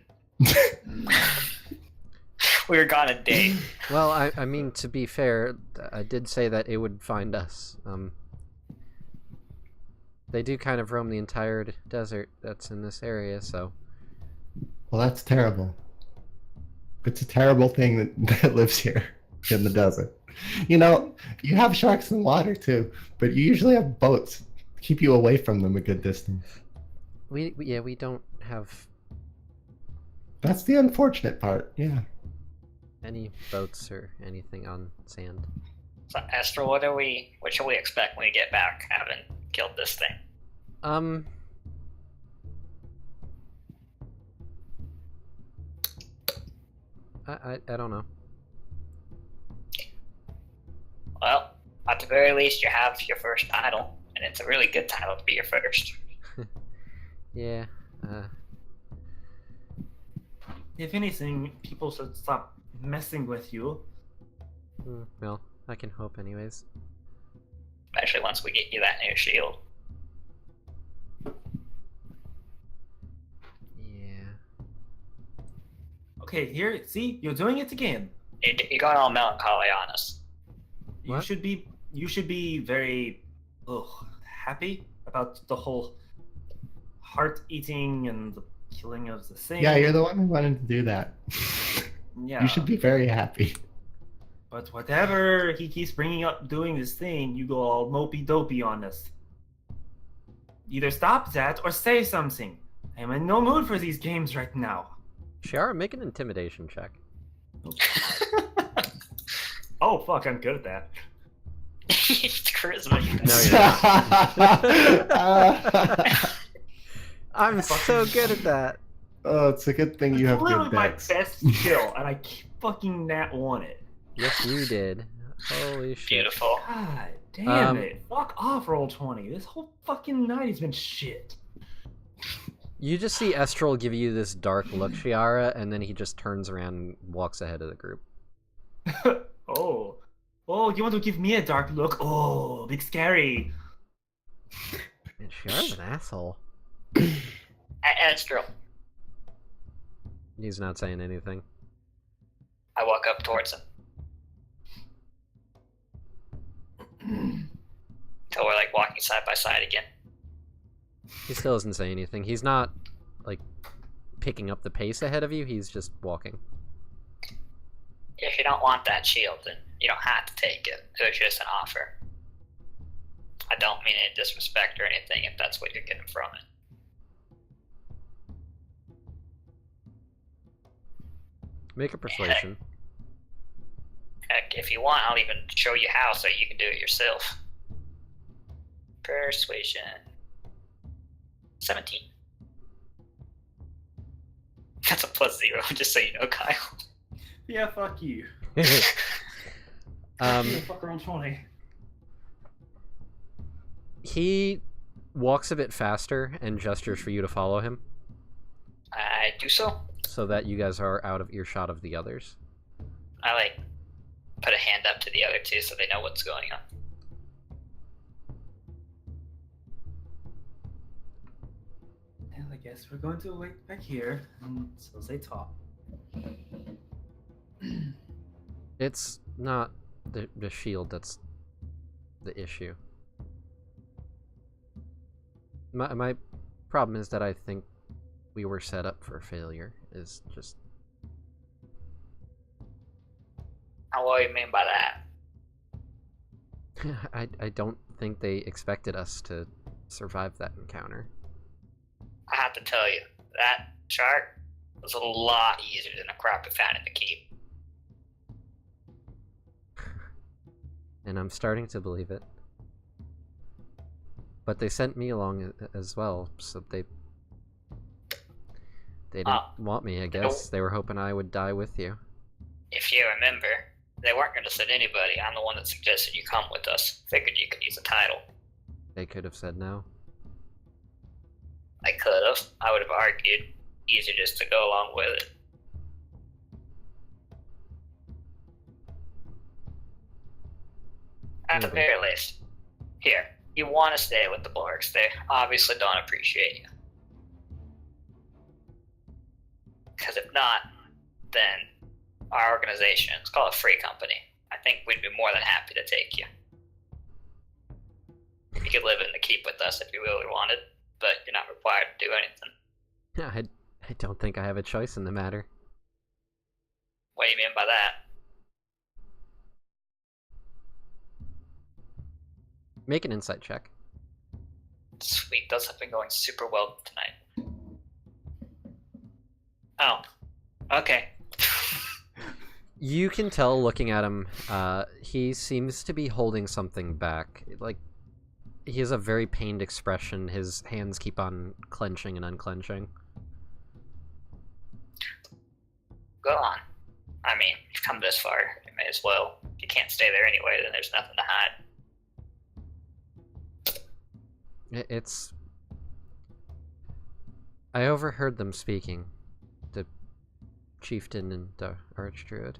We were gone a day. Well, I mean, to be fair, I did say that it would find us. They do kind of roam the entire desert that's in this area, so... Well, that's terrible. It's a terrible thing that lives here in the desert. You know, you have sharks in the water too, but you usually have boats to keep you away from them a good distance. We don't have That's the unfortunate part. Yeah. any boats or anything on sand. So, Astral, what should we expect when we get back, having killed this thing? I don't know. Well, at the very least, you have your first title, and it's a really good title to be your first. Yeah. If anything, people should stop messing with you. Well, I can hope anyways. Especially once we get you that new shield. Yeah. Okay, here, see, you're doing it again. You got all melancholy on us. You What? should be very happy about the whole heart eating and the killing of the thing. Yeah, you're the one who wanted to do that. Yeah. You should be very happy. But whatever he keeps bringing up doing this thing, you go all mopey dopey on us. Either stop that or say something. I am in no mood for these games right now. Shiara, make an intimidation check. Oh fuck, I'm good at that. It's charisma. You No, know. you're I'm so good at that. Oh, it's a good thing you have Literally good my decks. best skill, and I fucking nat won it. Yes, you did. Holy shit. Beautiful. God damn Um, it. Fuck off, Roll20. This whole fucking night has been shit. You just see Estral give you this dark look, Shiara, and then he just turns around and walks ahead of the group. Oh. Oh, you want to give me a dark look? Oh, big scary. Man, Shiara's an asshole. Astro. He's not saying anything. I walk up towards him. Till we're like walking side by side again. He still doesn't say anything. He's not, like, picking up the pace ahead of you, he's just walking. If you don't want that shield, then you don't have to take it. It was just an offer. I don't mean any disrespect or anything if that's what you're getting from it. Make a persuasion. Heck, if you want, I'll even show you how so you can do it yourself. Persuasion. 17. That's a +0, just so you know, Kyle. Yeah, fuck you. Um, Fuck around 20. he walks a bit faster and gestures for you to follow him, I do so. so that you guys are out of earshot of the others. I like put a hand up to the other two so they know what's going on. Well, I guess we're going to wait back here until they talk. It's not the shield that's the issue. My problem is that I think we were set up for failure, is just... What do you mean by that? I don't think they expected us to survive that encounter. I have to tell you, that shark was a lot easier than a crap we found in the keep. And I'm starting to believe it. But they sent me along as well, so they didn't want me, I guess. They were hoping I would die with you. If you remember, they weren't going to send anybody. I'm the one that suggested you come with us. Figured you could use a title. They could have said no. I could have. I would have argued. Easier just to go along with it. At the Maybe. very least, here, you want to stay with the Borgs. They obviously don't appreciate you. Because if not, then our organization, it's called a free company. I think we'd be more than happy to take you. You could live in the keep with us if you really wanted, but you're not required to do anything. I don't think I have a choice in the matter. What do you mean by that? Make an insight check. Sweet, those have been going super well tonight. Oh, okay. You can tell looking at him, he seems to be holding something back. Like, he has a very pained expression. His hands keep on clenching and unclenching. Go on. I mean, you've come this far, you may as well. If you can't stay there anyway, then there's nothing to hide. It's... I overheard them speaking. The chieftain and the archdruid.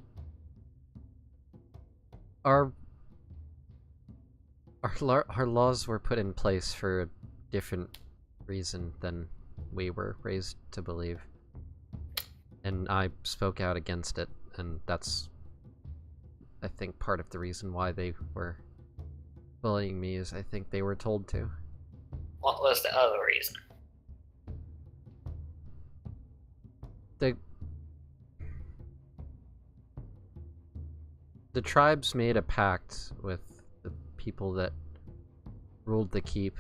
Our laws were put in place for a different reason than we were raised to believe. And I spoke out against it, and that's, I think, part of the reason why they were bullying me, is I think they were told to. What was the other reason? The tribes made a pact with the people that ruled the keep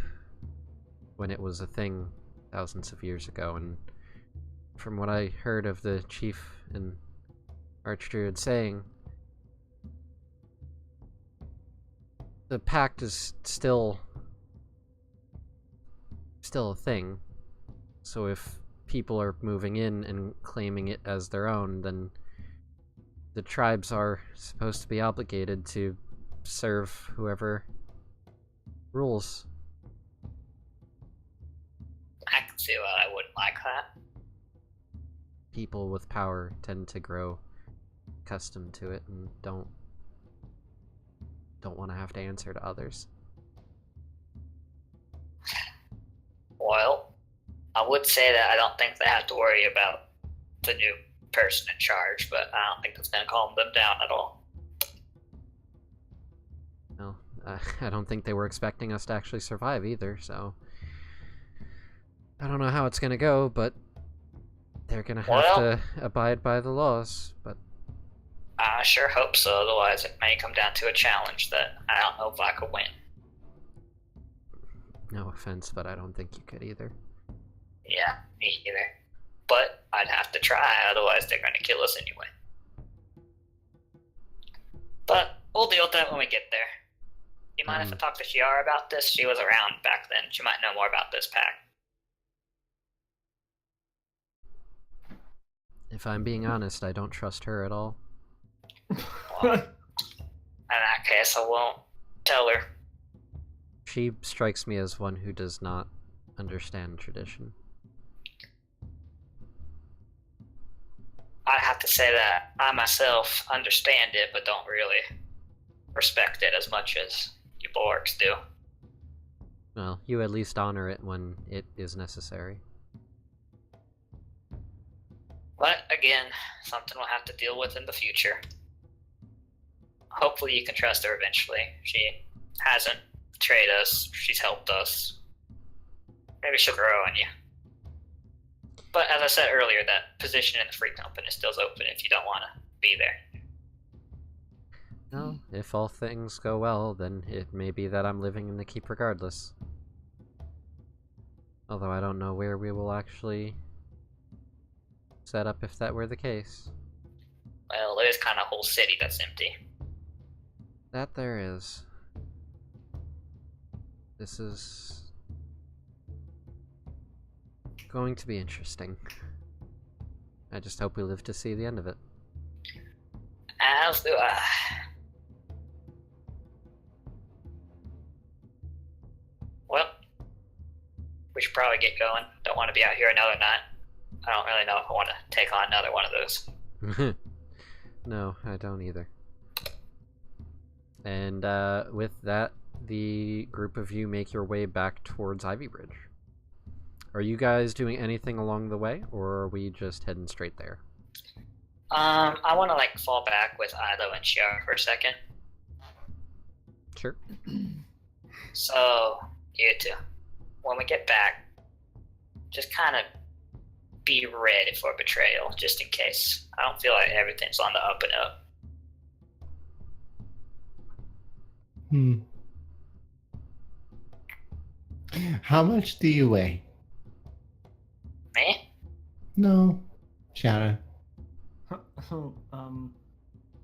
when it was a thing thousands of years ago, and from what I heard of the chief and archdruid saying, the pact is still a thing. So if people are moving in and claiming it as their own, then the tribes are supposed to be obligated to serve whoever rules. I can see why I wouldn't like that. People with power tend to grow accustomed to it and don't don't want to have to answer to others. Well, I would say that I don't think they have to worry about the new person in charge, but I don't think that's going to calm them down at all. Well, I don't think they were expecting us to actually survive either, so... I don't know how it's gonna go, but they're gonna have to abide by the laws, but... I sure hope so, otherwise it may come down to a challenge that I don't know if I could win. No offense, but I don't think you could either. Yeah, me either. But I'd have to try, otherwise they're going to kill us anyway. But we'll deal with that when we get there. Do you mind if I talk to Shiara about this? She was around back then. She might know more about this pack. If I'm being honest, I don't trust her at all. Well, in that case, I won't tell her. She strikes me as one who does not understand tradition. I have to say that I myself understand it, but don't really respect it as much as you Borgs do. Well, you at least honor it when it is necessary. But again, something we'll have to deal with in the future. Hopefully you can trust her eventually. She hasn't betrayed us, she's helped us. Maybe she'll grow on you. But as I said earlier, that position in the Free Company is still open if you don't want to be there. Well, if all things go well, then it may be that I'm living in the keep regardless. Although I don't know where we will actually set up if that were the case. Well, there's kind of a whole city that's empty. That there is. This is going to be interesting. I just hope we live to see the end of it. As do I. Well, we should probably get going. Don't want to be out here another night. I don't really know if I want to take on another one of those. No, I don't either. And with that, the group of you make your way back towards Ivy Bridge. Are you guys doing anything along the way, or are we just heading straight there? I want to fall back with Ilo and Shiara for a second. Sure. So, you two, when we get back, just kind of be ready for betrayal, just in case. I don't feel like everything's on the up and up. How much do you weigh? Me? No, Shara.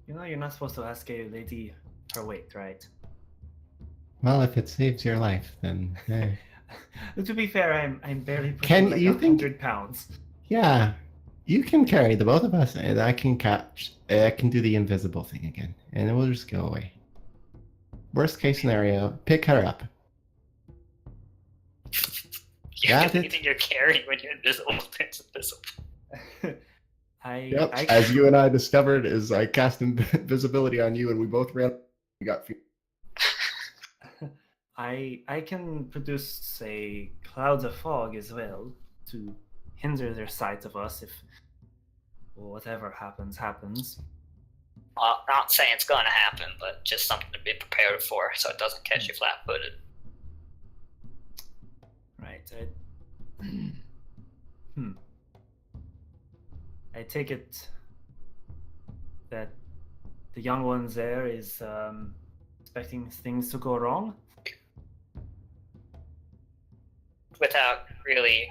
You're not supposed to ask a lady her weight, right? Well, if it saves your life, then To be fair, I'm barely Can pushing you think- 100 pounds. yeah, you can carry the both of us, and I can do the invisible thing again, and it will just go away. Worst case scenario, pick her up. Got it. Anything you're carrying when you're invisible, it's invisible. Yep. As you and I discovered, is I cast invisibility on you, and we both ran. We got. I can produce, say, clouds of fog as well to hinder their sight of us if whatever happens. Well, not saying it's going to happen, but just something to be prepared for so it doesn't catch you flat-footed. Right. I take it that the young ones there is expecting things to go wrong. Without really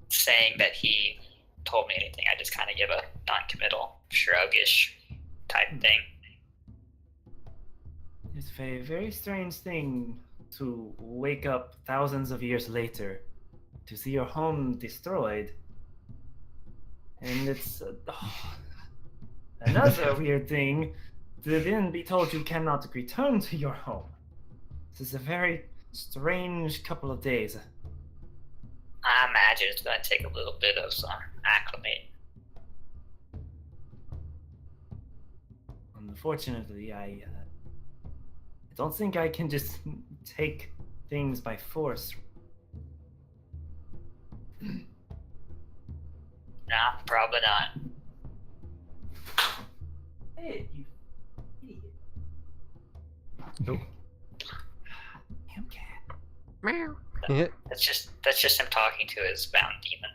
saying that he told me anything, I just kind of give a non-committal, shrug-ish type thing. It's a very strange thing to wake up thousands of years later to see your home destroyed. And it's another weird thing to then be told you cannot return to your home. This is a very strange couple of days. I imagine it's going to take a little bit of acclimate. Unfortunately, I don't think I can just take things by force. Nah, probably not. Hey, you idiot. Nope. Damn cat. Meow. That's just him talking to his bound demon.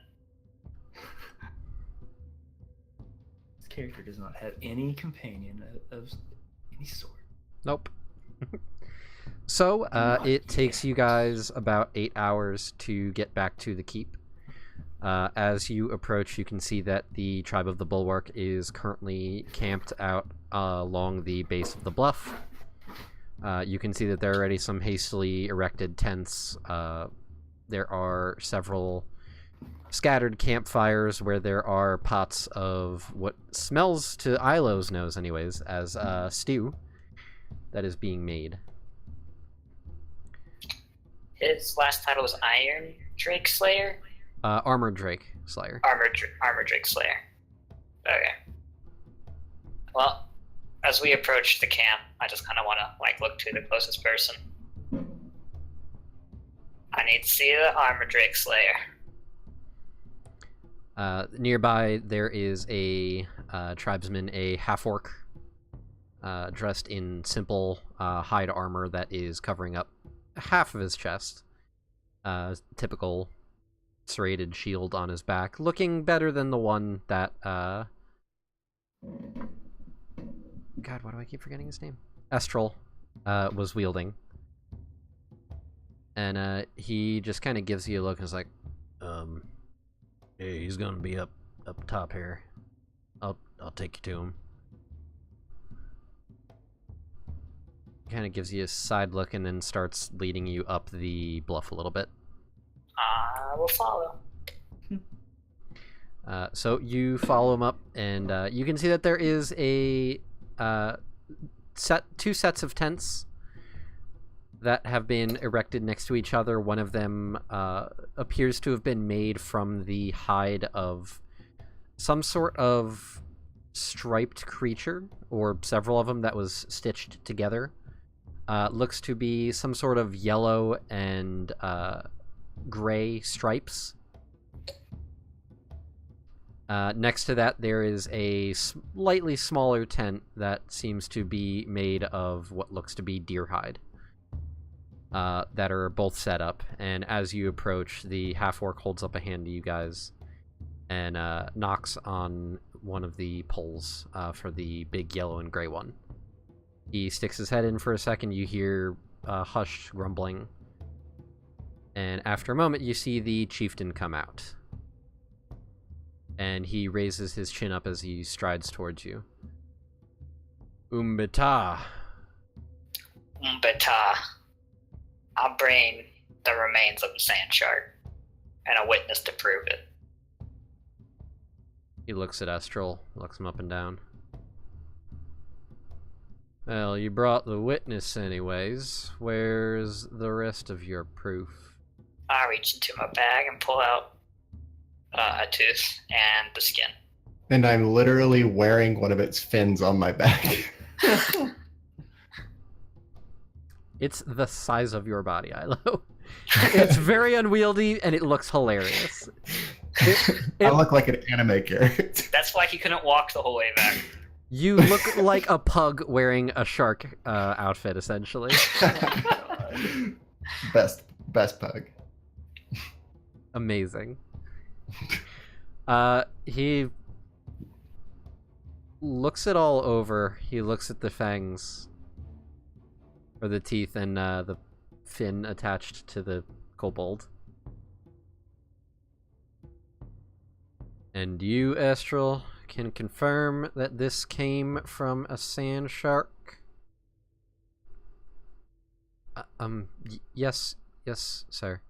This character does not have any companion of any sort. Nope. So, it takes you guys about 8 hours to get back to the keep. As you approach, you can see that the Tribe of the Bulwark is currently camped out along the base of the bluff. You can see that there are already some hastily erected tents. There are several scattered campfires where there are pots of what smells, to Ilo's nose anyways, as stew that is being made. His last title was Iron Drake Slayer? Armored Drake Slayer. Armor Drake Slayer. Okay. Well, as we approach the camp, I just kind of want to look to the closest person. I need to see the Armor Drake Slayer. Nearby, there is a tribesman, a half-orc, dressed in simple hide armor that is covering up half of his chest. Typical serrated shield on his back, looking better than the one that God, why do I keep forgetting his name? Estral was wielding. And he just kind of gives you a look and is like, hey, he's gonna be up top here. I'll take you to him. Kind of gives you a side look and then starts leading you up the bluff a little bit. I will follow. So you follow him up, and you can see that there is a two sets of tents that have been erected next to each other. One of them appears to have been made from the hide of some sort of striped creature, or several of them that was stitched together. Looks to be some sort of yellow and gray stripes. Next to that, there is a slightly smaller tent that seems to be made of what looks to be deer hide. That are both set up, and as you approach, the half-orc holds up a hand to you guys and knocks on one of the poles for the big yellow and gray one. He sticks his head in for a second. You hear hushed grumbling, and after a moment, you see the chieftain come out. And he raises his chin up as he strides towards you. Umbita. I'll bring the remains of the sand shark and a witness to prove it. He looks at Estral, looks him up and down. Well, you brought the witness anyways. Where's the rest of your proof? I reach into my bag and pull out a tooth and the skin. And I'm literally wearing one of its fins on my back. It's the size of your body, Ilo. It's very unwieldy, and it looks hilarious. I look like an anime character. That's why he couldn't walk the whole way back. You look like a pug wearing a shark outfit, essentially. Best pug. Amazing. He looks it all over. He looks at the fangs, or the teeth, and the fin attached to the kobold. And you, Estral, can confirm that this came from a sand shark? Yes, sir.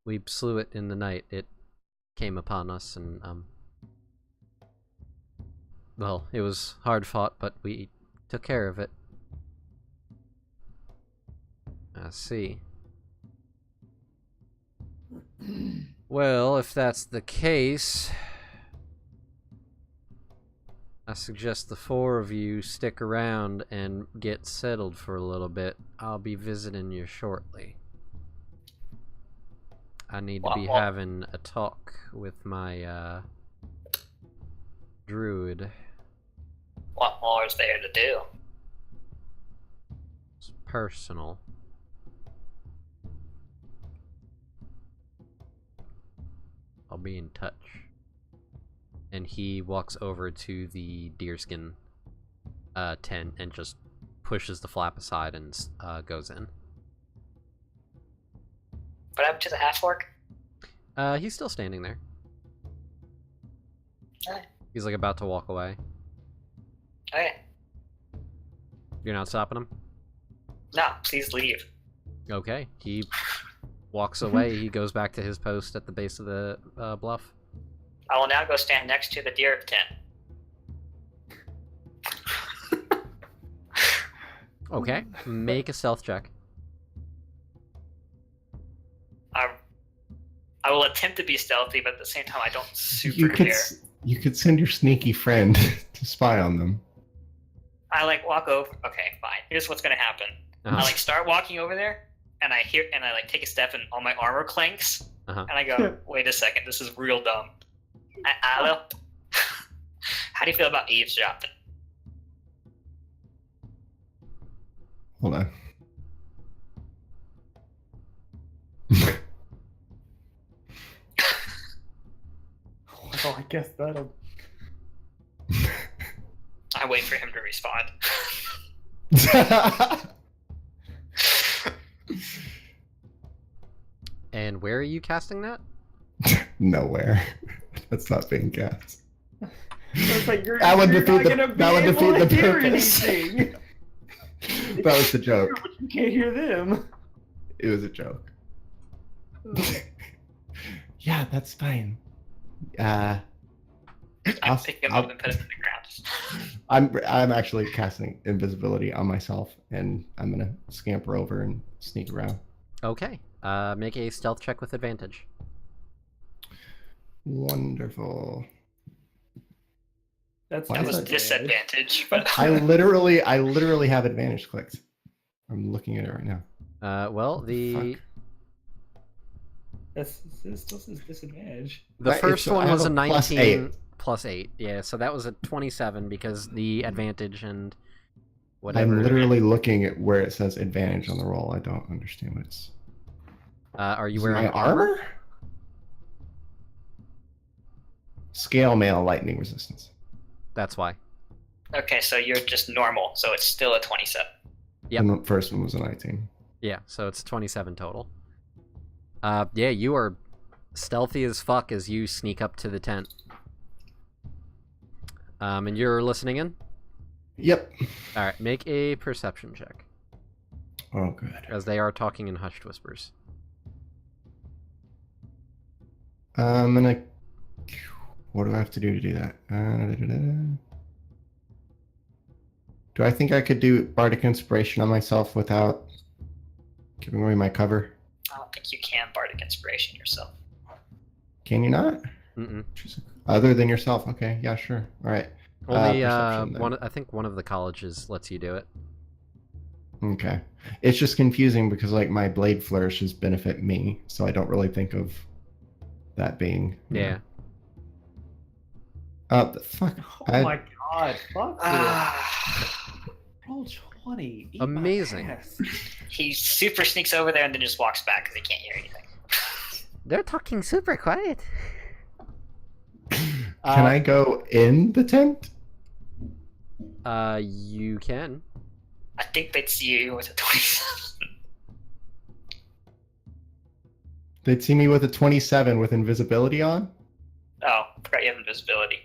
We slew it in the night. It came upon us, and, well, it was hard fought, but we took care of it. I see. Well, if that's the case, I suggest the four of you stick around and get settled for a little bit. I'll be visiting you shortly. I need to be having a talk with my druid. What more is there to do? It's personal. I'll be in touch. And he walks over to the deerskin tent and just pushes the flap aside and goes in. What happened to the half-orc? He's still standing there. Alright. He's like about to walk away. Okay. You're not stopping him? No, please leave. Okay. He walks away. He goes back to his post at the base of the bluff. I will now go stand next to the deer tent. Okay. Make a stealth check. I will attempt to be stealthy, but at the same time, I don't super care. You could send your sneaky friend to spy on them. I like walk over. Okay, fine. Here's what's gonna happen. I like start walking over there, and I like take a step, and all my armor clanks, and I go, "Wait a second, this is real dumb." Hello. How do you feel about eavesdropping? Hold on. Well, I guess that'll. I wait for him to respond. And where are you casting that? Nowhere. That's not being cast. Like That would defeat the purpose. Anything. That was the joke. But you can't hear them. It was a joke. Yeah, that's fine. I'm picking him up and put him in the ground. I'm actually casting invisibility on myself, and I'm gonna scamper over and sneak around. Okay. Make a stealth check with advantage. Wonderful. That was disadvantage, but I literally have advantage clicked. I'm looking at it right now. Well, Fuck. It still says disadvantage. The first one I have was a 19 +8. plus 8. Yeah, so that was a 27 because the advantage and whatever. I'm literally looking at where it says advantage on the roll. I don't understand what it's. Are you Is wearing my armor? Scale mail lightning resistance. That's why. okay, so you're just normal, so it's still a 27. Yep. And the first one was a 19. Yeah, so it's 27 total. Yeah, you are stealthy as fuck as you sneak up to the tent. And you're listening in? Yep. Alright, make a perception check. Oh, good. As they are talking in hushed whispers. I'm gonna. What do I have to do to do that? Do I think I could do Bardic Inspiration on myself without giving away my cover? I don't think you can Bardic Inspiration yourself. Can you not? Mm-mm. Other than yourself? Okay, yeah, sure. All right. Only Perception, then. I think one of the colleges lets you do it. Okay. It's just confusing because like my blade flourishes benefit me, so I don't really think of that being. Yeah. The fuck. Oh my god! Fuck this. Roll 20. Eat my Amazing. ass. He super sneaks over there and then just walks back because he can't hear anything. They're talking super quiet. Can I go in the tent? You can. I think they'd see you with a 27. They'd see me with a 27 with invisibility on? Oh, forgot you have invisibility.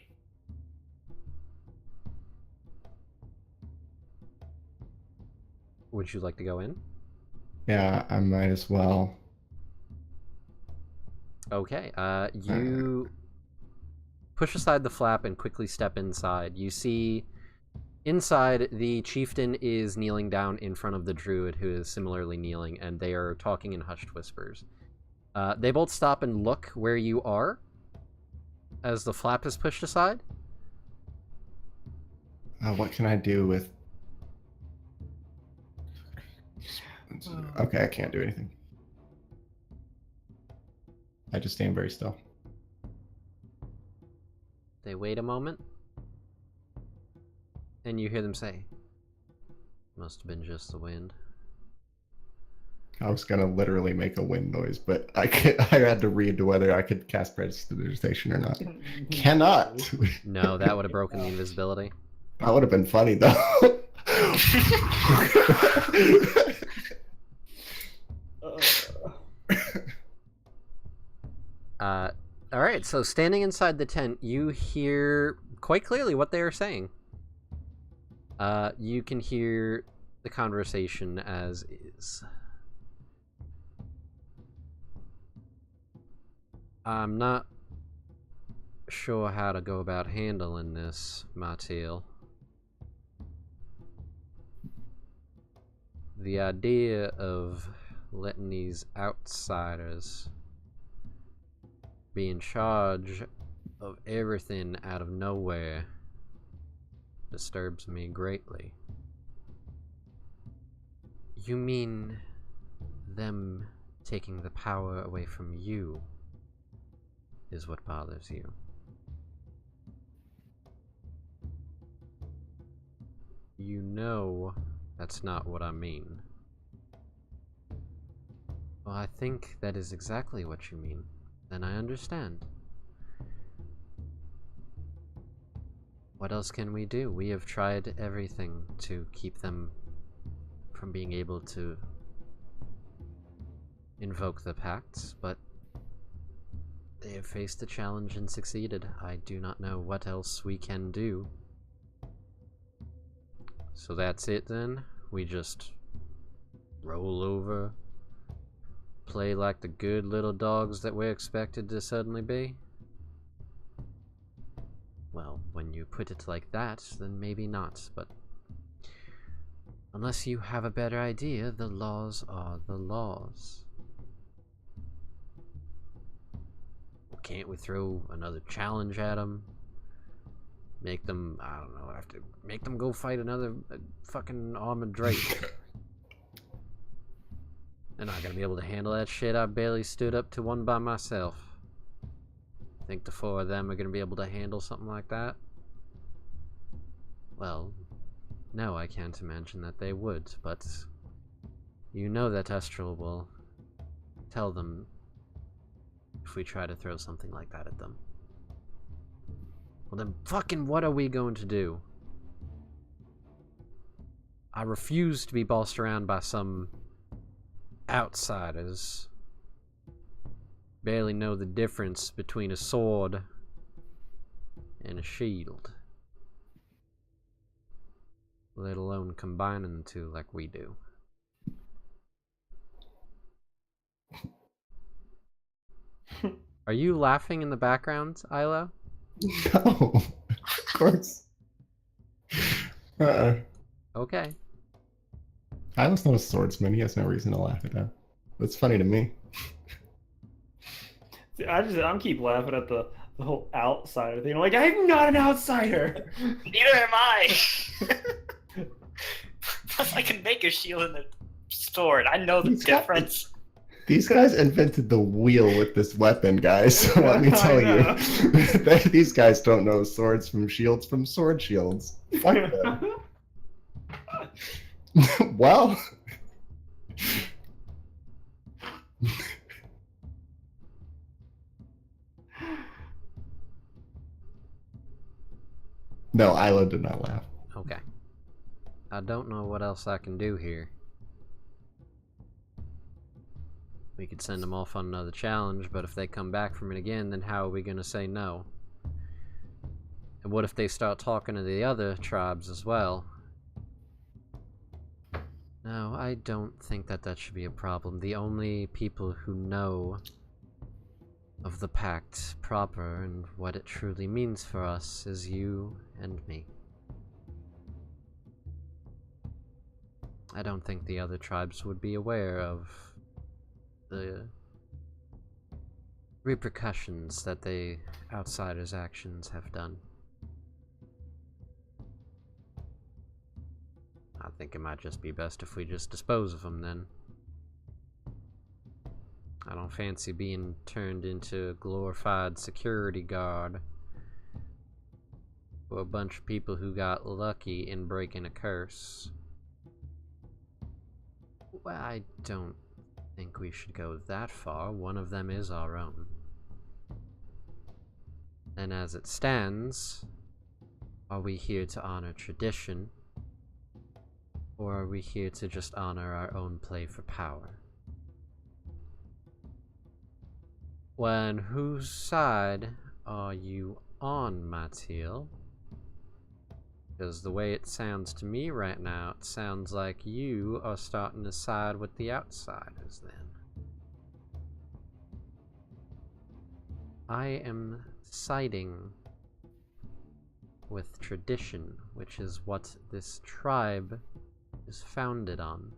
Would you like to go in? Yeah, I might as well. Okay, you push aside the flap and quickly step inside. You see inside the chieftain is kneeling down in front of the druid who is similarly kneeling, and they are talking in hushed whispers. They both stop and look where you are as the flap is pushed aside. What can I do with... Okay, I can't do anything. I just stand very still. They wait a moment, and you hear them say, "Must have been just the wind." I was gonna literally make a wind noise, but I had to read whether I could cast prestidigitation or not. Cannot! No, that would have broken the invisibility. That would have been funny, though. Alright, so standing inside the tent, you hear quite clearly what they are saying. You can hear the conversation as is. I'm not sure how to go about handling this, Martel. The idea of letting these outsiders be in charge of everything out of nowhere disturbs me greatly. You mean them taking the power away from you is what bothers you? You know that's not what I mean. Well, I think that is exactly what you mean. Then I understand. What else can we do? We have tried everything to keep them from being able to invoke the pacts, but they have faced the challenge and succeeded. I do not know what else we can do. So that's it then? We just roll over, play like the good little dogs that we're expected to suddenly be? Well, when you put it like that, then maybe not, but unless you have a better idea, the laws are the laws. Can't we throw another challenge at them? Make them, I don't know, have to make them go fight another fucking armored drake. They're not gonna be able to handle that shit. I barely stood up to one by myself. Think the four of them are gonna be able to handle something like that? Well, no, I can't imagine that they would, but you know that Estral will tell them if we try to throw something like that at them. Well then fucking what are we going to do? I refuse to be bossed around by some outsiders. Barely know the difference between a sword and a shield. Let alone combining the two like we do. Are you laughing in the background, Isla? No, of course. Okay. Hyla's not a swordsman. He has no reason to laugh at that. That's funny to me. See, I'm keep laughing at the whole outsider thing. I'm like, I'm not an outsider. Neither am I. Plus, I can make a shield and a sword. I know the difference. These guys invented the wheel with this weapon, guys. Let me tell you. These guys don't know swords from sword shields. Fuck them. Well. No, Isla did not laugh. Okay. I don't know what else I can do here. We could send them off on another challenge, but if they come back from it again, then how are we going to say no? And what if they start talking to the other tribes as well? No, I don't think that should be a problem. The only people who know of the pact proper and what it truly means for us is you and me. I don't think the other tribes would be aware of the repercussions that the outsiders' actions have done. think it might just be best if we just dispose of them then. I don't fancy being turned into a glorified security guard for a bunch of people who got lucky in breaking a curse. Well, I don't think we should go that far. One of them is our own. And as it stands, are we here to honor tradition, or are we here to just honor our own play for power? Well, and whose side are you on, Matil? Because the way it sounds to me right now, it sounds like you are starting to side with the outsiders then. I am siding with tradition, which is what this tribe is founded on.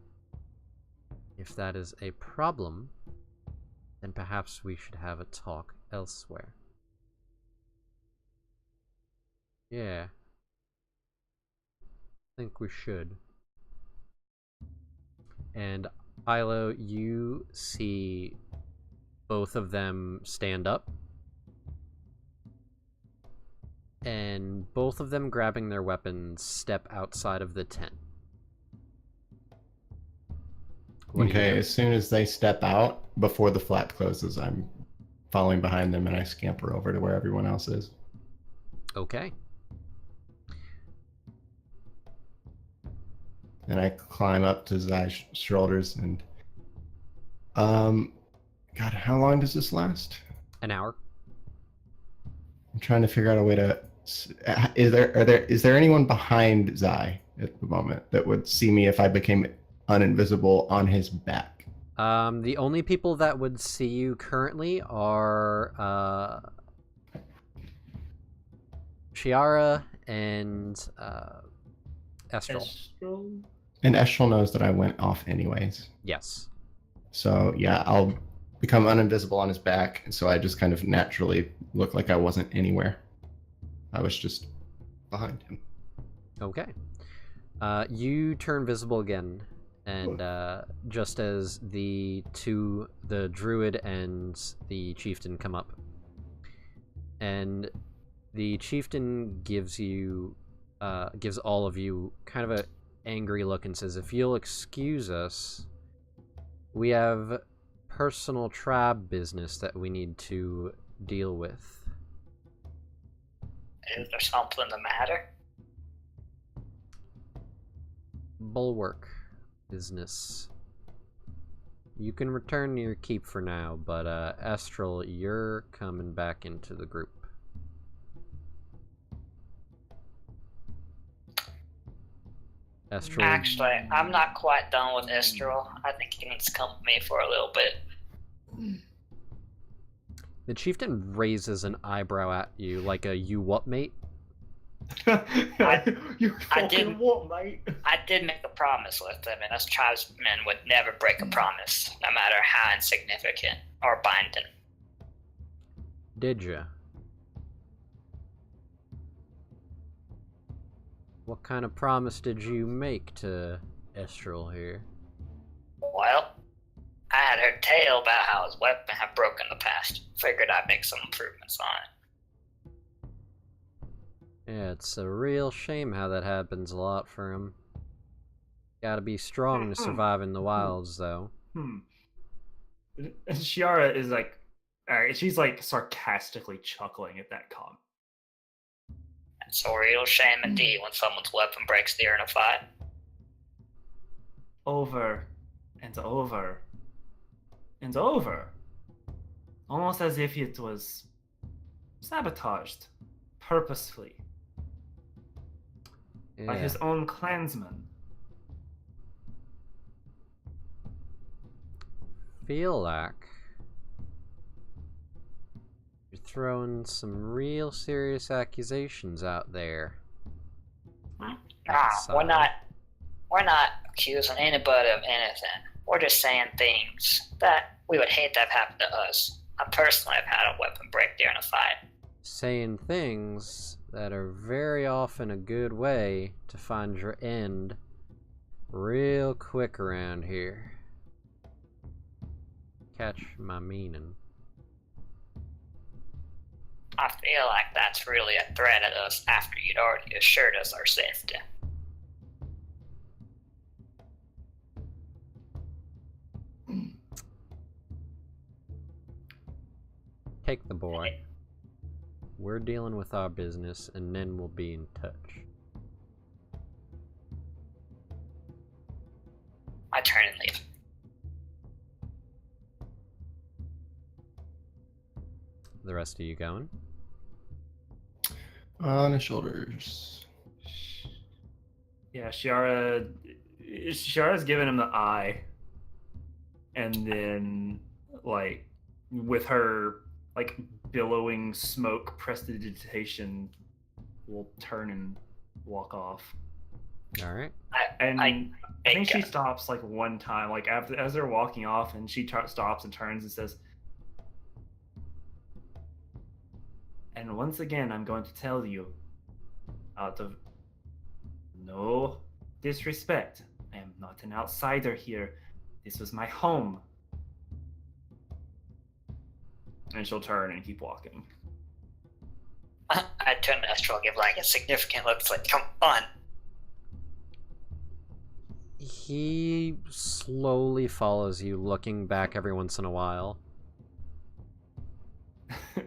If that is a problem, then perhaps we should have a talk elsewhere. Yeah. I think we should. And Ilo, you see both of them stand up. And both of them, grabbing their weapons, step outside of the tent. What do you Okay, do? as soon as they step out, before the flap closes, I'm following behind them and I scamper over to where everyone else is. Okay. And I climb up to Zai's shoulders and... God, how long does this last? An hour. I'm trying to figure out a way to... Is there anyone behind Zai at the moment that would see me if I became uninvisible on his back? The only people that would see you currently are Chiara and Estral. Estral? And Estrel knows that I went off anyways. Yes. So yeah, I'll become uninvisible on his back, and so I just kind of naturally look like I wasn't anywhere. I was just behind him. Okay. You turn visible again, and just as the druid and the chieftain come up, and the chieftain gives all of you kind of a angry look and says, "If you'll excuse us, we have personal tribe business that we need to deal with." Is there something the matter? Bulwark business. You can return to your keep for now, but Estral, you're coming back into the group. Estral. Actually, I'm not quite done with Estral. I think he needs to come with me for a little bit. The chieftain raises an eyebrow at you, like a "you what, mate?" You I fucking didn't- what, mate? I did make a promise with him, and us tribesmen would never break a promise, no matter how insignificant or binding. Did ya? What kind of promise did you make to Estral here? Well, I had heard tale about how his weapon had broken in the past. Figured I'd make some improvements on it. Yeah, it's a real shame how that happens a lot for him. Gotta be strong to survive in the wilds, though. And Shiara is like, she's like sarcastically chuckling at that comment. It's a real shame indeed when someone's weapon breaks during a fight. Over and over and over. Almost as if it was sabotaged purposefully by Yeah. his own clansmen. Feel like you're throwing some real serious accusations out there. We're not accusing anybody of anything. We're just saying things that we would hate to have happen to us. I personally have had a weapon break during a fight. Saying things that are very often a good way to find your end real quick around here. Catch my meaning. I feel like that's really a threat at us after you'd already assured us our safety. Take the boy. We're dealing with our business, and then we'll be in touch. I turn and leave. The rest of you going? On his shoulders. Yeah, Shiara's giving him the eye, and then like with her like billowing smoke prestidigitation, will turn and walk off. All right. And I think she stops like one time, like as they're walking off, and she stops and turns and says, "And once again, I'm going to tell you, out of no disrespect, I am not an outsider here. This was my home." And she'll turn and keep walking. I turn to Astral, give like a significant look, like, come on. He slowly follows you, looking back every once in a while.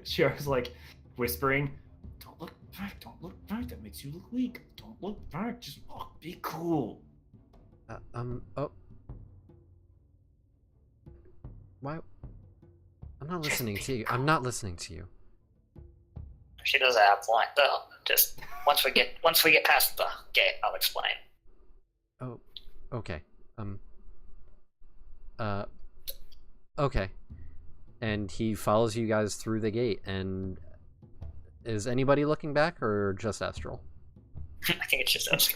Shiara's like whispering, "Don't look back, don't look back, that makes you look weak. Don't look back, just walk, be cool." Oh. Why? I'm not listening to you. I'm not listening to you. She does have a point, though. Just once we get past the gate, I'll explain. Oh, okay. Okay. And he follows you guys through the gate, and is anybody looking back, or just Astral? I think it's just us.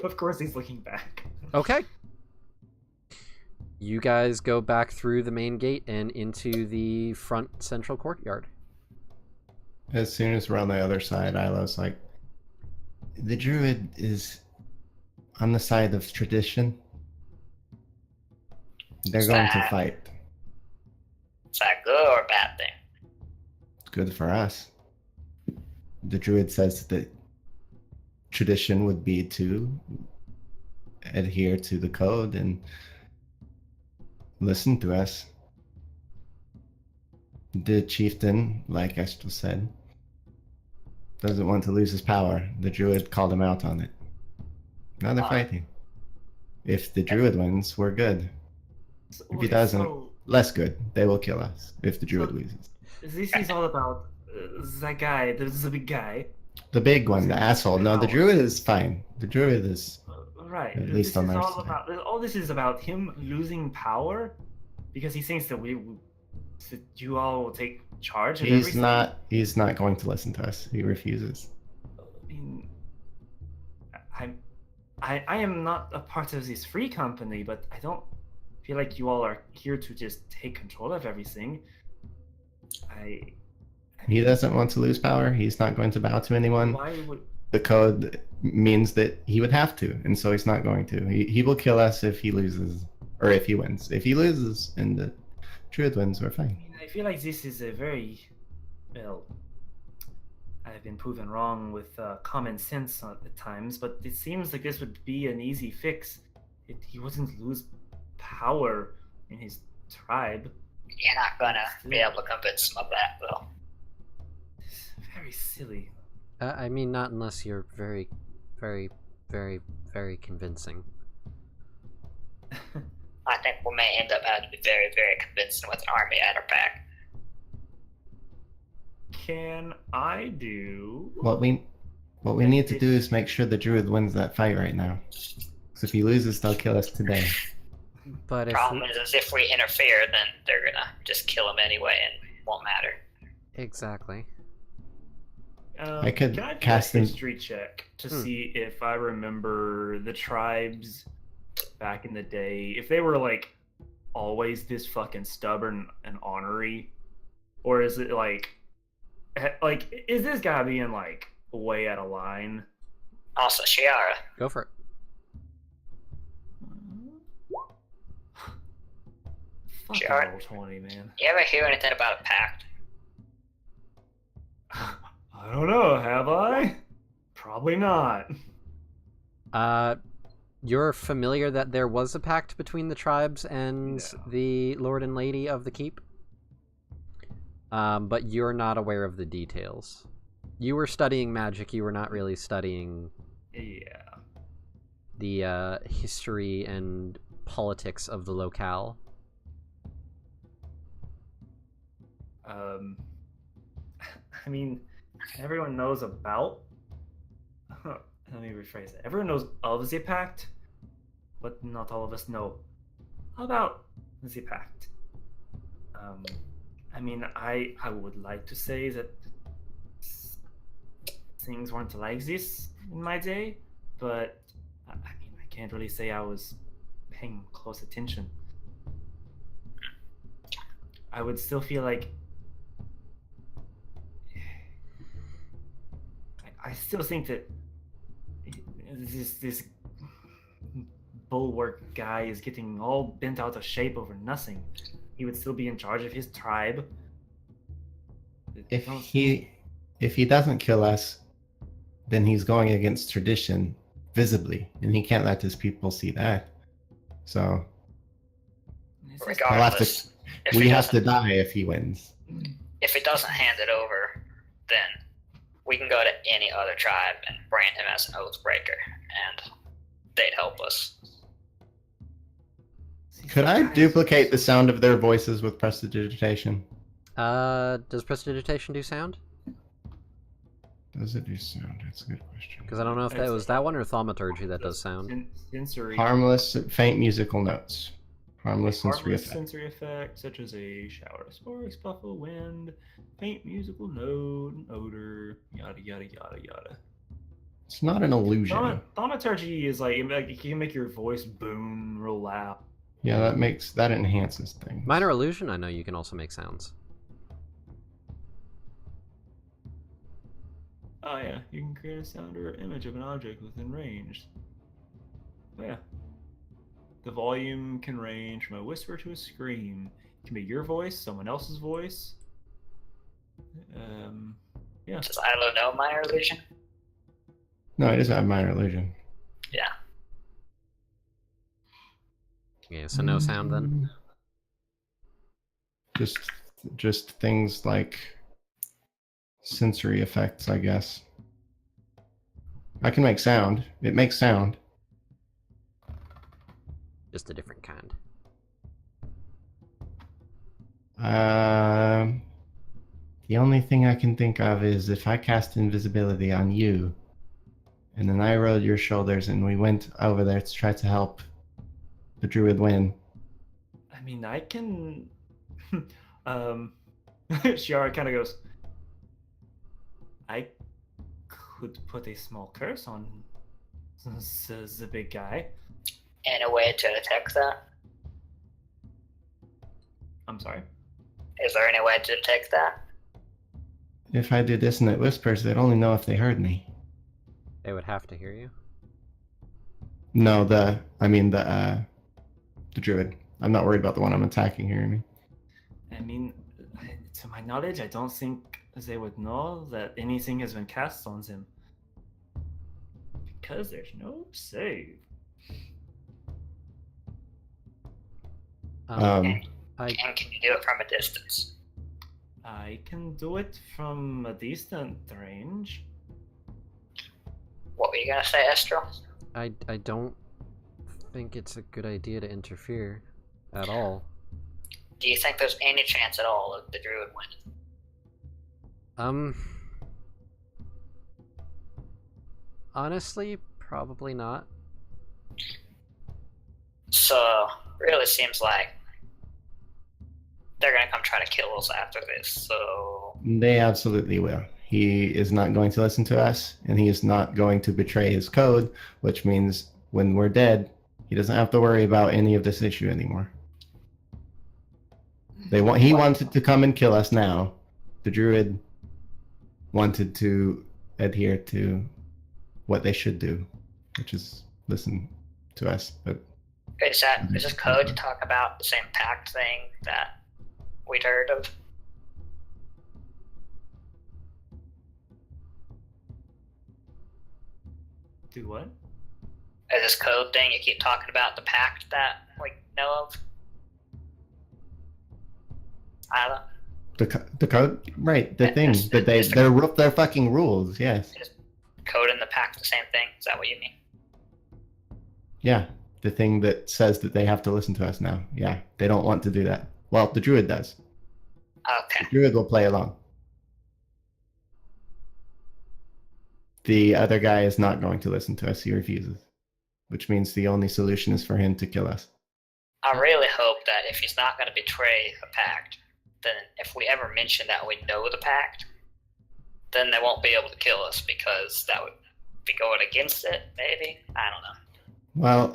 Of course he's looking back. Okay. You guys go back through the main gate and into the front central courtyard. As soon as we're on the other side, Ilo's like, the druid is on the side of tradition. They're going to fight. Is that good or a bad thing? It's good for us. The druid says that tradition would be to adhere to the code and listen to us. The chieftain, like Esther said, doesn't want to lose his power. The druid called him out on it. Now they're fighting. If the druid wins, we're good. If he doesn't, less good. They will kill us if the druid loses. This is all about that guy. There's a big guy. The big one, the asshole. No, the druid is fine. The druid is Right. at least on our side. All this is about him losing power because he thinks that you all will take charge of everything. He's not going to listen to us. He refuses. I mean, I am not a part of this free company, but I don't feel like you all are here to just take control of everything. He doesn't want to lose power. He's not going to bow to anyone. Why would... The code means that he would have to, and so he's not going to. He will kill us if he loses, or if he wins. If he loses and the druid wins, we're fine. I mean, I feel like this is a very, well, I've been proven wrong with common sense at times, but it seems like this would be an easy fix. He wouldn't lose power in his tribe. You're not gonna be able to convince him of that, though. It's very silly. I mean, not unless you're very, very, very, very convincing. I think we may end up having to be very, very convincing with an army at our back. Can I do... What we need to do is make sure the druid wins that fight right now. Because if he loses, they'll kill us today. But if Problem is if we interfere, then they're gonna just kill him anyway, and it won't matter. Exactly. I could can I do cast a him- history check to see if I remember the tribes back in the day, if they were like always this fucking stubborn and ornery, or is it like is this guy being like way out of line? Also, Shiara, Go for it. Fucking Jared. roll 20, man. You ever hear anything about a pact? I don't know, have I? Probably not. You're familiar that there was a pact between the tribes and Yeah. the Lord and Lady of the Keep, but you're not aware of the details. You were studying magic. You were not really studying Yeah. the history and politics of the locale. I mean, everyone knows about. Let me rephrase it. Everyone knows of the pact, but not all of us know about the pact. I mean, I would like to say that things weren't like this in my day, but I mean, I can't really say I was paying close attention. I would still feel like I still think that this bulwark guy is getting all bent out of shape over nothing. He would still be in charge of his tribe. If he doesn't kill us, then he's going against tradition visibly, and he can't let his people see that. So It's just- Regardless, if we he have to doesn't, die if he wins. if he doesn't hand it over, then we can go to any other tribe and brand him as an oath breaker, and they'd help us. Could I duplicate the sound of their voices with prestidigitation? Does prestidigitation do sound? Does it do sound? That's a good question. Because I don't know if that was that one or thaumaturgy that does sound. Sensory. Harmless, faint musical notes. Harmless sensory Harmless effect. sensory effects such as a shower of sparks, puff of wind, faint musical note, and odor, yada yada yada yada. It's not an illusion. Thaumaturgy is like you can make your voice boom real loud. Yeah, that enhances things. Minor illusion, I know you can also make sounds. Oh yeah, you can create a sound or image of an object within range. Oh yeah. The volume can range from a whisper to a scream. It can be your voice, someone else's voice. Yeah. Does Ilo know minor illusion? No, it doesn't have minor illusion. Yeah. Okay, so no sound then? Just things like sensory effects, I guess. I can make sound. It makes sound. Just a different kind. The only thing I can think of is if I cast invisibility on you, and then I rode your shoulders and we went over there to try to help the druid win. I mean, I can. Shiara kind of goes. I could put a small curse on the big guy. Any way to detect that? I'm sorry. Is there any way to detect that? If I did dissonant whispers, they'd only know if they heard me. They would have to hear you. No, the druid. I'm not worried about the one I'm attacking hearing me. I mean, to my knowledge, I don't think they would know that anything has been cast on them. Because there's no save. I And can you do it from a distance? I can do it from a distant range. What were you gonna say, Estro? I don't think it's a good idea to interfere at all. Do you think there's any chance at all of the druid winning? Honestly, probably not. So, really seems like they're gonna come try to kill us after this, so... They absolutely will. He is not going to listen to us, and he is not going to betray his code, which means when we're dead, he doesn't have to worry about any of this issue anymore. He wanted to come and kill us now. The druid wanted to adhere to what they should do, which is listen to us, but Is this code to talk about the same pact thing that we'd heard of? Do what? Is this code thing you keep talking about the pact that we know of? I don't know. The code, right? The Yeah, things that it's they're fucking rules. Yes. Is code and the pact the same thing? Is that what you mean? Yeah. The thing that says that they have to listen to us now. Yeah. They don't want to do that. Well, the druid does. Okay. The druid will play along. The other guy is not going to listen to us. He refuses. Which means the only solution is for him to kill us. I really hope that if he's not going to betray the pact, then if we ever mention that we know the pact, then they won't be able to kill us because that would be going against it, maybe? I don't know. Well,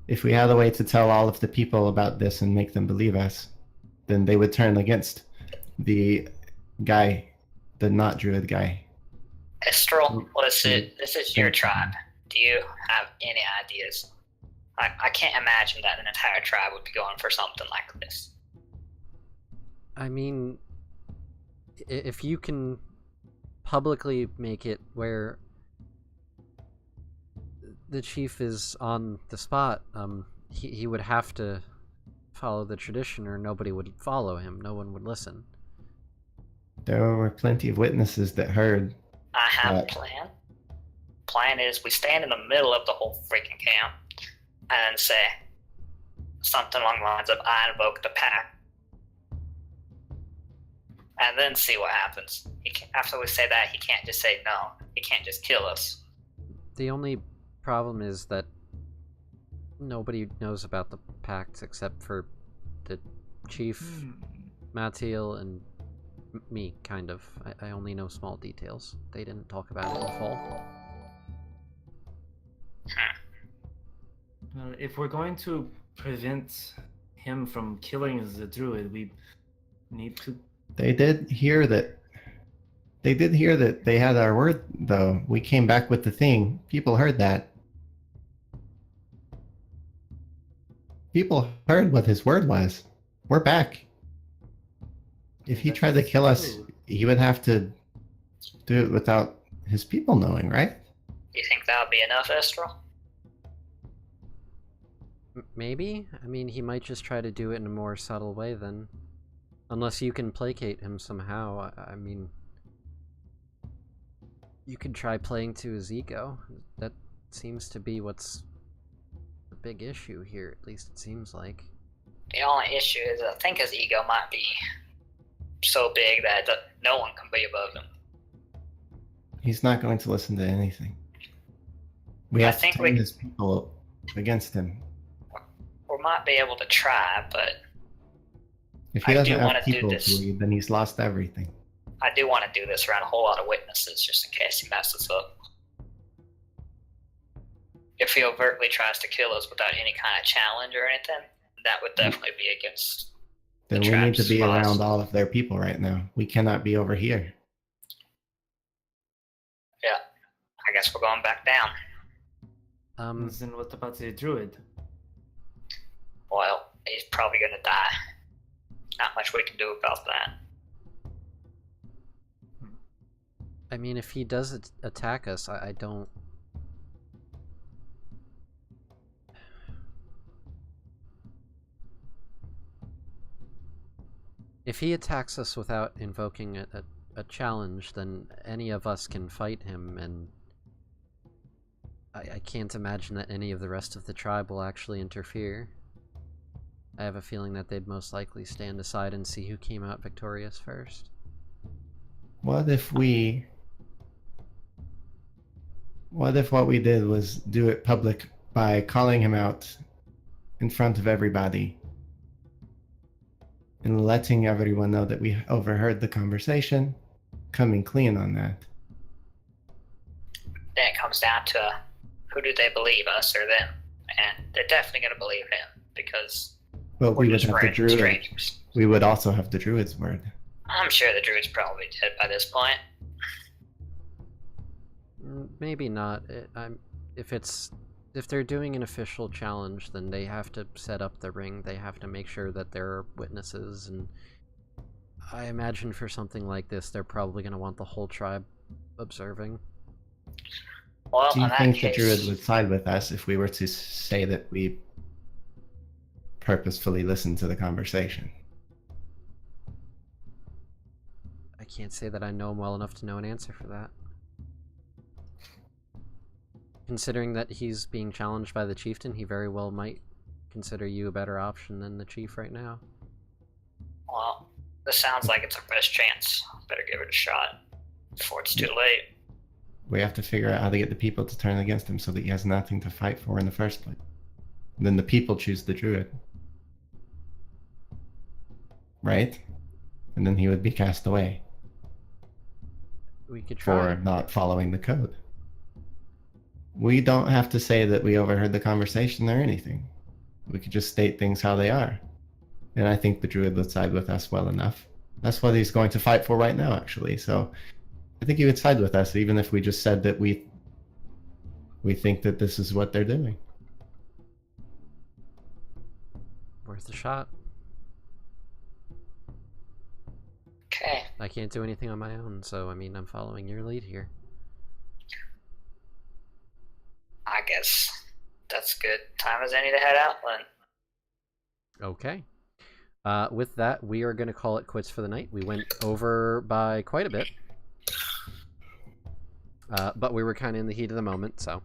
if we had a way to tell all of the people about this and make them believe us, then they would turn against the guy, the not druid guy. Estrel, this is your tribe. Do you have any ideas? I can't imagine that an entire tribe would be going for something like this. I mean, if you can publicly make it where the chief is on the spot, he would have to follow the tradition or nobody would follow him. No one would listen. There were plenty of witnesses that heard. I have a plan. Plan is we stand in the middle of the whole freaking camp and say something along the lines of I invoke the pact. And then see what happens. After we say that, he can't just say no. He can't just kill us. The only problem is that nobody knows about the pact except for the chief, Matiel, and me, kind of. I only know small details. They didn't talk about it in full. Well, if we're going to prevent him from killing the druid, we need to. They did hear that they had our word, though. We came back with the thing. People heard that. People heard what his word was. We're back. If he tried to kill us, he would have to do it without his people knowing, right? You think that would be enough, Estrel? Maybe? I mean, he might just try to do it in a more subtle way then. Unless you can placate him somehow. I mean, you could try playing to his ego. That seems to be what's the big issue here, at least it seems like. The only issue is I think his ego might be so big that no one can be above him. He's not going to listen to anything. We have to turn his people against him. We might be able to try, but if he doesn't have people to lead, then he's lost everything. I do want to do this around a whole lot of witnesses just in case he messes up. If he overtly tries to kill us without any kind of challenge or anything, that would definitely be against then we need to be around all of their people right now. We cannot be over here. Yeah, I guess we're going back down. Then what about the druid? Well, he's probably going to die. Not much we can do about that. I mean, if he does attack us, I don't... If he attacks us without invoking a challenge, then any of us can fight him, and I can't imagine that any of the rest of the tribe will actually interfere. I have a feeling that they'd most likely stand aside and see who came out victorious first. What if what we did was do it public by calling him out in front of everybody and letting everyone know that we overheard the conversation, coming clean on that? Then it comes down to who do they believe, us or them? And they're definitely going to believe him because well, we would have the druid. Strangers. We would also have the druid's word. I'm sure the druid's probably dead by this point. Maybe not. If if they're doing an official challenge, then they have to set up the ring. They have to make sure that there are witnesses, and I imagine for something like this, they're probably going to want the whole tribe observing. Well, Do you in that think case, the druid would side with us if we were to say that we purposefully listened to the conversation? I can't say that I know him well enough to know an answer for that. Considering that he's being challenged by the chieftain, he very well might consider you a better option than the chief right now. well, this sounds like it's our best chance. Better give it a shot before it's too late. We have to figure out how to get the people to turn against him so that he has nothing to fight for in the first place. And then the people choose the druid. Right? And then he would be cast away We could try. for not following the code. We don't have to say that we overheard the conversation or anything. We could just state things how they are. And I think the druid would side with us well enough. That's what he's going to fight for right now, actually. So I think he would side with us, even if we just said that we think that this is what they're doing. Worth a shot. Okay. I can't do anything on my own, so I mean, I'm following your lead here. I guess that's good time as any to head out then. Okay. With that, we are going to call it quits for the night. We went over by quite a bit. But we were kind of in the heat of the moment, so.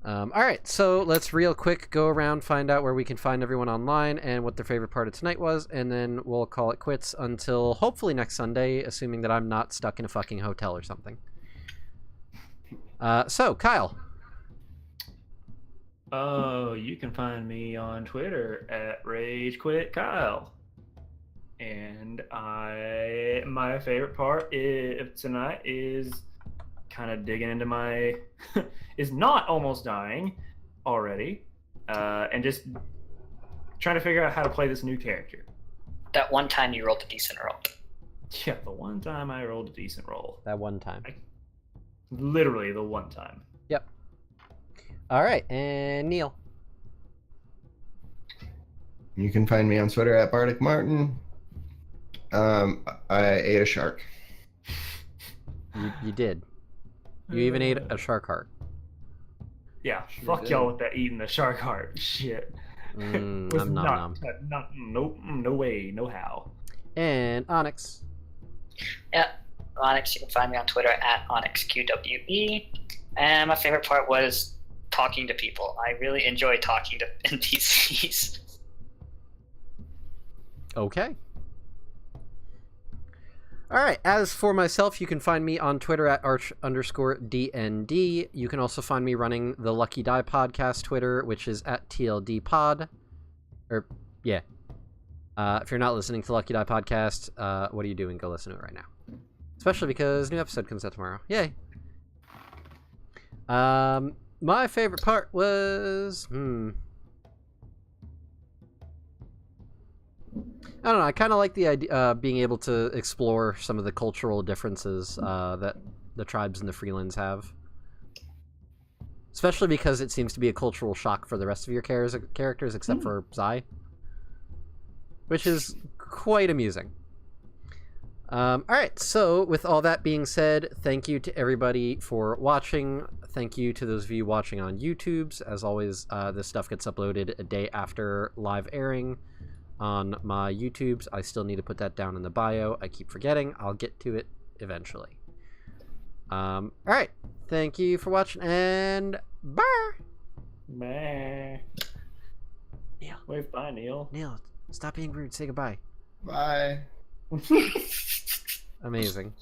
Alright, so let's real quick go around, find out where we can find everyone online and what their favorite part of tonight was, and then we'll call it quits until hopefully next Sunday, assuming that I'm not stuck in a fucking hotel or something. So, Kyle. Oh, you can find me on Twitter at RageQuitKyle. And my favorite part of tonight is kind of digging into my is not almost dying already, and just trying to figure out how to play this new character. That one time you rolled a decent roll. Yeah, the one time I rolled a decent roll. That one time. Literally the one time. Yep. Alright, and Neil. You can find me on Twitter at Bardic Martin. I ate a shark. You did. You even ate a shark heart. Yeah, Sure fuck did. y'all with that eating the shark heart shit. Nom Was nom. nope, no way, no how. And Onyx. Yeah, Onyx, you can find me on Twitter at OnyxQWE. And my favorite part was talking to people. I really enjoy talking to NPCs. Okay. Alright, as for myself, you can find me on Twitter at arch_DND. You can also find me running the Lucky Die podcast Twitter, which is at TLDpod. Yeah. If you're not listening to Lucky Die podcast, what are you doing? Go listen to it right now. Especially because new episode comes out tomorrow. Yay. My favorite part was... I don't know, I kind of like the idea being able to explore some of the cultural differences that the tribes and the Freelands have. Especially because it seems to be a cultural shock for the rest of your characters, except for Zai. Which is quite amusing. Alright, so with all that being said, thank you to everybody for watching. Thank you to those of you watching on YouTubes. As always, this stuff gets uploaded a day after live airing on my YouTubes. I still need to put that down in the bio. I keep forgetting. I'll get to it eventually. Alright, thank you for watching, and bye! Meh. Neil. Wave bye, Neil. Neil, stop being rude. Say goodbye. Bye. Amazing.